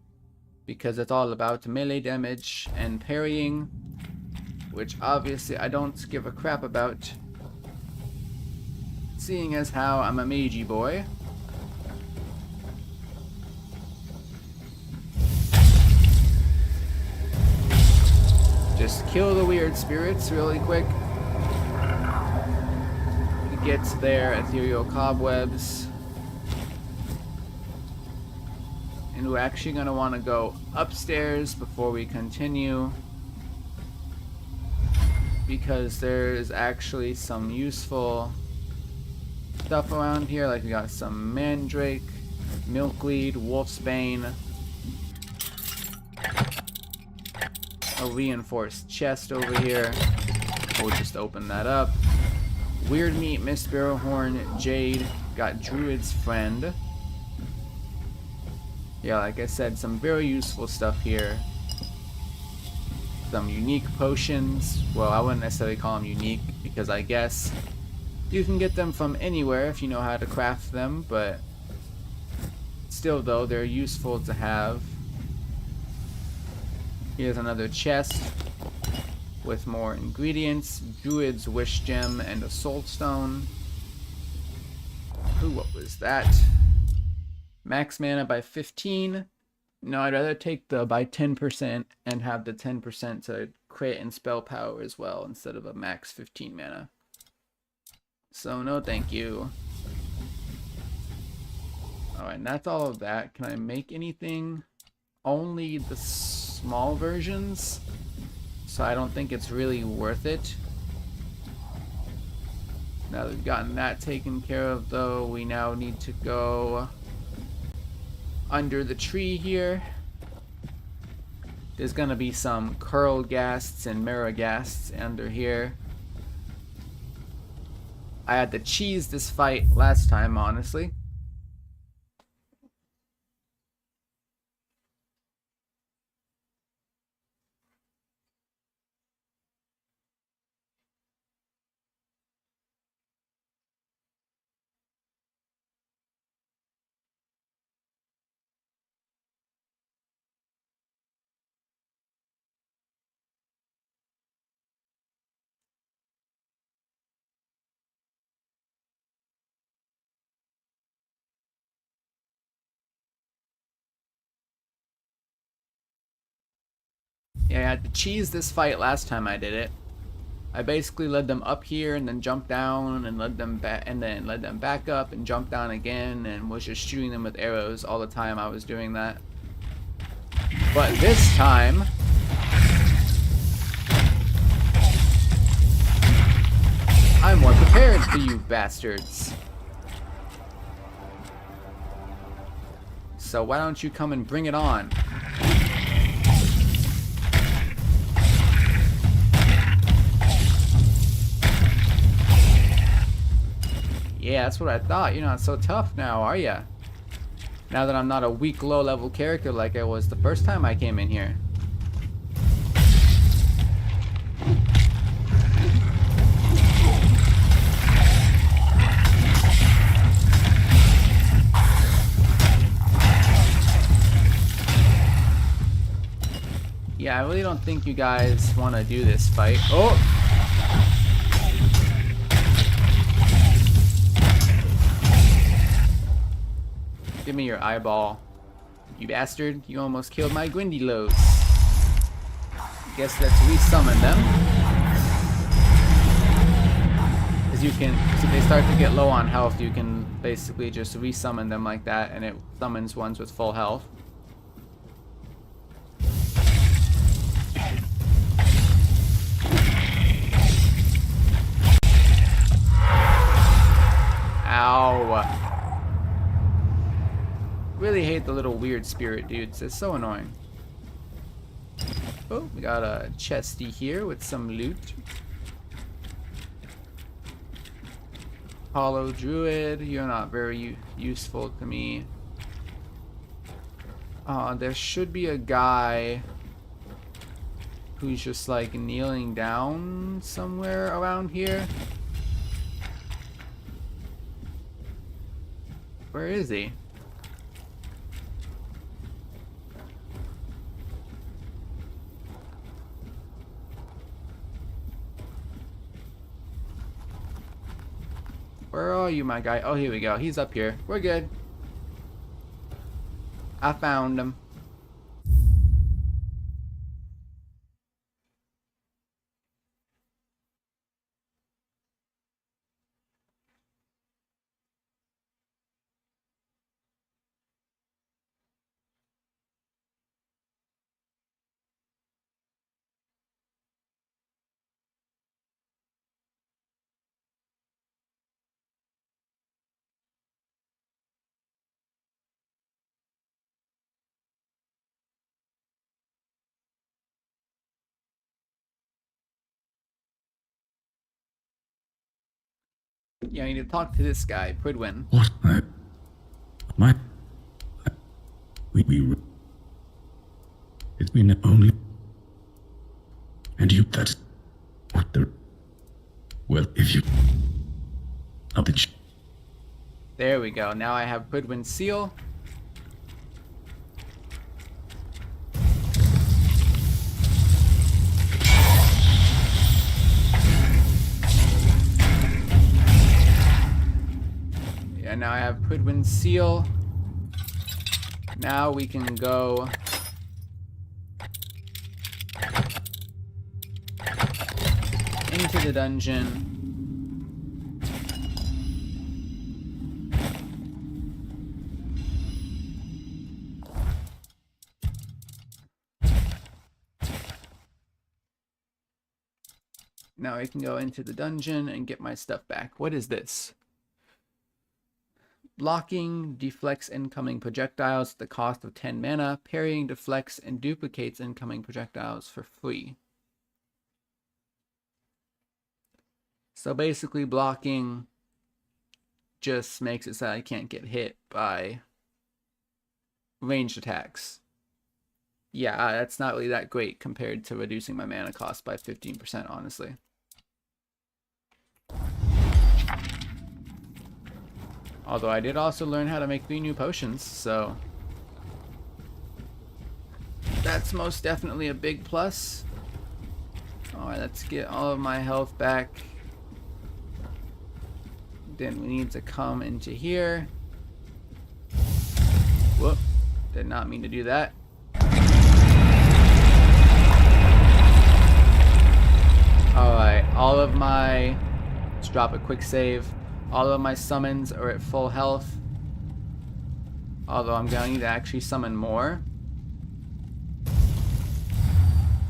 Because it's all about melee damage and parrying, which obviously I don't give a crap about, seeing as how I'm a magey boy. Just kill the weird spirits really quick. Get their ethereal cobwebs. And we're actually going to want to go upstairs before we continue, because there's actually some useful stuff around here. Like we got some mandrake, milkweed, wolfsbane, a reinforced chest over here. We'll just open that up. Weird meat, Mist Barrowhorn, jade, got druid's friend. Yeah, like I said, some very useful stuff here. Some unique potions. Well, I wouldn't necessarily call them unique, because I guess you can get them from anywhere if you know how to craft them, but still though, they're useful to have. Here's another chest with more ingredients. Druid's Wish Gem and a Soul Stone. Ooh, what was that? Max mana by 15. No, I'd rather take the by 10% and have the 10% to crit and spell power as well instead of a max 15 mana. So no thank you. Alright, and that's all of that. Can I make anything? Only the small versions? So I don't think it's really worth it. Now that we've gotten that taken care of though, we now need to go under the tree here. There's gonna be some curl ghasts and maraghasts under here. I had to cheese this fight last time, honestly. Yeah, I had to cheese this fight last time I did it. I basically led them up here and then jumped down and led them back and then led them back up and jumped down again and was just shooting them with arrows all the time I was doing that. But this time I'm more prepared for you bastards. So why don't you come and bring it on? Yeah, that's what I thought. You're not so tough now, are ya? Now that I'm not a weak low-level character like I was the first time I came in here. Yeah, I really don't think you guys want to do this fight. Oh! Give me your eyeball. You bastard. You almost killed my Gwyndylos. Guess let's resummon them. Because you can, if they start to get low on health, you can basically just resummon them like that, and it summons ones with full health. Ow. Really hate the little weird spirit dudes. It's so annoying. Oh, we got a chesty here with some loot. Hollow Druid, you're not very useful to me. There should be a guy who's just like kneeling down somewhere around here. Where is he? Where are you, my guy? Oh, here we go. He's up here. We're good. I found him. Yeah, I need to talk to this guy, Pridwin. What? We it's been only. And you, that's what the. Well, if you. Now that you. There we go. Now I have Pridwin's seal. Yeah, now I have Pridwin's seal. Now we can go into the dungeon. Now I can go into the dungeon and get my stuff back. What is this? Blocking deflects incoming projectiles at the cost of 10 mana. Parrying deflects and duplicates incoming projectiles for free. So basically blocking just makes it so I can't get hit by ranged attacks. Yeah, that's not really that great compared to reducing my mana cost by 15%, honestly. Although I did also learn how to make 3 new potions, so that's most definitely a big plus. Alright, let's get all of my health back. Then we need to come into here. Whoop, did not mean to do that. Alright, all of my... Let's drop a quick save. All of my summons are at full health. Although I'm going to need to actually summon more.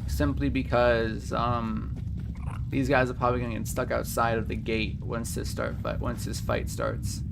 Simply because these guys are probably going to get stuck outside of the gate once this fight starts.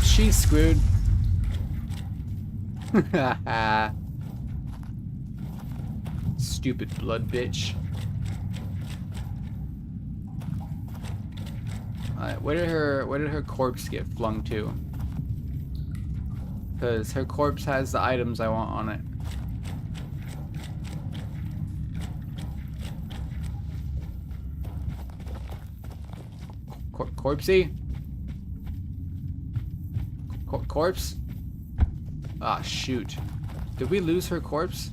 She's screwed. Stupid blood bitch. Alright, where did her corpse get flung to? Because her corpse has the items I want on it. Corpsey? Corpse? Ah, shoot. Did we lose her corpse?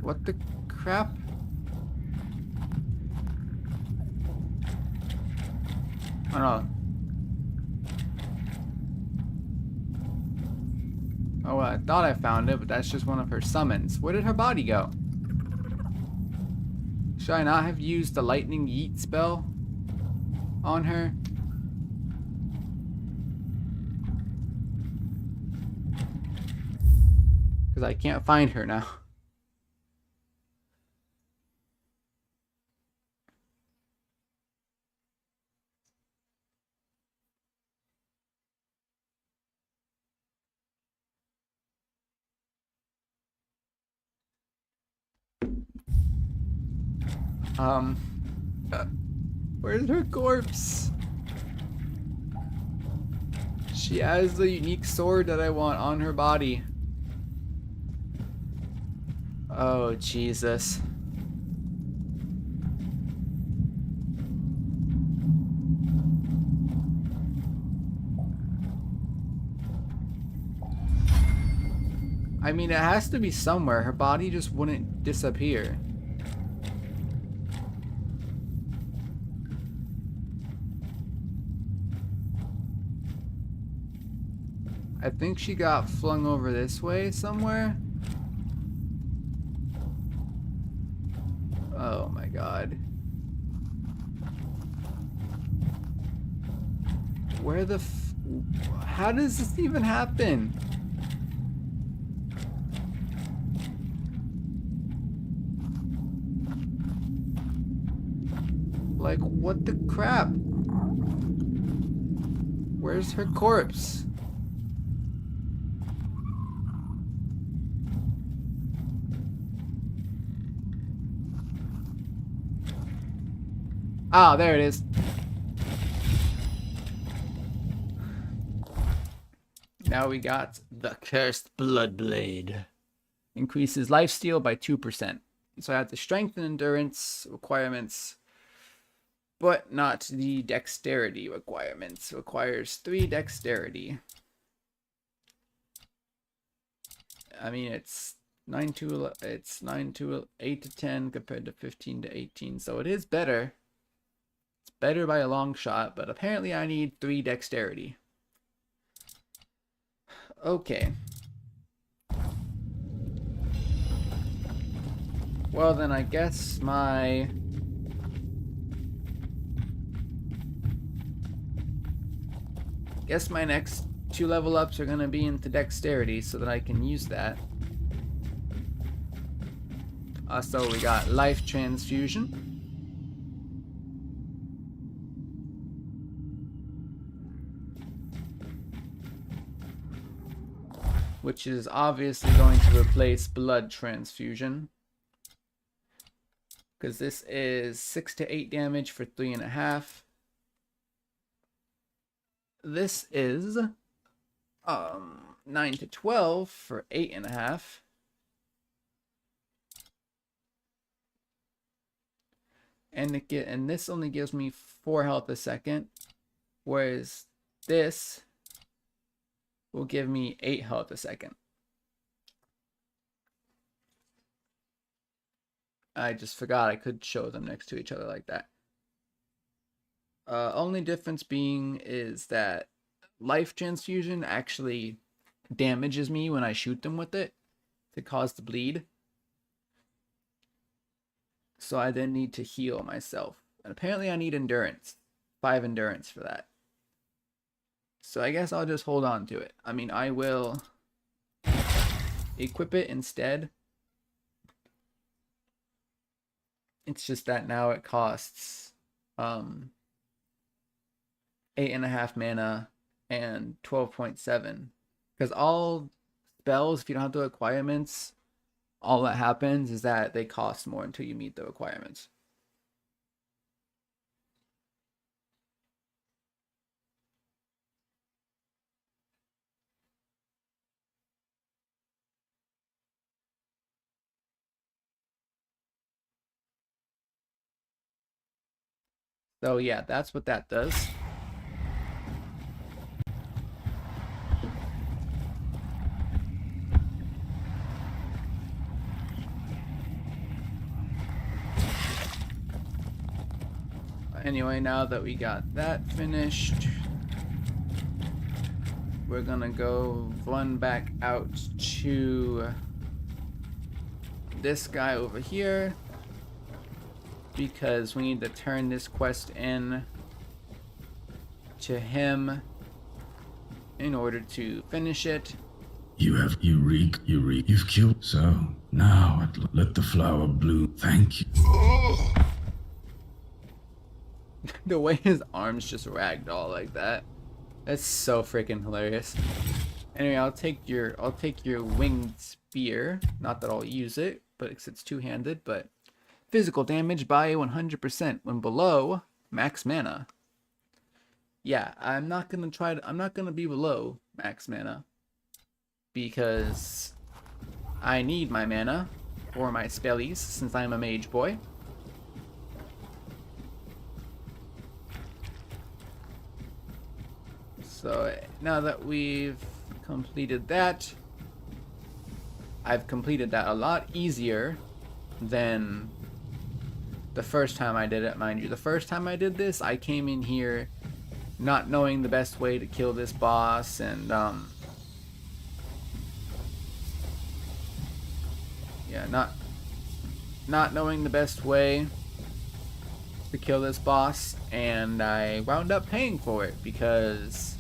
What the crap? Oh no. Oh, well, I thought I found it, but that's just one of her summons. Where did her body go? Should I not have used the lightning yeet spell on her? Because I can't find her now. Where's her corpse? She has the unique sword that I want on her body. Oh, Jesus. I mean, it has to be somewhere. Her body just wouldn't disappear. I think she got flung over this way somewhere. Oh my god. Where the how does this even happen? Like, what the crap? Where's her corpse? Ah, there it is. Now we got the Cursed Bloodblade. Increases lifesteal by 2%. So I have the strength and endurance requirements, but not the dexterity requirements. Requires 3 dexterity. I mean, it's 8 to 10 compared to 15 to 18, so it is better. It's better by a long shot, but apparently I need 3 dexterity. Okay. Well, then I guess my next 2 level ups are gonna be into dexterity so that I can use that. So we got life transfusion. Which is obviously going to replace blood transfusion. Because this is 6 to 8 damage for 3.5. This is 9 to 12 for 8.5. And this only gives me 4 health a second, whereas this will give me 8 health a second. I just forgot I could show them next to each other like that. Only difference being is that life transfusion actually damages me when I shoot them with it to cause the bleed. So I then need to heal myself. And apparently I need endurance. 5 endurance for that. So I guess I'll just hold on to it. I mean, I will equip it instead. It's just that now it costs 8.5 mana and 12.7. Because all spells, if you don't have the requirements, all that happens is that they cost more until you meet the requirements. So yeah, that's what that does. Anyway, now that we got that finished, we're gonna go run back out to this guy over here, because we need to turn this quest in to him in order to finish it. You've killed. So now let the flower bloom. Thank you. The way his arms just ragdoll like that. That's so freaking hilarious. Anyway, I'll take your winged spear. Not that I'll use it, but it's two-handed, but physical damage by 100% when below max mana. Yeah, I'm not gonna be below max mana because I need my mana for my spellies since I'm a mage boy. So now that we've completed that, I've completed that a lot easier than the first time I did it, mind you. The first time I did this, I came in here not knowing the best way to kill this boss, and yeah, not knowing the best way to kill this boss, and I wound up paying for it because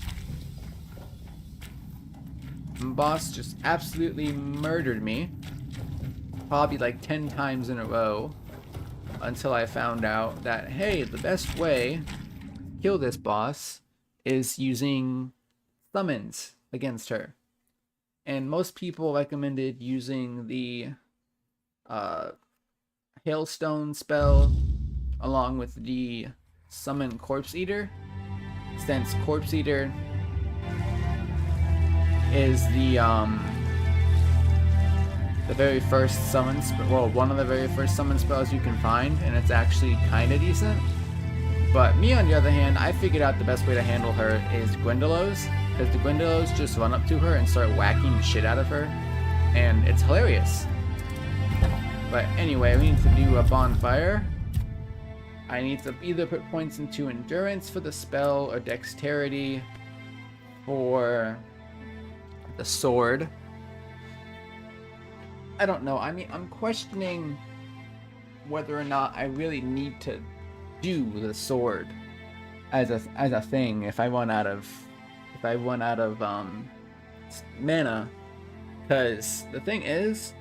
the boss just absolutely murdered me, probably like 10 times in a row, until I found out that, hey, the best way to kill this boss is using summons against her. And most people recommended using the Hailstone spell along with the Summon Corpse Eater, since Corpse Eater is the very first summon well, one of the very first summon spells you can find, and it's actually kind of decent. But me, on the other hand, I figured out the best way to handle her is Gwendolow's, because the Gwendolow's just run up to her and start whacking the shit out of her, and it's hilarious. But anyway, we need to do a bonfire. I need to either put points into endurance for the spell or dexterity for the sword. I don't know. I mean, I'm questioning whether or not I really need to do the sword as a thing if I run out of mana, because the thing is,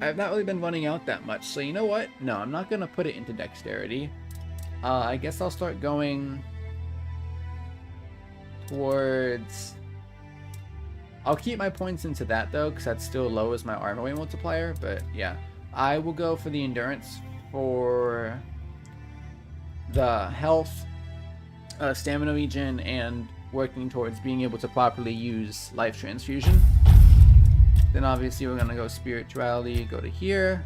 I've not really been running out that much. So you know what? No, I'm not gonna put it into dexterity. I guess I'll start going towards. I'll keep my points into that though, because that still lowers my armor weight multiplier. But yeah, I will go for the endurance for the health, stamina regen, and working towards being able to properly use life transfusion. Then obviously we're gonna go spirituality, go to here.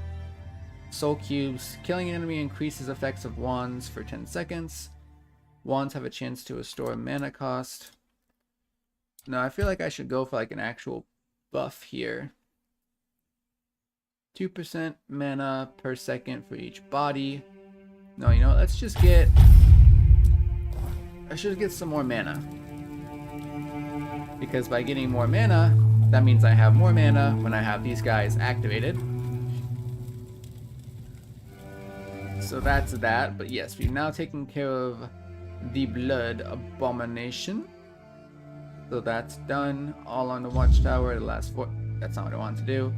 Soul cubes. Killing an enemy increases effects of wands for 10 seconds. Wands have a chance to restore mana cost. No, I feel like I should go for like an actual buff here. 2% mana per second for each body. No, you know what? Let's just get... I should get some more mana. Because by getting more mana, that means I have more mana when I have these guys activated. So that's that. But yes, we've now taken care of the Blood Abomination. So that's done. All on the Watchtower. The last four. That's not what I want to do.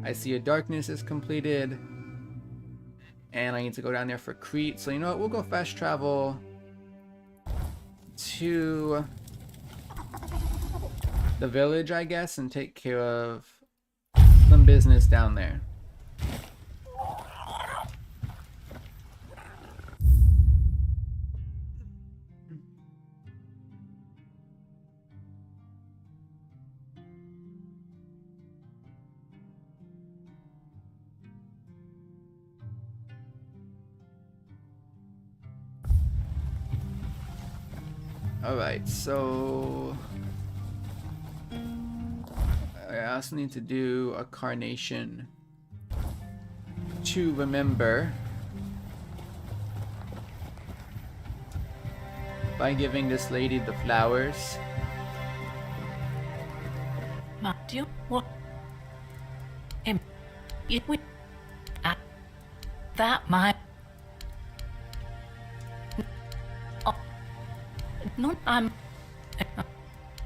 I see a Darkness is completed. And I need to go down there for Crete. So you know what? We'll go fast travel to the village, I guess, and take care of some business down there. Alright, so I also need to do a carnation to remember by giving this lady the flowers. Matthew, what? It would. That might. No,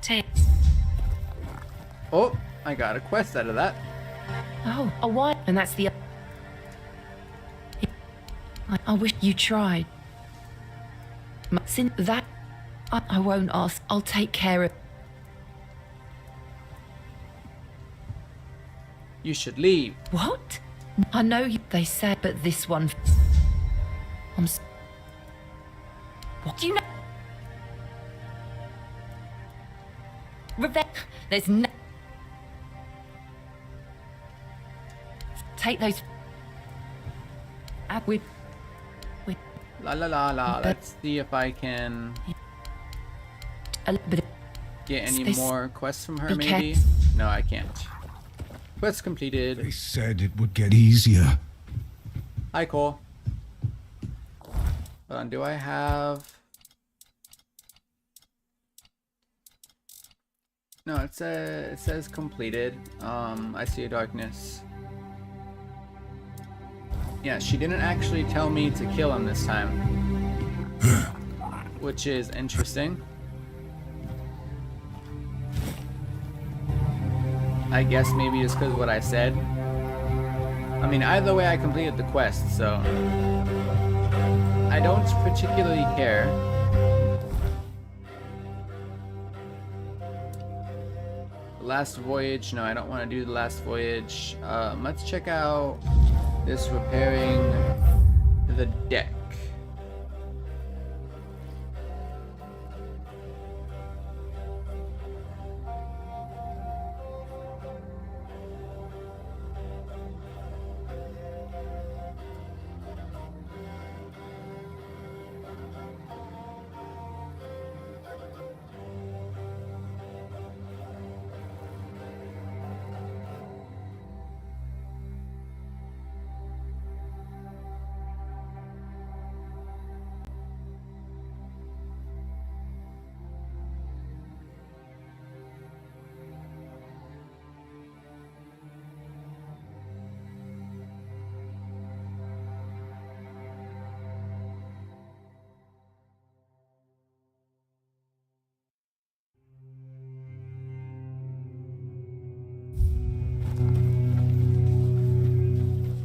take. Oh, I got a quest out of that. Oh, a what? And that's the. I wish you tried. Since that, I won't ask. I'll take care of. You should leave. What? I know they said, but this one. What do you know? Revenge. There's no. Take those. With. La la la la. Let's see if I can get any more quests from her, maybe? No, I can't. Quest completed. They said it would get easier. Hi, Cole. Hold on, do I have... No, it says completed. I see a darkness. Yeah, she didn't actually tell me to kill him this time. Which is interesting. I guess maybe it's because of what I said. I mean, either way I completed the quest, so I don't particularly care. The last voyage, no, I don't want to do the last voyage. Let's check out this repairing the deck.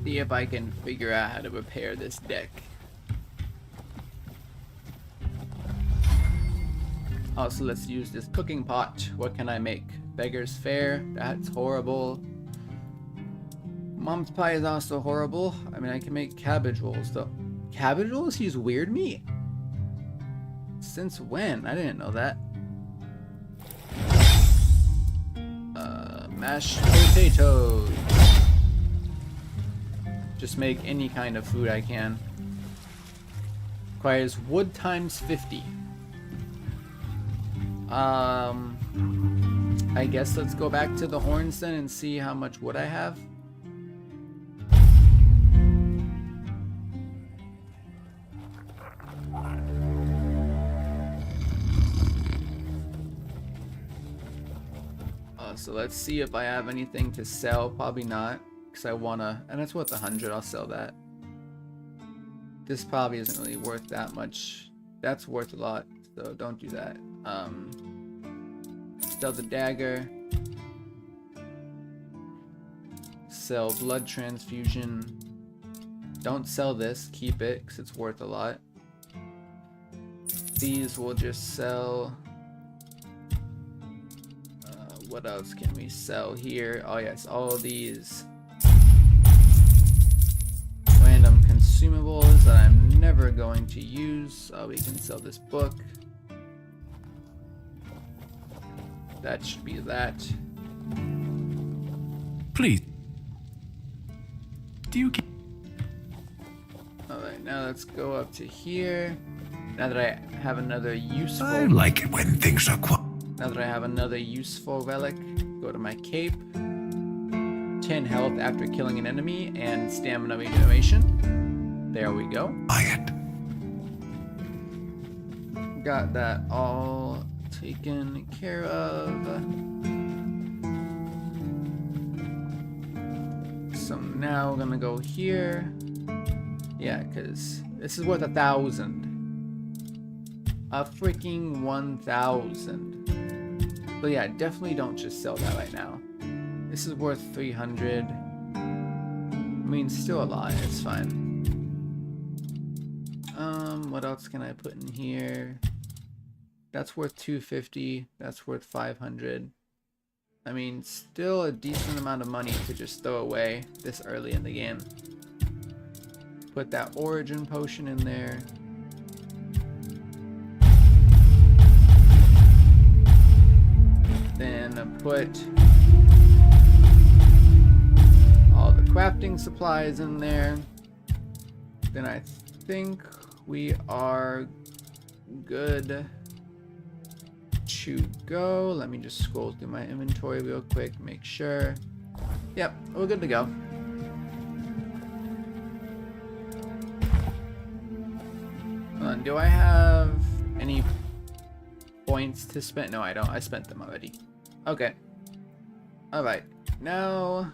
See if I can figure out how to repair this deck. Also, let's use this cooking pot. What can I make? Beggar's fare? That's horrible. Mom's pie is also horrible. I mean, I can make cabbage rolls though. Cabbage rolls use weird meat? Since when? I didn't know that. Mashed potatoes. Just make any kind of food I can. Requires wood times 50. I guess let's go back to the horns then and see how much wood I have. So let's see if I have anything to sell. Probably not. I wanna, and it's worth 100. I'll sell that. This probably isn't really worth that much. That's worth a lot, so don't do that. Sell the dagger. Sell blood transfusion. Don't sell this. Keep it because it's worth a lot. These will just sell. What else can we sell here? Oh yes, all these random consumables that I'm never going to use. We can sell this book. That should be that. Please. Do you Alright, now let's go up to here. Now that I have another useful... I like it when things are quiet. Now that I have another useful relic, go to my cape. 10 health after killing an enemy and stamina regeneration. There we go. Quiet. Got that all taken care of. So now we're gonna go here. Yeah, because this is worth 1,000. A freaking 1,000. So yeah, definitely don't just sell that right now. This is worth 300. I mean, still a lot. It's fine. What else can I put in here? That's worth 250. That's worth 500. I mean, still a decent amount of money to just throw away this early in the game. Put that origin potion in there. Then put all the crafting supplies in there. Then I think we are good to go. Let me just scroll through my inventory real quick, make sure. Yep, we're good to go. Do I have any points to spend? No, I don't. I spent them already. Okay. Alright. Now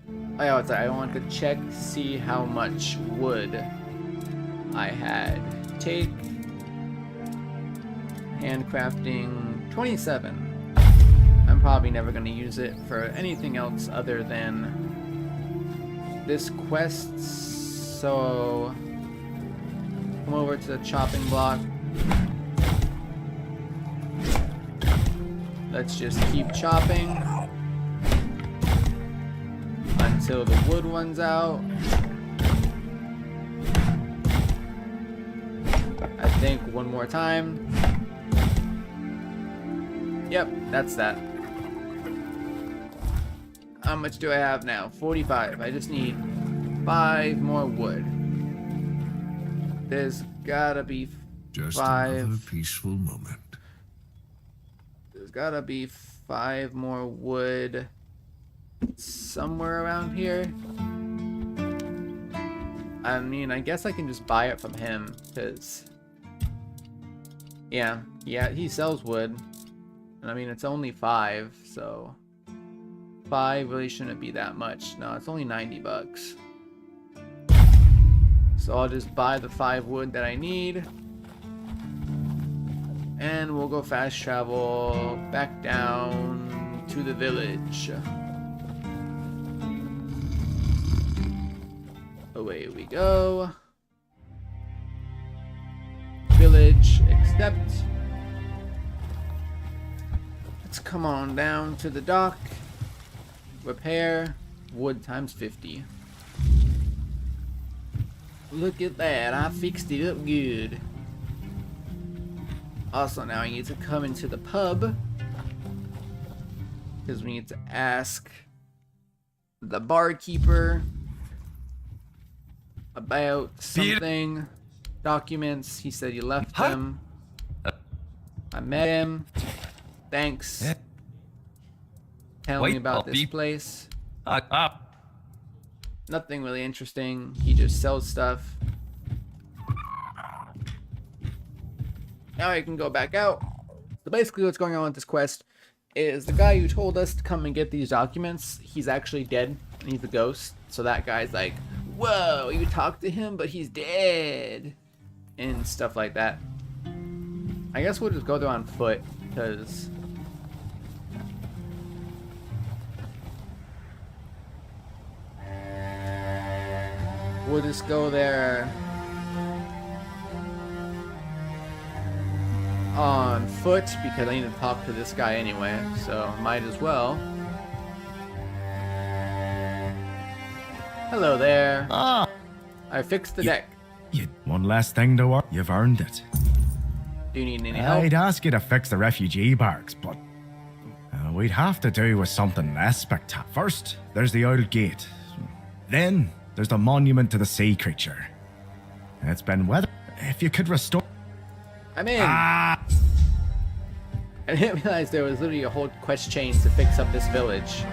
Oh, yeah, I want to check to see how much wood I had. Take handcrafting 27. I'm probably never going to use it for anything else other than this quest. So come over to the chopping block. Let's just keep chopping until the wood runs out. I think one more time. Yep, that's that. How much do I have now? 45. I just need 5 more wood. There's gotta be Just 5. another peaceful moment. There's gotta be 5 more wood somewhere around here. I mean, I guess I can just buy it from him, because yeah, he sells wood. And I mean, it's only 5, so 5 really shouldn't be that much. No, it's only 90 bucks. So I'll just buy the 5 wood that I need. And we'll go fast travel back down to the village. Away we go. Village, accept. Let's come on down to the dock. Repair. Wood times 50. Look at that. I fixed it up good. Also, now I need to come into the pub. Because we need to ask the barkeeper about something. Documents. He said he left them. I met him. Thanks. Tell me about this place. Nothing really interesting. He just sells stuff. Now I can go back out. So basically what's going on with this quest is the guy who told us to come and get these documents, he's actually dead, and he's a ghost. So that guy's like, whoa, you talked to him, but he's dead. And stuff like that. I guess we'll just go there on foot, because we'll just go there on foot, because I need to talk to this guy anyway, so might as well. Hello there. I fixed the deck. One last thing to work. You've earned it. Do you need any help? I'd ask you to fix the refugee barracks, but we'd have to do with something less spectacular. First, there's the old gate. Then, there's the monument to the sea creature. It's been weathered. If you could restore... I'm in. I didn't realize there was literally a whole quest chain to fix up this village.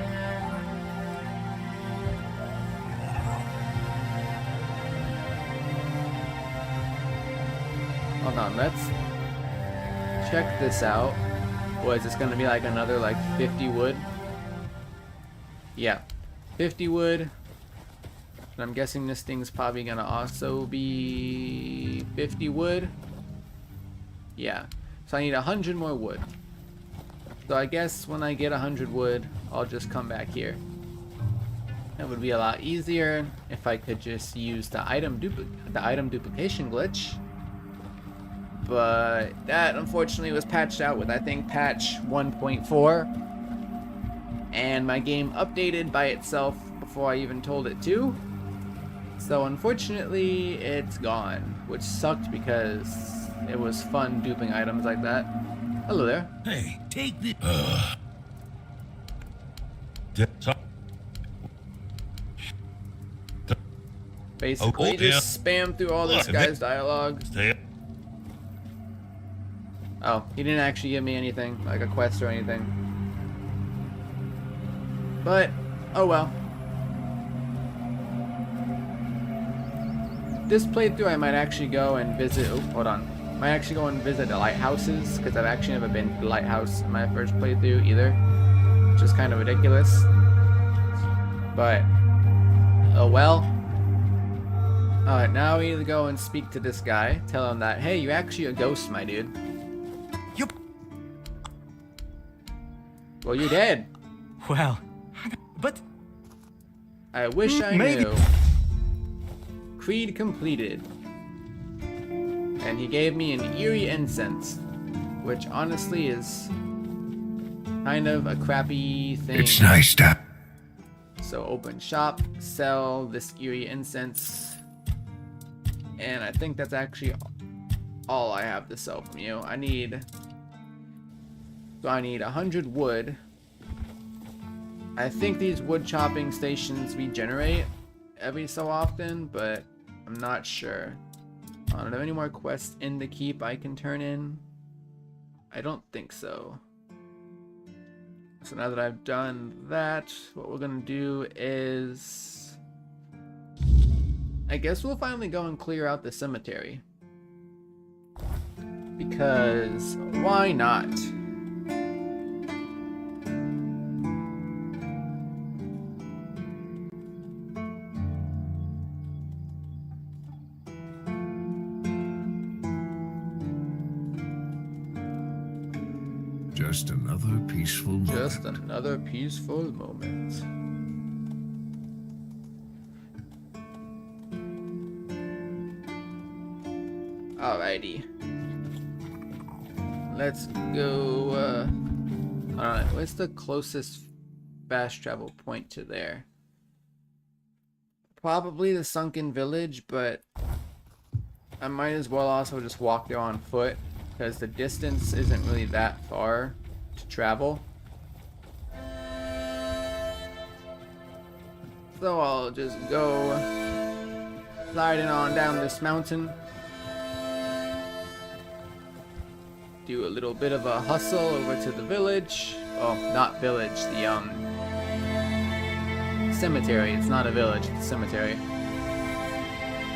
Hold on, let's check this out. What, is this gonna be like another like 50 wood? Yeah, 50 wood. And I'm guessing this thing's probably gonna also be 50 wood. Yeah, so I need 100 more wood. So I guess when I get 100 wood, I'll just come back here. That would be a lot easier if I could just use the item duplication glitch. But that unfortunately was patched out with, I think, patch 1.4. And my game updated by itself before I even told it to. So unfortunately, it's gone, which sucked because it was fun duping items like that. Hello there. Hey, take the... Basically, just spam through all this guy's dialogue. Oh, he didn't actually give me anything, like a quest or anything. But, oh well. This playthrough I might actually go and visit, oh, hold on. Might actually go and visit the lighthouses, because I've actually never been to the lighthouse in my first playthrough either. Which is kind of ridiculous. But Oh well. Alright, now we need to go and speak to this guy. Tell him that, hey, you're actually a ghost, my dude. Yup. Well, you're dead. Well, but I wish I maybe. knew. Creed completed. And he gave me an eerie incense, which honestly is kind of a crappy thing. It's nice to. So open shop, sell this eerie incense. And I think that's actually all I have to sell from you. I need 100 wood. I think these wood chopping stations regenerate every so often, but I'm not sure. Are there any more quests in the keep I can turn in? I don't think so. So now that I've done that, what we're gonna do is, I guess we'll finally go and clear out the cemetery. Because why not? Just another peaceful moment. Just another peaceful moment. Alrighty. Let's go, alright, what's the closest fast travel point to there? Probably the sunken village, but I might as well also just walk there on foot, because the distance isn't really that far to travel. So I'll just go sliding on down this mountain. Do a little bit of a hustle over to the village. Oh, not village, the cemetery. It's not a village, it's a cemetery.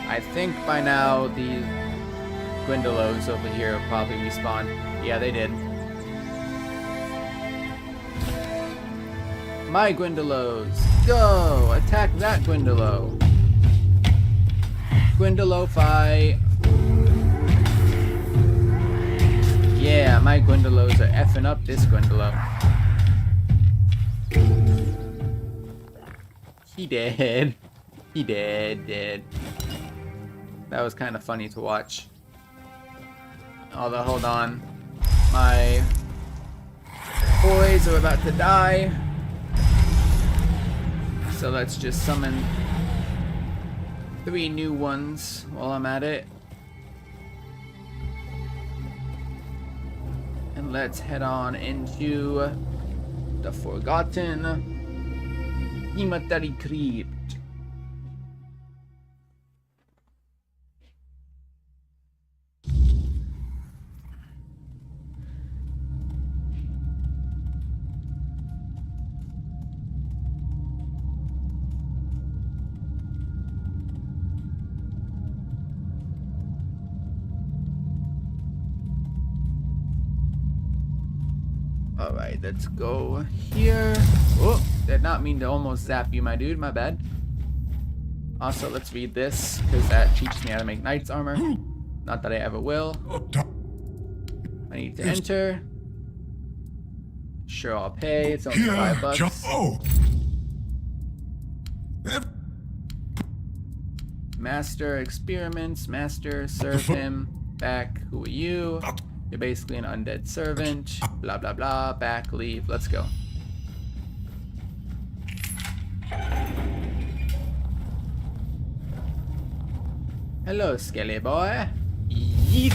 I think by now these Gwyndalos over here will probably respawn. Yeah, they did. My Gwyndalos, go! Attack that Gwyndalo. Gwyndalo-fi. Yeah, my Gwyndalos are effing up this Gwyndalo. He dead. He dead. That was kind of funny to watch. Although, hold on. My boys are about to die. So let's just summon 3 new ones while I'm at it. And let's head on into the Forgotten Cemetery Crypt. Alright, let's go here. Oh, did not mean to almost zap you, my dude. My bad. Also, let's read this, because that teaches me how to make knight's armor. Not that I ever will. I need to enter. Sure, I'll pay. It's only $5. Master experiments. Master, serve him. Back. Who are you? You're basically an undead servant. Blah, blah, blah. Back, leave. Let's go. Hello, Skelly boy. Yeet.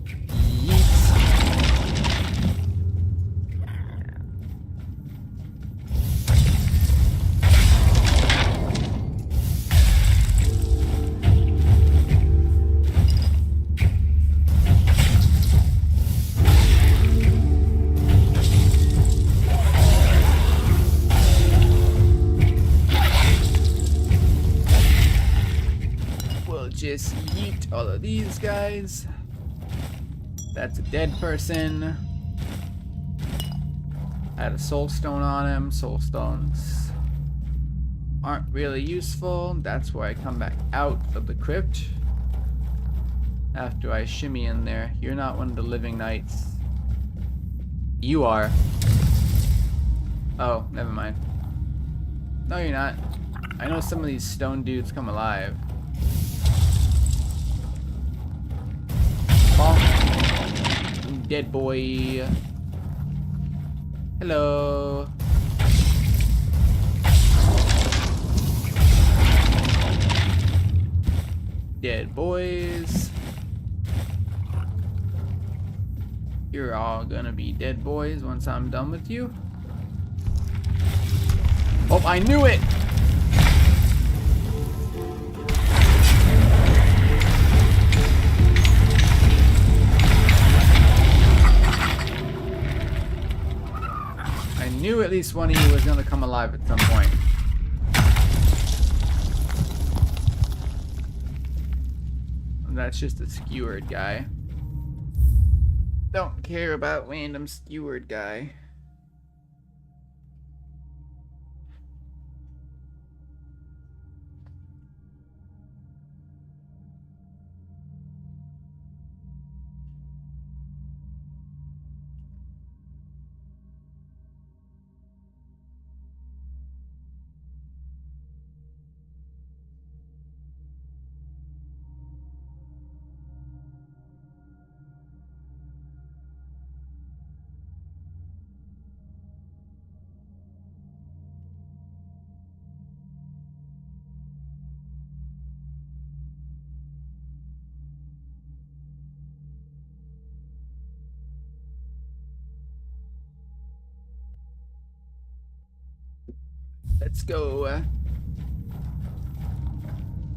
Yeet. Just yeet all of these guys. That's a dead person. I had a soul stone on him. Soul stones. aren't really useful. That's where I come back out of the crypt. After I shimmy in there. You're not one of the living knights. You are. Oh, never mind. No, you're not. I know some of these stone dudes come alive. Fall. Dead boy. Hello. Dead boys. You're all gonna be dead boys once I'm done with you. Oh, I knew it! I knew at least one of you was gonna come alive at some point. And that's just a skewered guy. Don't care about random skewered guy. Let's go.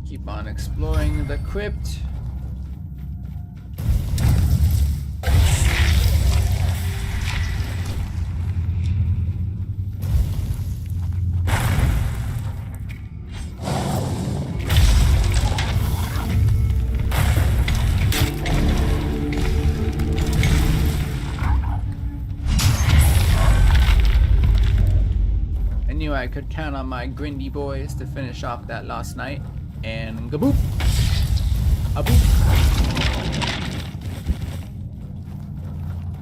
Keep on exploring the crypt. I could count on my grindy boys to finish off that last night. And gaboop! A boop!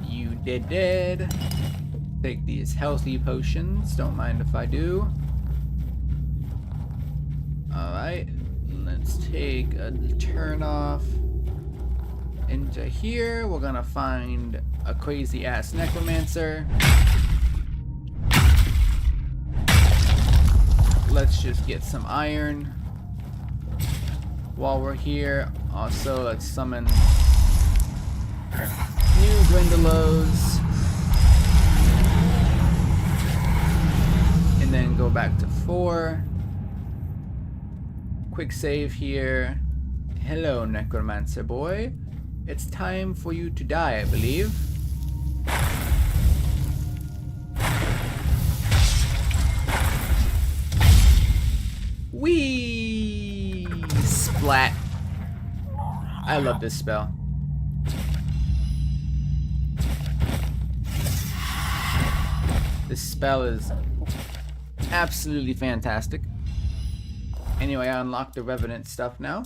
You dead. Take these healthy potions. Don't mind if I do. Alright. Let's take a turn off into here. We're gonna find a crazy ass necromancer. Let's just get some iron while we're here. Also, let's summon new Grindelows. And then go back to 4. Quick save here. Hello, necromancer boy. It's time for you to die, I believe. Whee! Splat. I love this spell. This spell is absolutely fantastic. Anyway, I unlocked the Revenant stuff now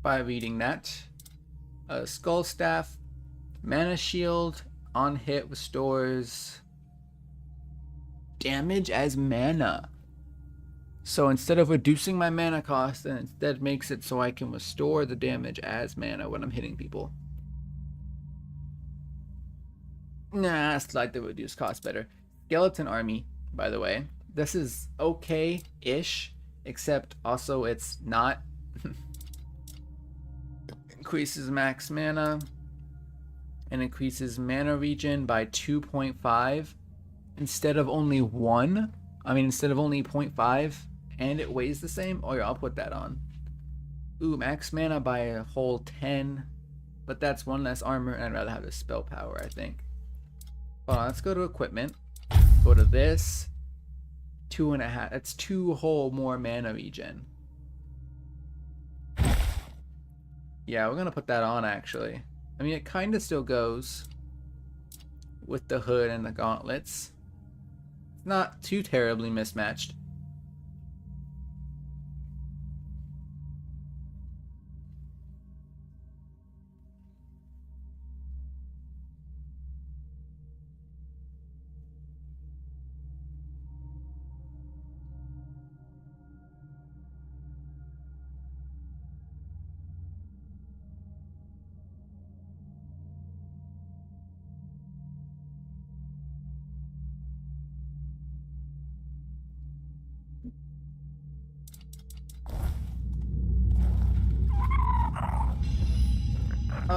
by reading that. Skull Staff, Mana Shield, on hit restores damage as mana. So instead of reducing my mana cost, it instead makes it so I can restore the damage as mana when I'm hitting people. Nah, I like the reduced cost better. Skeleton Army, by the way. This is okay-ish, except also it's not. Increases max mana and increases mana regen by 2.5 instead of only 1. I mean, instead of only 0.5. And it weighs the same? Oh yeah, I'll put that on. Ooh, max mana by a whole 10. But that's 1 less armor, and I'd rather have the spell power, I think. Hold on, let's go to equipment. Go to this. 2.5. That's 2 whole more mana regen. Yeah, we're gonna put that on, actually. I mean, it kind of still goes with the hood and the gauntlets. Not too terribly mismatched.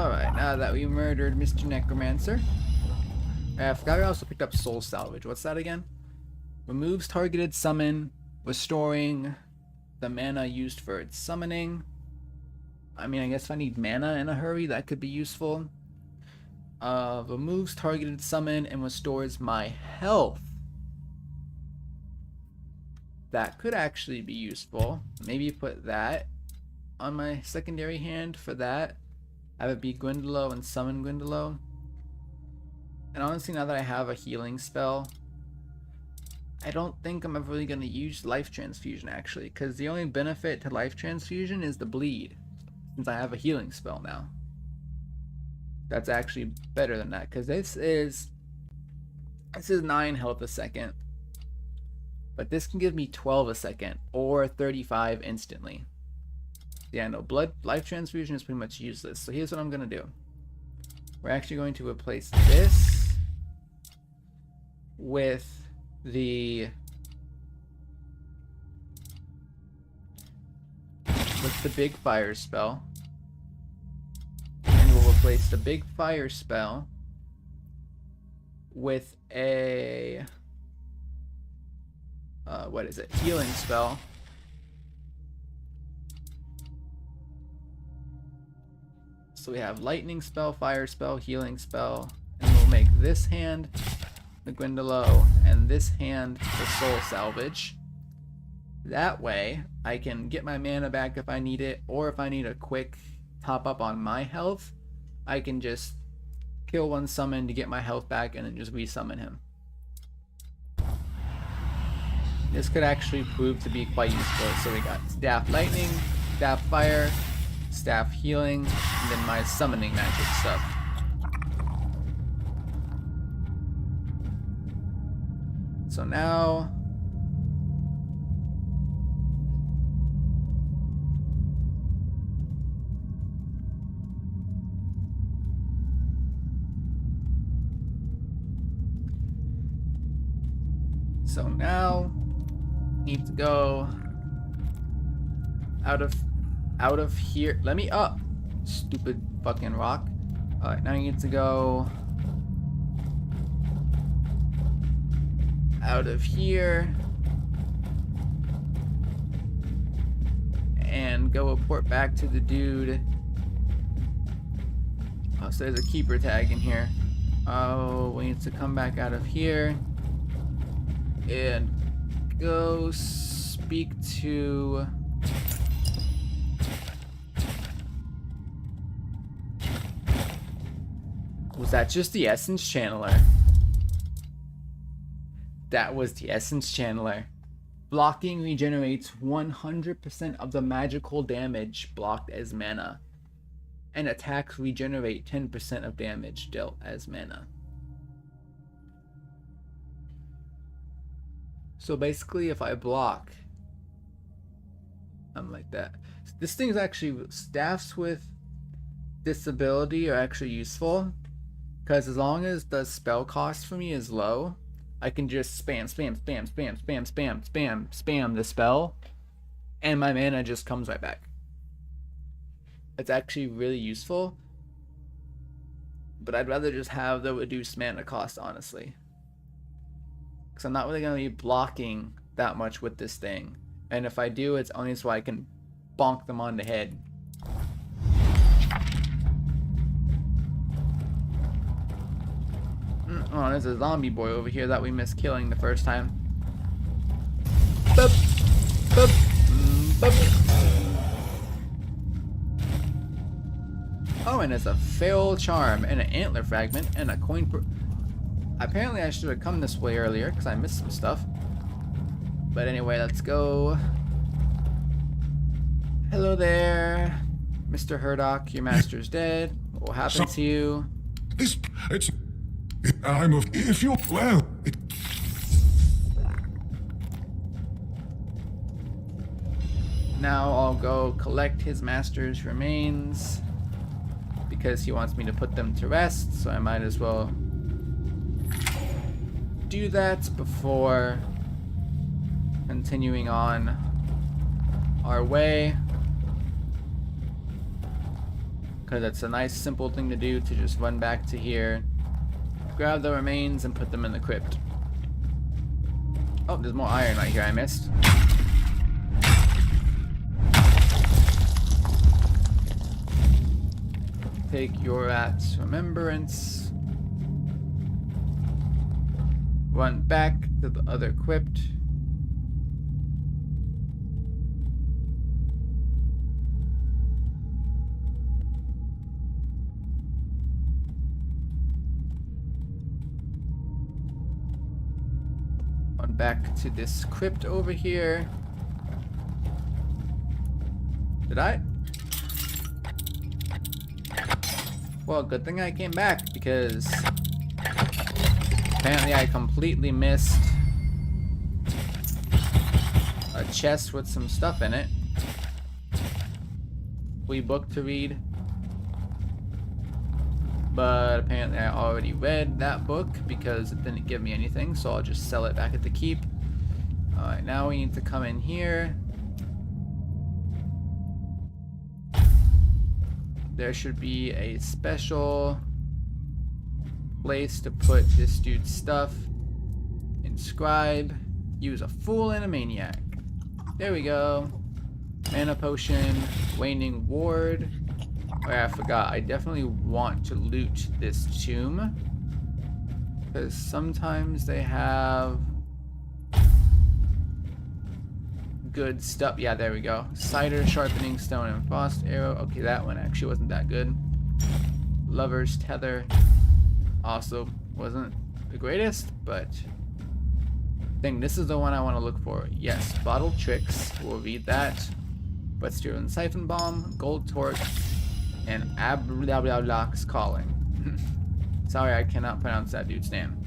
Alright, now that we murdered Mr. Necromancer. I forgot I also picked up Soul Salvage. What's that again? Removes targeted summon, restoring the mana used for its summoning. I mean, I guess if I need mana in a hurry, that could be useful. Removes targeted summon and restores my health. That could actually be useful. Maybe put that on my secondary hand for that. Have it be Gwyndalo and summon Gwyndalo. And honestly, now that I have a healing spell, I don't think I'm ever really going to use Life Transfusion actually, because the only benefit to Life Transfusion is the bleed, since I have a healing spell now. That's actually better than that, because this is 9 health a second, but this can give me 12 a second or 35 instantly. Yeah, no, Life Transfusion is pretty much useless. So here's what I'm going to do. We're actually going to replace this with the big fire spell. And we'll replace the big fire spell with a what is it? Healing spell. So we have lightning spell, fire spell, healing spell, and we'll make this hand the Gwyndalo and this hand the Soul Salvage. That way I can get my mana back if I need it, or if I need a quick top up on my health, I can just kill one summon to get my health back and then just resummon him. This could actually prove to be quite useful. So we got Staff Lightning, Staff Fire, Staff Healing, and then my summoning magic stuff. So now need to go out of here. Let me up, stupid fucking rock. Alright, now you need to go out of here and go report back to the dude. Oh, so there's a keeper tag in here. Oh, we need to come back out of here and go speak to was that just the Essence Channeler? That was the Essence Channeler. Blocking regenerates 100% of the magical damage blocked as mana, and attacks regenerate 10% of damage dealt as mana. So basically, if I block, I'm like that. This thing's actually, staffs with disability are actually useful, because as long as the spell cost for me is low, I can just spam the spell, and my mana just comes right back. It's actually really useful, but I'd rather just have the reduced mana cost, honestly. Because I'm not really going to be blocking that much with this thing. And if I do, it's only so I can bonk them on the head. Oh, there's a zombie boy over here that we missed killing the first time. Boop, boop, boop. Oh, and there's a Feral Charm and an Antler Fragment and a coin. Apparently I should have come this way earlier because I missed some stuff. But anyway, let's go. Hello there, Mr. Hurdock. Your master's dead. What will happen to you? If you're well, Now I'll go collect his master's remains because he wants me to put them to rest, so I might as well do that before continuing on our way. because it's a nice simple thing to do to just run back to here, grab the remains, and put them in the crypt. Oh, there's more iron right here I missed. Take your rat's remembrance. Run back to the other crypt. Run back to this crypt over here. Did I? Well, good thing I came back, because apparently I completely missed a chest with some stuff in it. Free book to read. But apparently I already read that book because it didn't give me anything, so I'll just sell it back at the keep. Alright, now we need to come in here. There should be a special place to put this dude's stuff. Inscribe. Use a fool and a maniac. There we go. Mana potion. Waning ward. Oh yeah, I forgot. I definitely want to loot this tomb, because sometimes they have good stuff. Yeah, there we go. Cider, sharpening stone, and frost arrow. Okay, that one actually wasn't that good. Lover's tether also wasn't the greatest, but I think this is the one I want to look for. Yes, bottle tricks. We'll read that. But steel and siphon bomb, gold torch, and Ablablabla's calling. Sorry, I cannot pronounce that dude's name.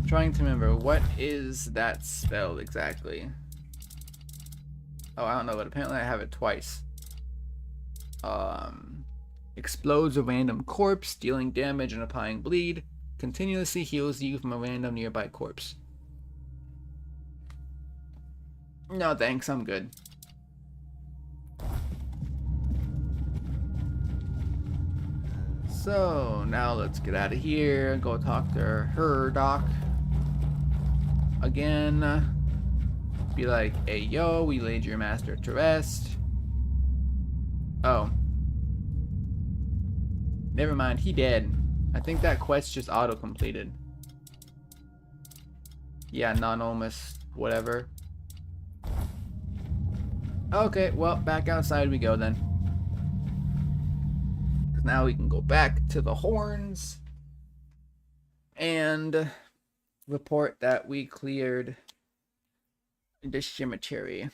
Trying to remember, what is that spell exactly? Oh, I don't know, but apparently I have it twice. Explodes a random corpse, dealing damage and applying bleed. Continuously heals you from a random nearby corpse. No thanks, I'm good. So, now let's get out of here and go talk to her doc. Again. Be like, hey yo, we laid your master to rest. Oh. Never mind, he dead. I think that quest just auto-completed. Yeah, anonymous, whatever. Okay, well, back outside we go then. Now we can go back to the horns and report that we cleared the cemetery.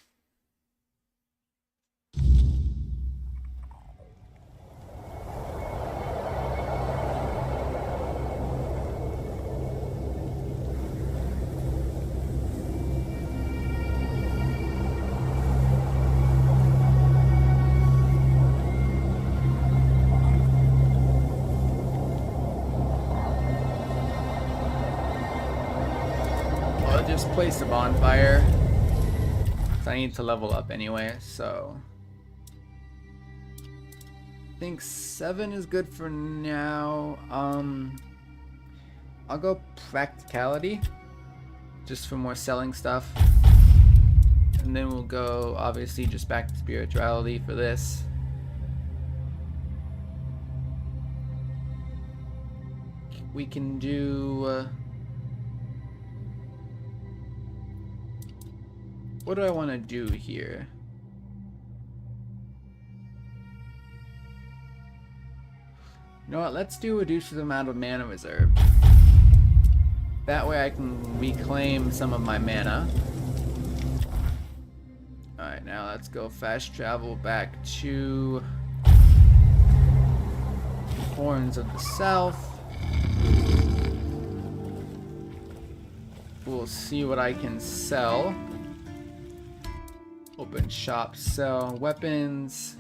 Just place a bonfire. So I need to level up anyway, so I think 7 is good for now. I'll go practicality just for more selling stuff, and then we'll go obviously just back to spirituality for this. We can do what do I want to do here? You know what? Let's do reduce the amount of mana reserve. That way I can reclaim some of my mana. Alright, now let's go fast travel back to Horns of the South. We'll see what I can sell. Open shop, sell weapons.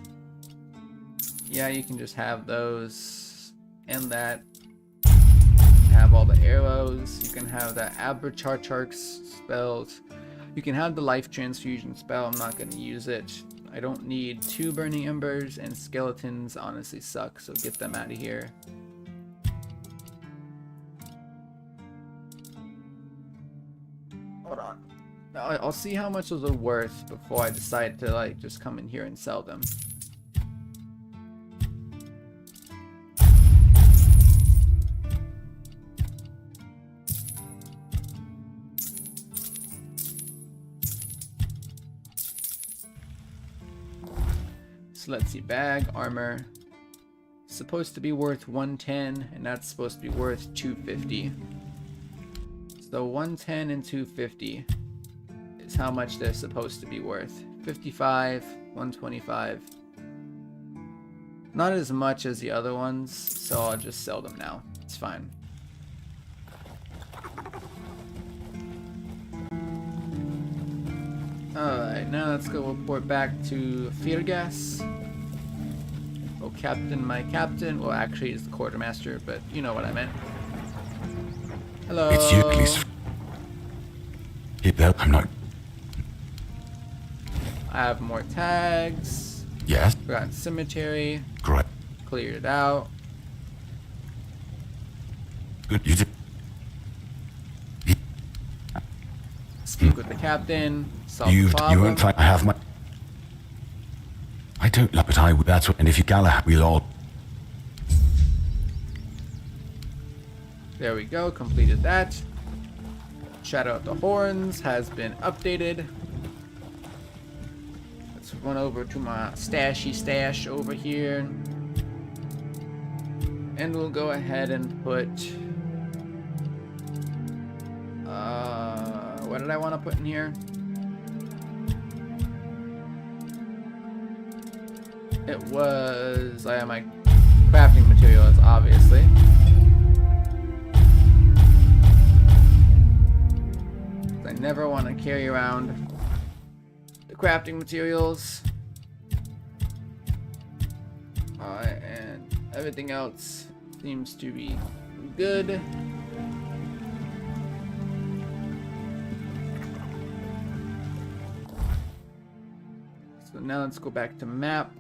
Yeah, you can just have those and that. Have all the arrows. You can have the Abercharchark's spells. You can have the life transfusion spell. I'm not going to use it. I don't need 2 burning embers, and skeletons honestly suck, so get them out of here. Hold on. I'll see how much those are worth before I decide to like just come in here and sell them. So let's see, bag, armor, supposed to be worth 110, and that's supposed to be worth 250. So 110 and 250 is how much they're supposed to be worth. 55, 125. Not as much as the other ones, so I'll just sell them now. It's fine. Alright, now let's go report back to Firgas. Oh, Captain, my captain. Well, actually, it's the quartermaster, but you know what I meant. Hello. It's you, please. I'm not. I have more tags. Yes. Forgotten cemetery. Great. Cleared it out. Good. You did. Speak with the captain. Solve the You problem. won't find. I have my. I don't like, but I would. That's what. And if you Galahad, we'll all. There we go. Completed that. Shadow of the Horns has been updated. Let's run over to my stashy stash over here. And we'll go ahead and put... what did I want to put in here? It was... I have my crafting materials, obviously. I never want to carry around the crafting materials. And everything else seems to be good. So now let's go back to map.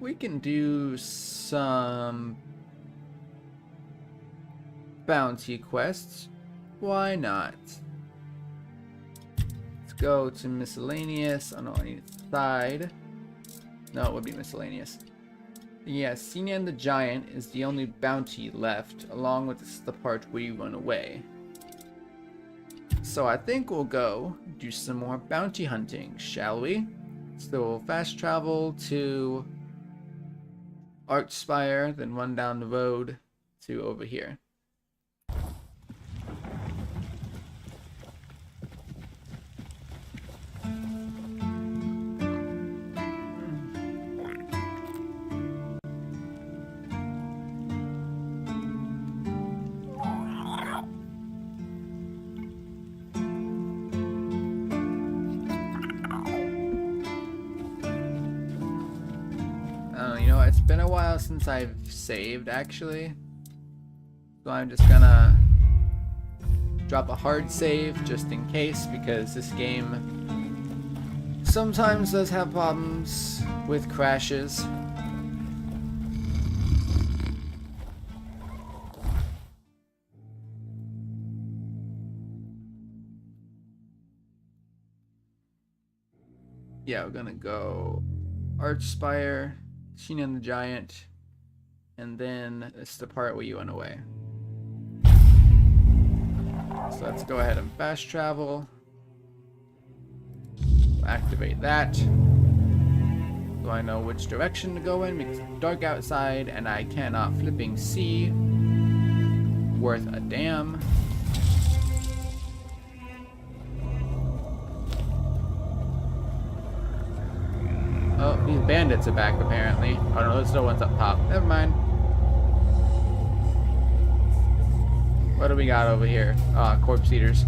We can do some bounty quests. Why not? Let's go to miscellaneous. Oh no, I need a side. No, it would be miscellaneous. Yeah, Sinan the Giant is the only bounty left, along with the part where you run away. So I think we'll go do some more bounty hunting, shall we? So we'll fast travel to Archspire, then run down the road to over here. You know, it's been a while since I've saved, actually. So I'm just gonna drop a hard save just in case, because this game sometimes does have problems with crashes. Yeah, we're gonna go Archspire, Sinan the Giant, and then it's the part where you went away. So let's go ahead and fast travel. Activate that. So I know which direction to go in because it's dark outside and I cannot flipping see worth a damn. Oh, these bandits are back apparently. Oh no, there's no one's up top. Never mind. What do we got over here? Corpse eaters.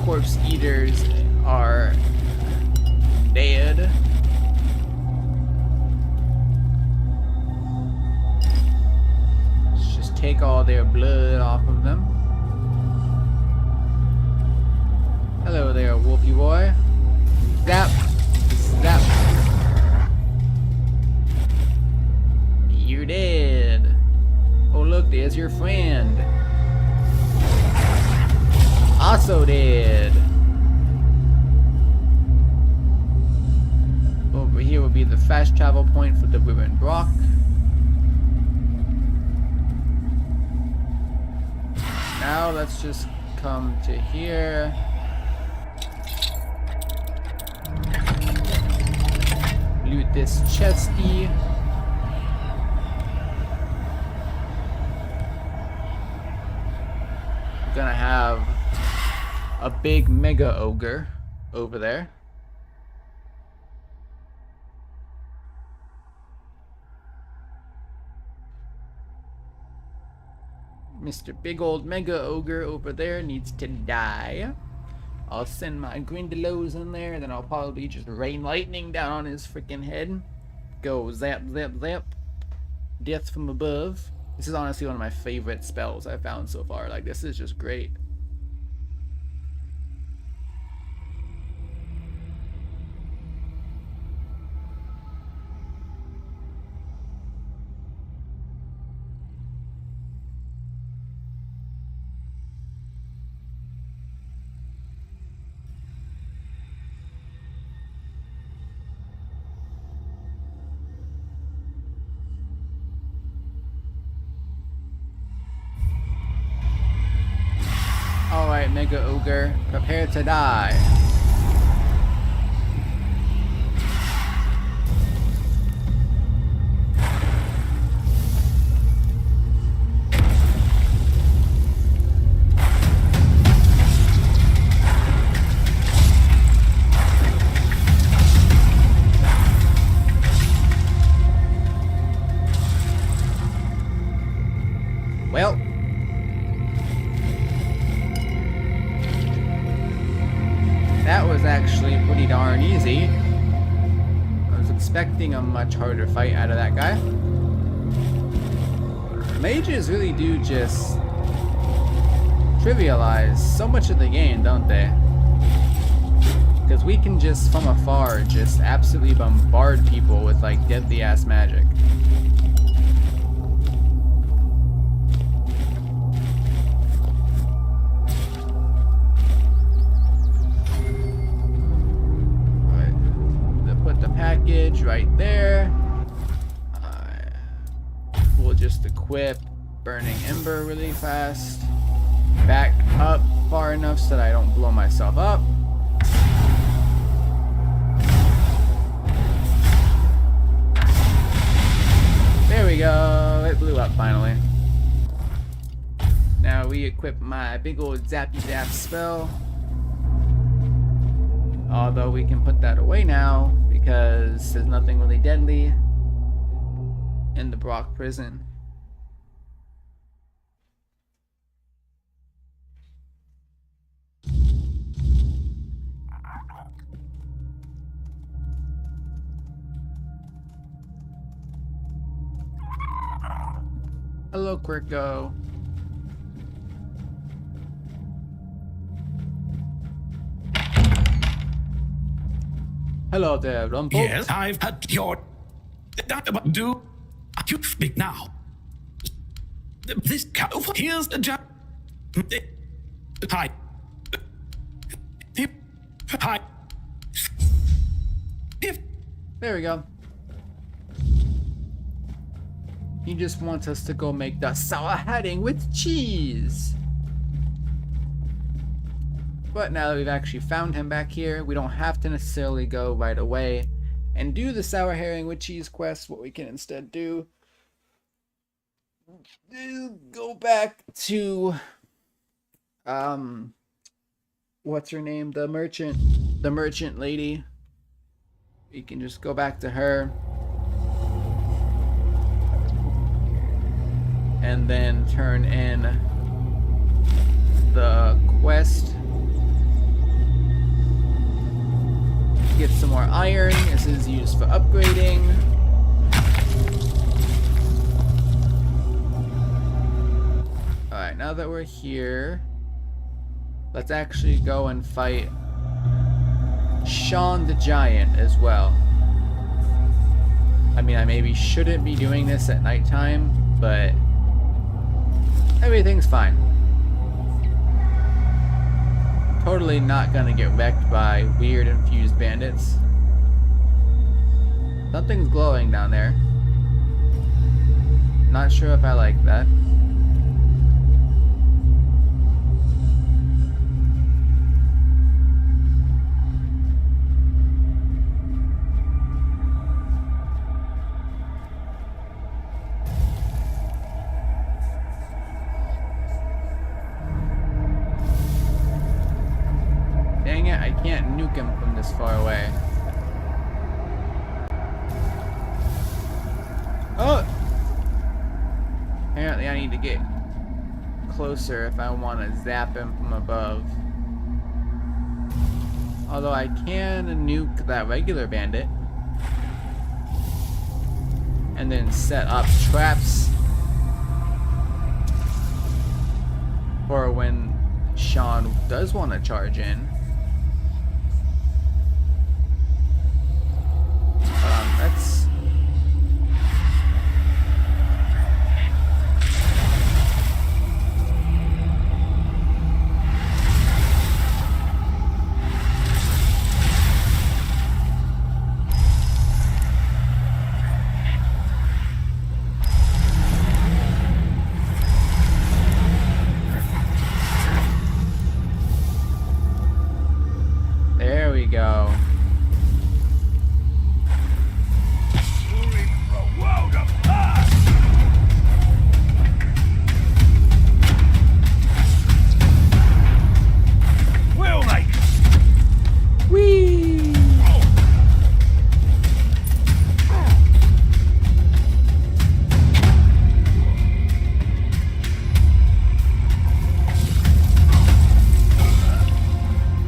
Corpse eaters all their blood off of them. Hello there, Wolfie boy. Zap. Zap. You're dead. Oh look, there's your friend. Also dead. Over here will be the fast travel point for the ruined rock. Now let's just come to here. Loot this chesty. We're gonna have a big mega ogre over there. Mr. Big Old Mega Ogre over there needs to die. I'll send my Grindylows in there, then I'll probably just rain lightning down on his freaking head. Go zap, zap, zap. Death from above. This is honestly one of my favorite spells I've found so far. Like, this is just great. Alright, Mega Ogre, prepare to die. Well, that was actually pretty darn easy. I was expecting a much harder fight out of that guy. Mages really do just trivialize so much of the game, don't they? Because we can just, from afar, just absolutely bombard people with like deadly ass magic. Package right there. We'll just equip Burning Ember really fast. Back up far enough so that I don't blow myself up. There we go. It blew up finally. Now we equip my big old zappy zap spell. Although we can put that away now because there's nothing really deadly in the Brock prison. Hello, Quirko. Hello there, Rumble. Yes, I've had your... Do you speak now? This cow... Here's the job. Hi. Hi. There we go. He just wants us to go make the sour herring with cheese. But now that we've actually found him back here, we don't have to necessarily go right away and do the sour herring with cheese quest. What we can instead do is go back to what's her name? The merchant lady. We can just go back to her and then turn in the quest. Get some more iron. This is used for upgrading. Alright, now that we're here, let's actually go and fight Sean the Giant as well. I mean, I maybe shouldn't be doing this at nighttime, but everything's fine. Totally not gonna get wrecked by weird infused bandits. Something's glowing down there. Not sure if I like that. Dang it, I can't nuke him from this far away. Oh! Apparently I need to get closer if I want to zap him from above. Although I can nuke that regular bandit. And then set up traps for when Sean does want to charge in. Let's... There we go. Whee!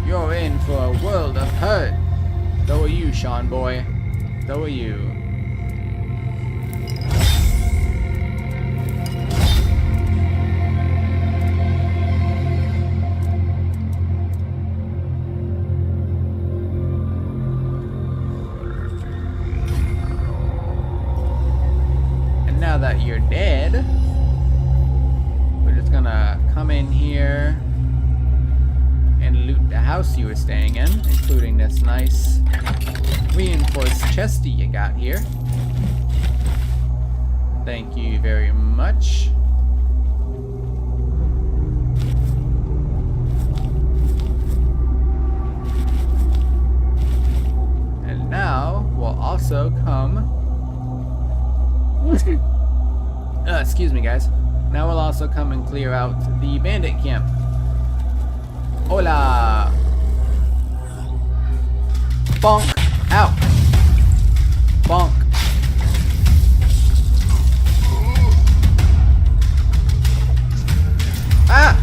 You're in for a world of hurt. So are you, Sean boy. So are you. And now that you're dead, we're just gonna come in here and loot the house you were staying in, including this nice reinforced chesty you got here. Thank you very much. And now we'll also come excuse me guys. Now we'll also come and clear out the bandit camp. Hola! Bonk! Out! Bonk! Ah!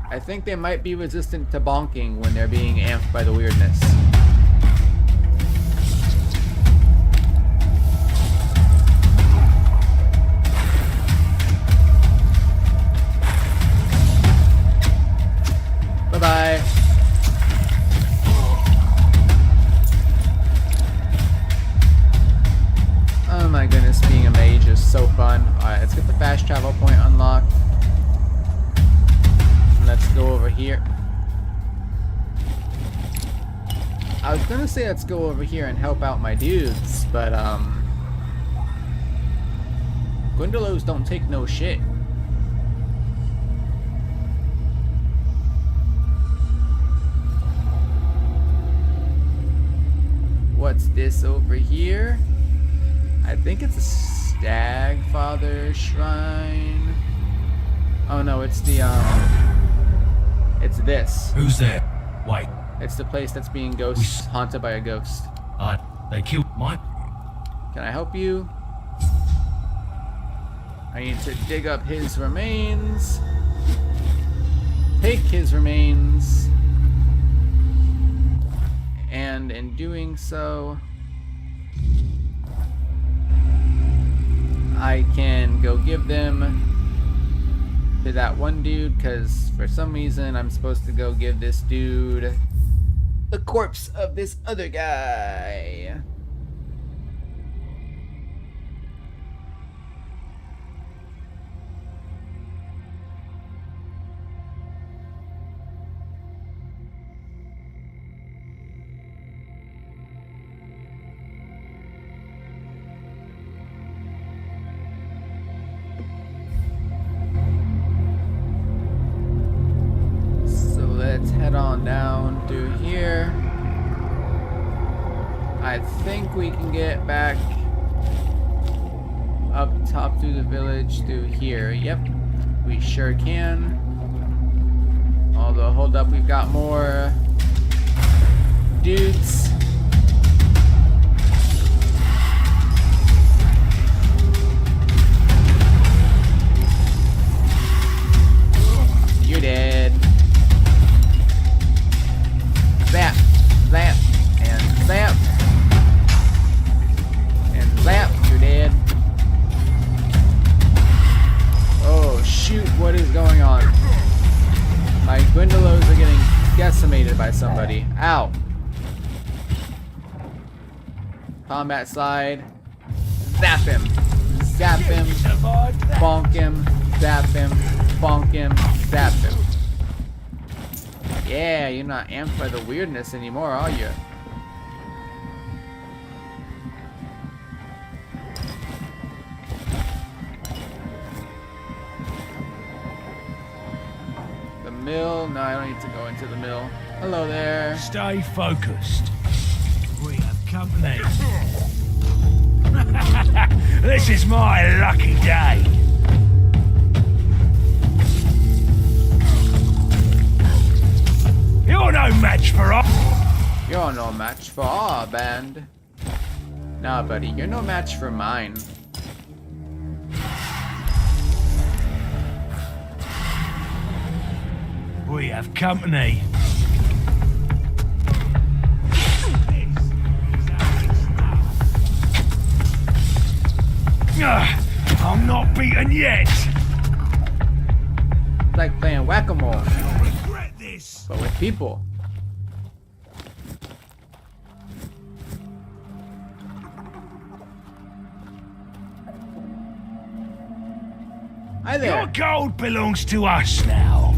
I think they might be resistant to bonking when they're being amped by the weirdness. Bye-bye. Oh my goodness, being a mage is so fun. Alright, let's get the fast travel point unlocked. And let's go over here. I was gonna say let's go over here and help out my dudes, but Gwendolys don't take no shit. What's this over here? I think it's a stag father shrine. Oh no, it's the it's this. Who's there? Wait, It's the place that's being haunted by a ghost. they killed my... Can I help you? I need to dig up his remains. Take his remains. And in doing so, I can go give them to that one dude, because for some reason I'm supposed to go give this dude the corpse of this other guy. Let's head on down through here. I think we can get back up top through the village through here. Yep, we sure can. Although, hold up, we've got more dudes. You're dead. Zap, zap, and zap, and zap, you're dead. Oh shoot, what is going on? My Gwyndolos are getting decimated by somebody. Ow. Combat slide. Zap him. Zap him. Bonk him. Zap him. Bonk him. Zap him. Yeah, you're not amped by the weirdness anymore, are you? The mill? No, I don't need to go into the mill. Hello there. Stay focused. We have company. This is my lucky day. You're no match for us. You're no match for our band. Nah, buddy, you're no match for mine. We have company. I'm not beaten yet. It's like playing whack-a-mole, You'll regret this. but with people. Hi there. Your gold belongs to us now.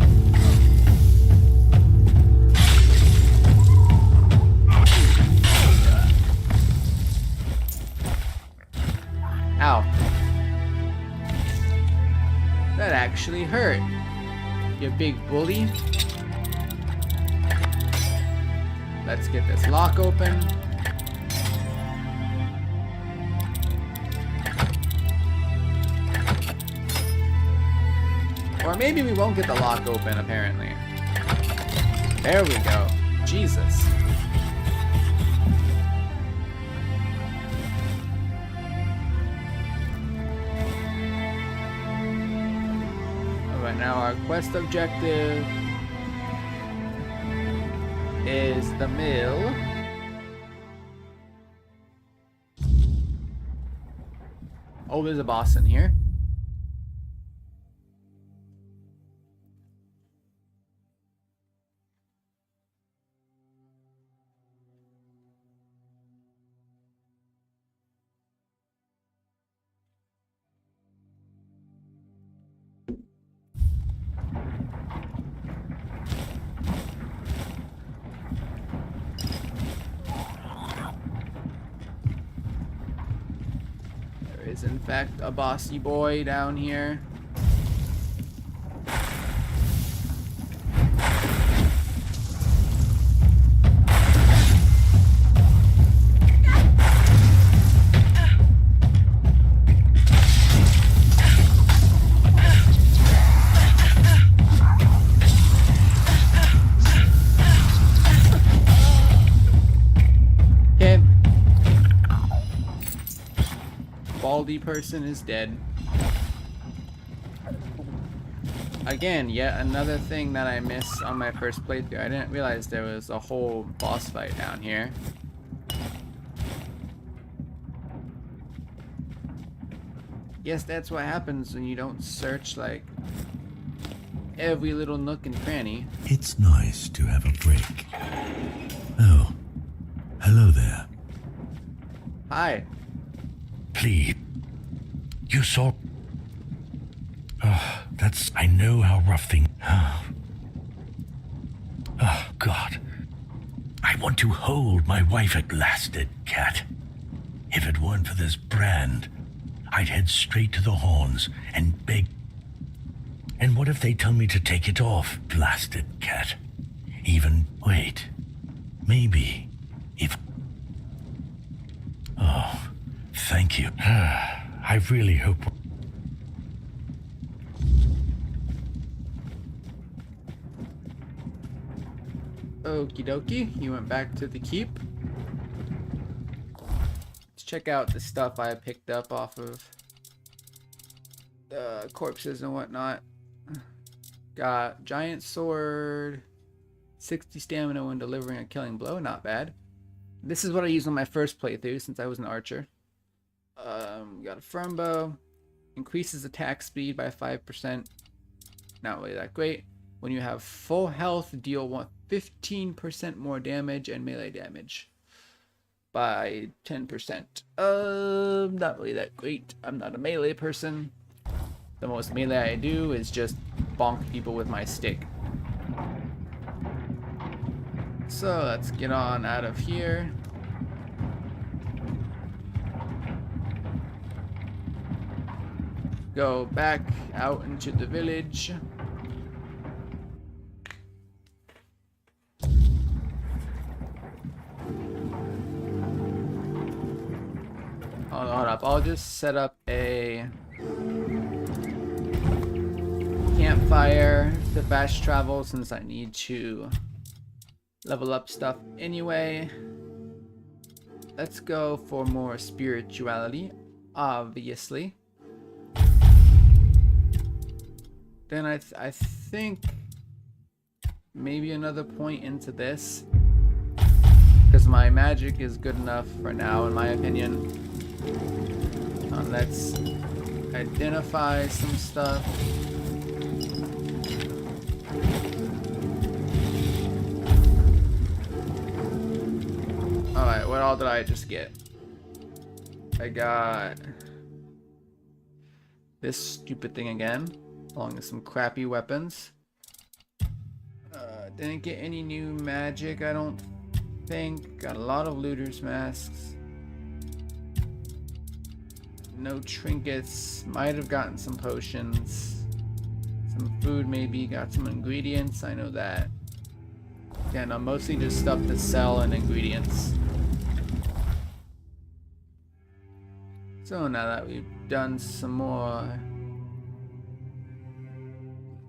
Ow. That actually hurt. You big bully. Let's get this lock open. Or maybe we won't get the lock open, apparently. There we go. Jesus. Alright, now our quest objective is the mill. Oh, there's a boss in here. Is in fact a bossy boy down here. Okay. Baldy person is dead. Again, yet another thing that I missed on my first playthrough. I didn't realize there was a whole boss fight down here. Guess that's what happens when you don't search like every little nook and cranny. It's nice to have a break. Oh, hello there. Hi. Please. You saw... Oh, that's... I know how rough things... Oh, God. I want to hold my wife at last, dead cat. If it weren't for this brand, I'd head straight to the horns and beg. And what if they tell me to take it off, blasted cat? Even... Wait. Maybe... If... Oh, thank you. I really hope... Okie dokie, you went back to the keep. Let's check out the stuff I picked up off of the corpses and whatnot. Got giant sword, 60 stamina when delivering a killing blow, not bad. This is what I used on my first playthrough since I was an archer. Got a firm bow, increases attack speed by 5%, not really that great. When you have full health, deal 15% more damage and melee damage by 10%. Not really that great. I'm not a melee person. The most melee I do is just bonk people with my stick. So let's get on out of here. Go back out into the village. Hold up, I'll just set up a campfire to fast travel since I need to level up stuff anyway. Let's go for more spirituality, obviously. Then I think maybe another point into this, because my magic is good enough for now in my opinion. Let's identify some stuff. Alright, what all did I just get? I got this stupid thing again, along with some crappy weapons. Didn't get any new magic, I don't think. Got a lot of looter's masks. No trinkets. Might have gotten some potions. Some food maybe. Got some ingredients, I know that. Yeah, no, mostly just stuff to sell and ingredients. So now that we've done some more...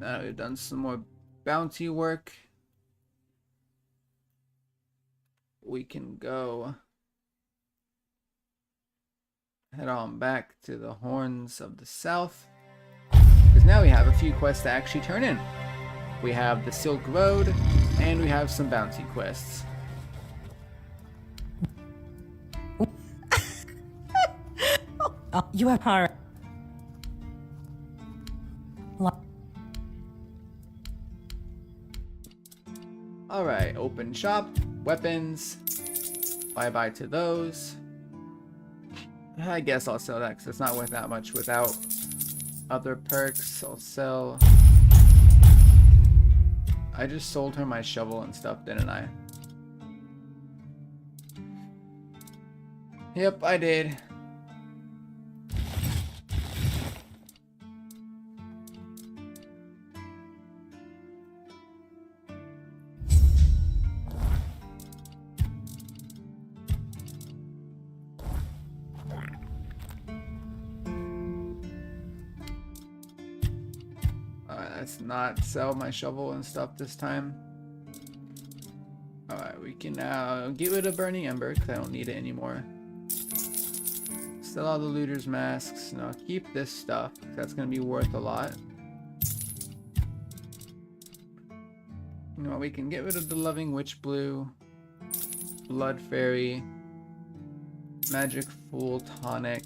Now that we've done some more bounty work, we can go head on back to the Horns of the South, because now we have a few quests to actually turn in. We have the Silk Road, and we have some bounty quests. You have power. Alright, open shop, weapons, bye-bye to those. I guess I'll sell that because it's not worth that much without other perks. I'll sell... I just sold her my shovel and stuff, didn't I? Yep, I did. Let's not sell my shovel and stuff this time. Alright, we can now get rid of Burning Ember because I don't need it anymore. Sell all the looter's masks. No, keep this stuff. That's going to be worth a lot. You know, we can get rid of the Loving Witch Blue, Blood Fairy, Magic Fool Tonic.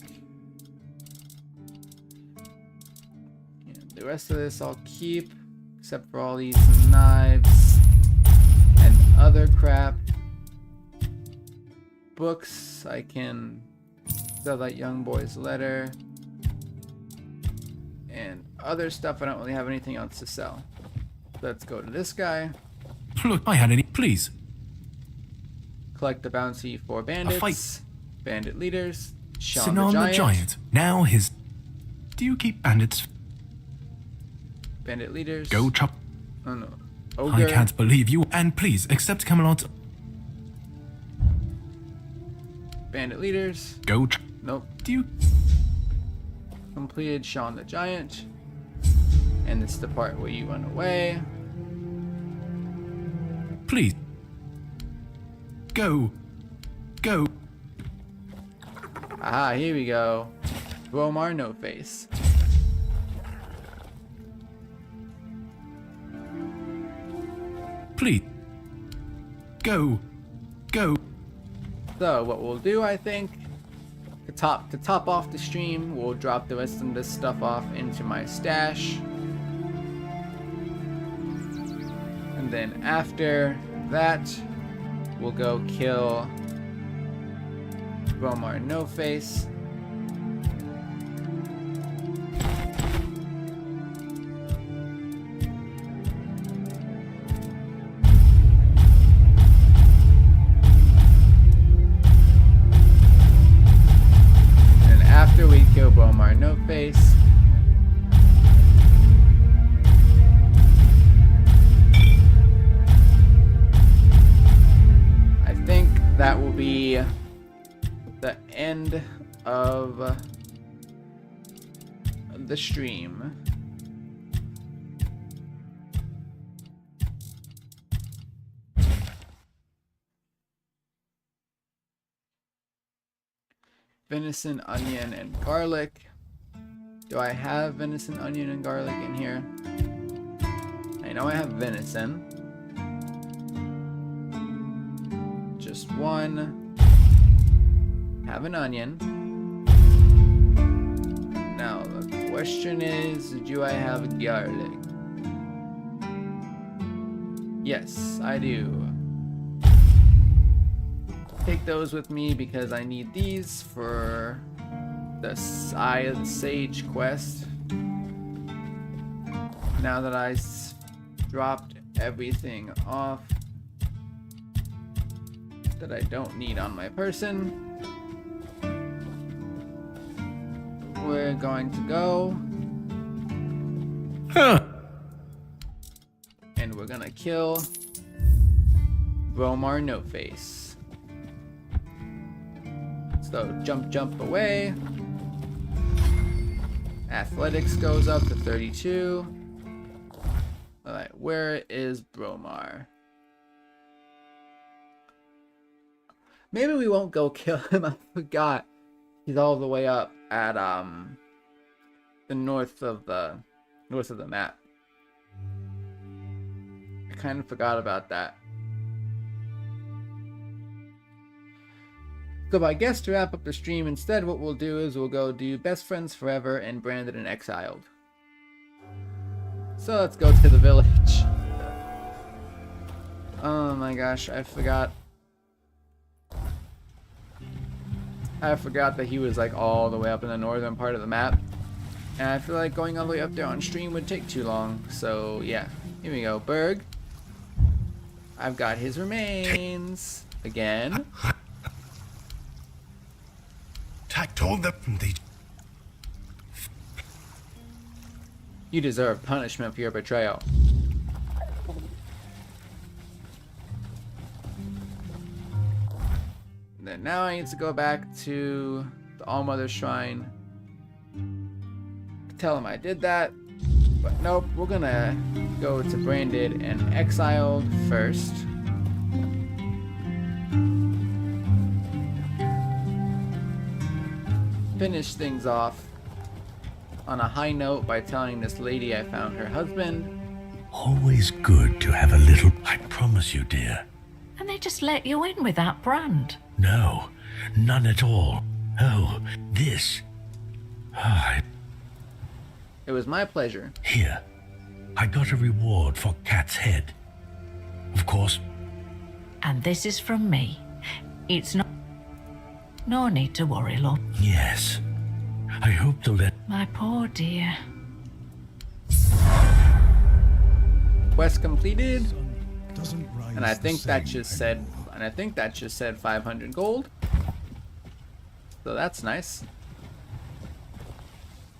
The rest of this I'll keep, except for all these knives and other crap. Books, I can sell that young boy's letter. And other stuff, I don't really have anything else to sell. Let's go to this guy. Look, I had any. Please. Collect the bounty for bandits. fight. Bandit leaders. Sean Sinon the Giant. Now his. Do you keep bandits? Bandit leaders. Go chop. Oh no. Ogre. I can't believe you. And please accept Camelot. Bandit leaders. Go chop. Nope. Do you? Completed Sean the Giant. And this is the part where you run away. Please. Go. Go. Aha, here we go. Bromar No Face. Please. Go. Go. So what we'll do, I think, to top off the stream, we'll drop the rest of this stuff off into my stash. And then after that, we'll go kill Bromar No Face. And after we kill Bromar No Face, I think that will be the end of the stream. Venison, onion, and garlic. Do I have venison, onion, and garlic in here? I know I have venison. Just one. Have an onion. Now the question is, do I have garlic? Yes, I do. Take those with me because I need these for the Eye of the Sage quest. Now that I dropped everything off that I don't need on my person, we're going to go and we're gonna kill Bromar No Face. So jump away. Athletics goes up to 32. Alright, where is Bromar? Maybe we won't go kill him. I forgot. He's all the way up at the north of the map. I kind of forgot about that. So I guess to wrap up the stream instead, what we'll do is we'll go do Best Friends Forever and Branded and Exiled. So let's go to the village. Oh my gosh, I forgot that he was like all the way up in the northern part of the map. And I feel like going all the way up there on stream would take too long. So yeah, here we go. Berg. I've got his remains. Again. I told them they. You deserve punishment for your betrayal. And then now I need to go back to the All-Mother Shrine. Tell him I did that. But nope, we're gonna go to Branded and Exiled first. Finish things off on a high note by telling this lady I found her husband. Always good to have a little. I promise you, dear. And they just let you in with that brand. No, none at all. Oh, this. Ah, It It was my pleasure. Here, I got a reward for Cat's head. Of course, And this is from me. It's not... No need to worry, love. yes. I hope to let... My poor dear. Quest completed. Doesn't rise And I the think that same just said, 500 gold. So that's nice.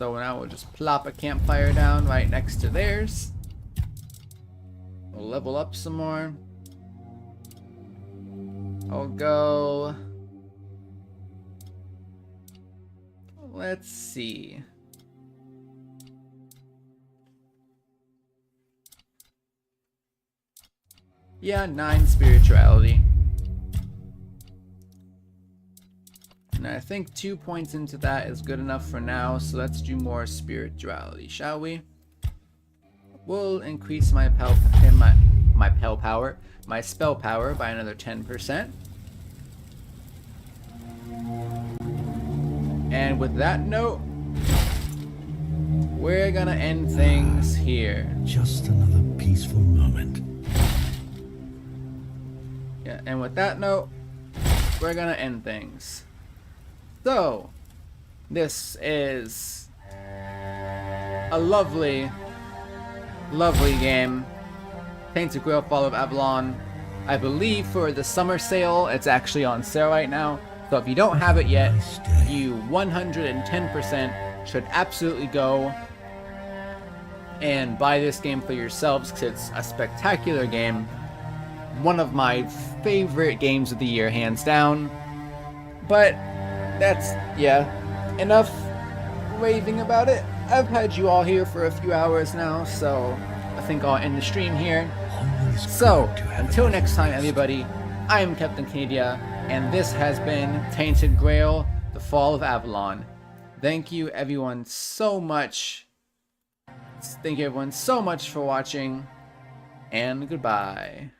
So now we'll just plop a campfire down right next to theirs. We'll level up some more. I'll go. Let's see. Yeah, 9 spirituality. And I think 2 points into that is good enough for now, so let's do more spirituality, shall we? We'll increase my my spell power by another 10%. And with that note, we're gonna end things here. Just another peaceful moment. Yeah, and with that note, we're gonna end things. So, this is a lovely, lovely game. Tainted Grail, Fall of Avalon. I believe for the summer sale, it's actually on sale right now. So if you don't have it yet, you 110% should absolutely go and buy this game for yourselves, because it's a spectacular game. One of my favorite games of the year, hands down. But that's, yeah, enough raving about it. I've had you all here for a few hours now, so I think I'll end the stream here. So, until next time, everybody, I am Captain Cadia, and this has been Tainted Grail, the Fall of Avalon. Thank you everyone so much. Thank you everyone so much for watching, and goodbye.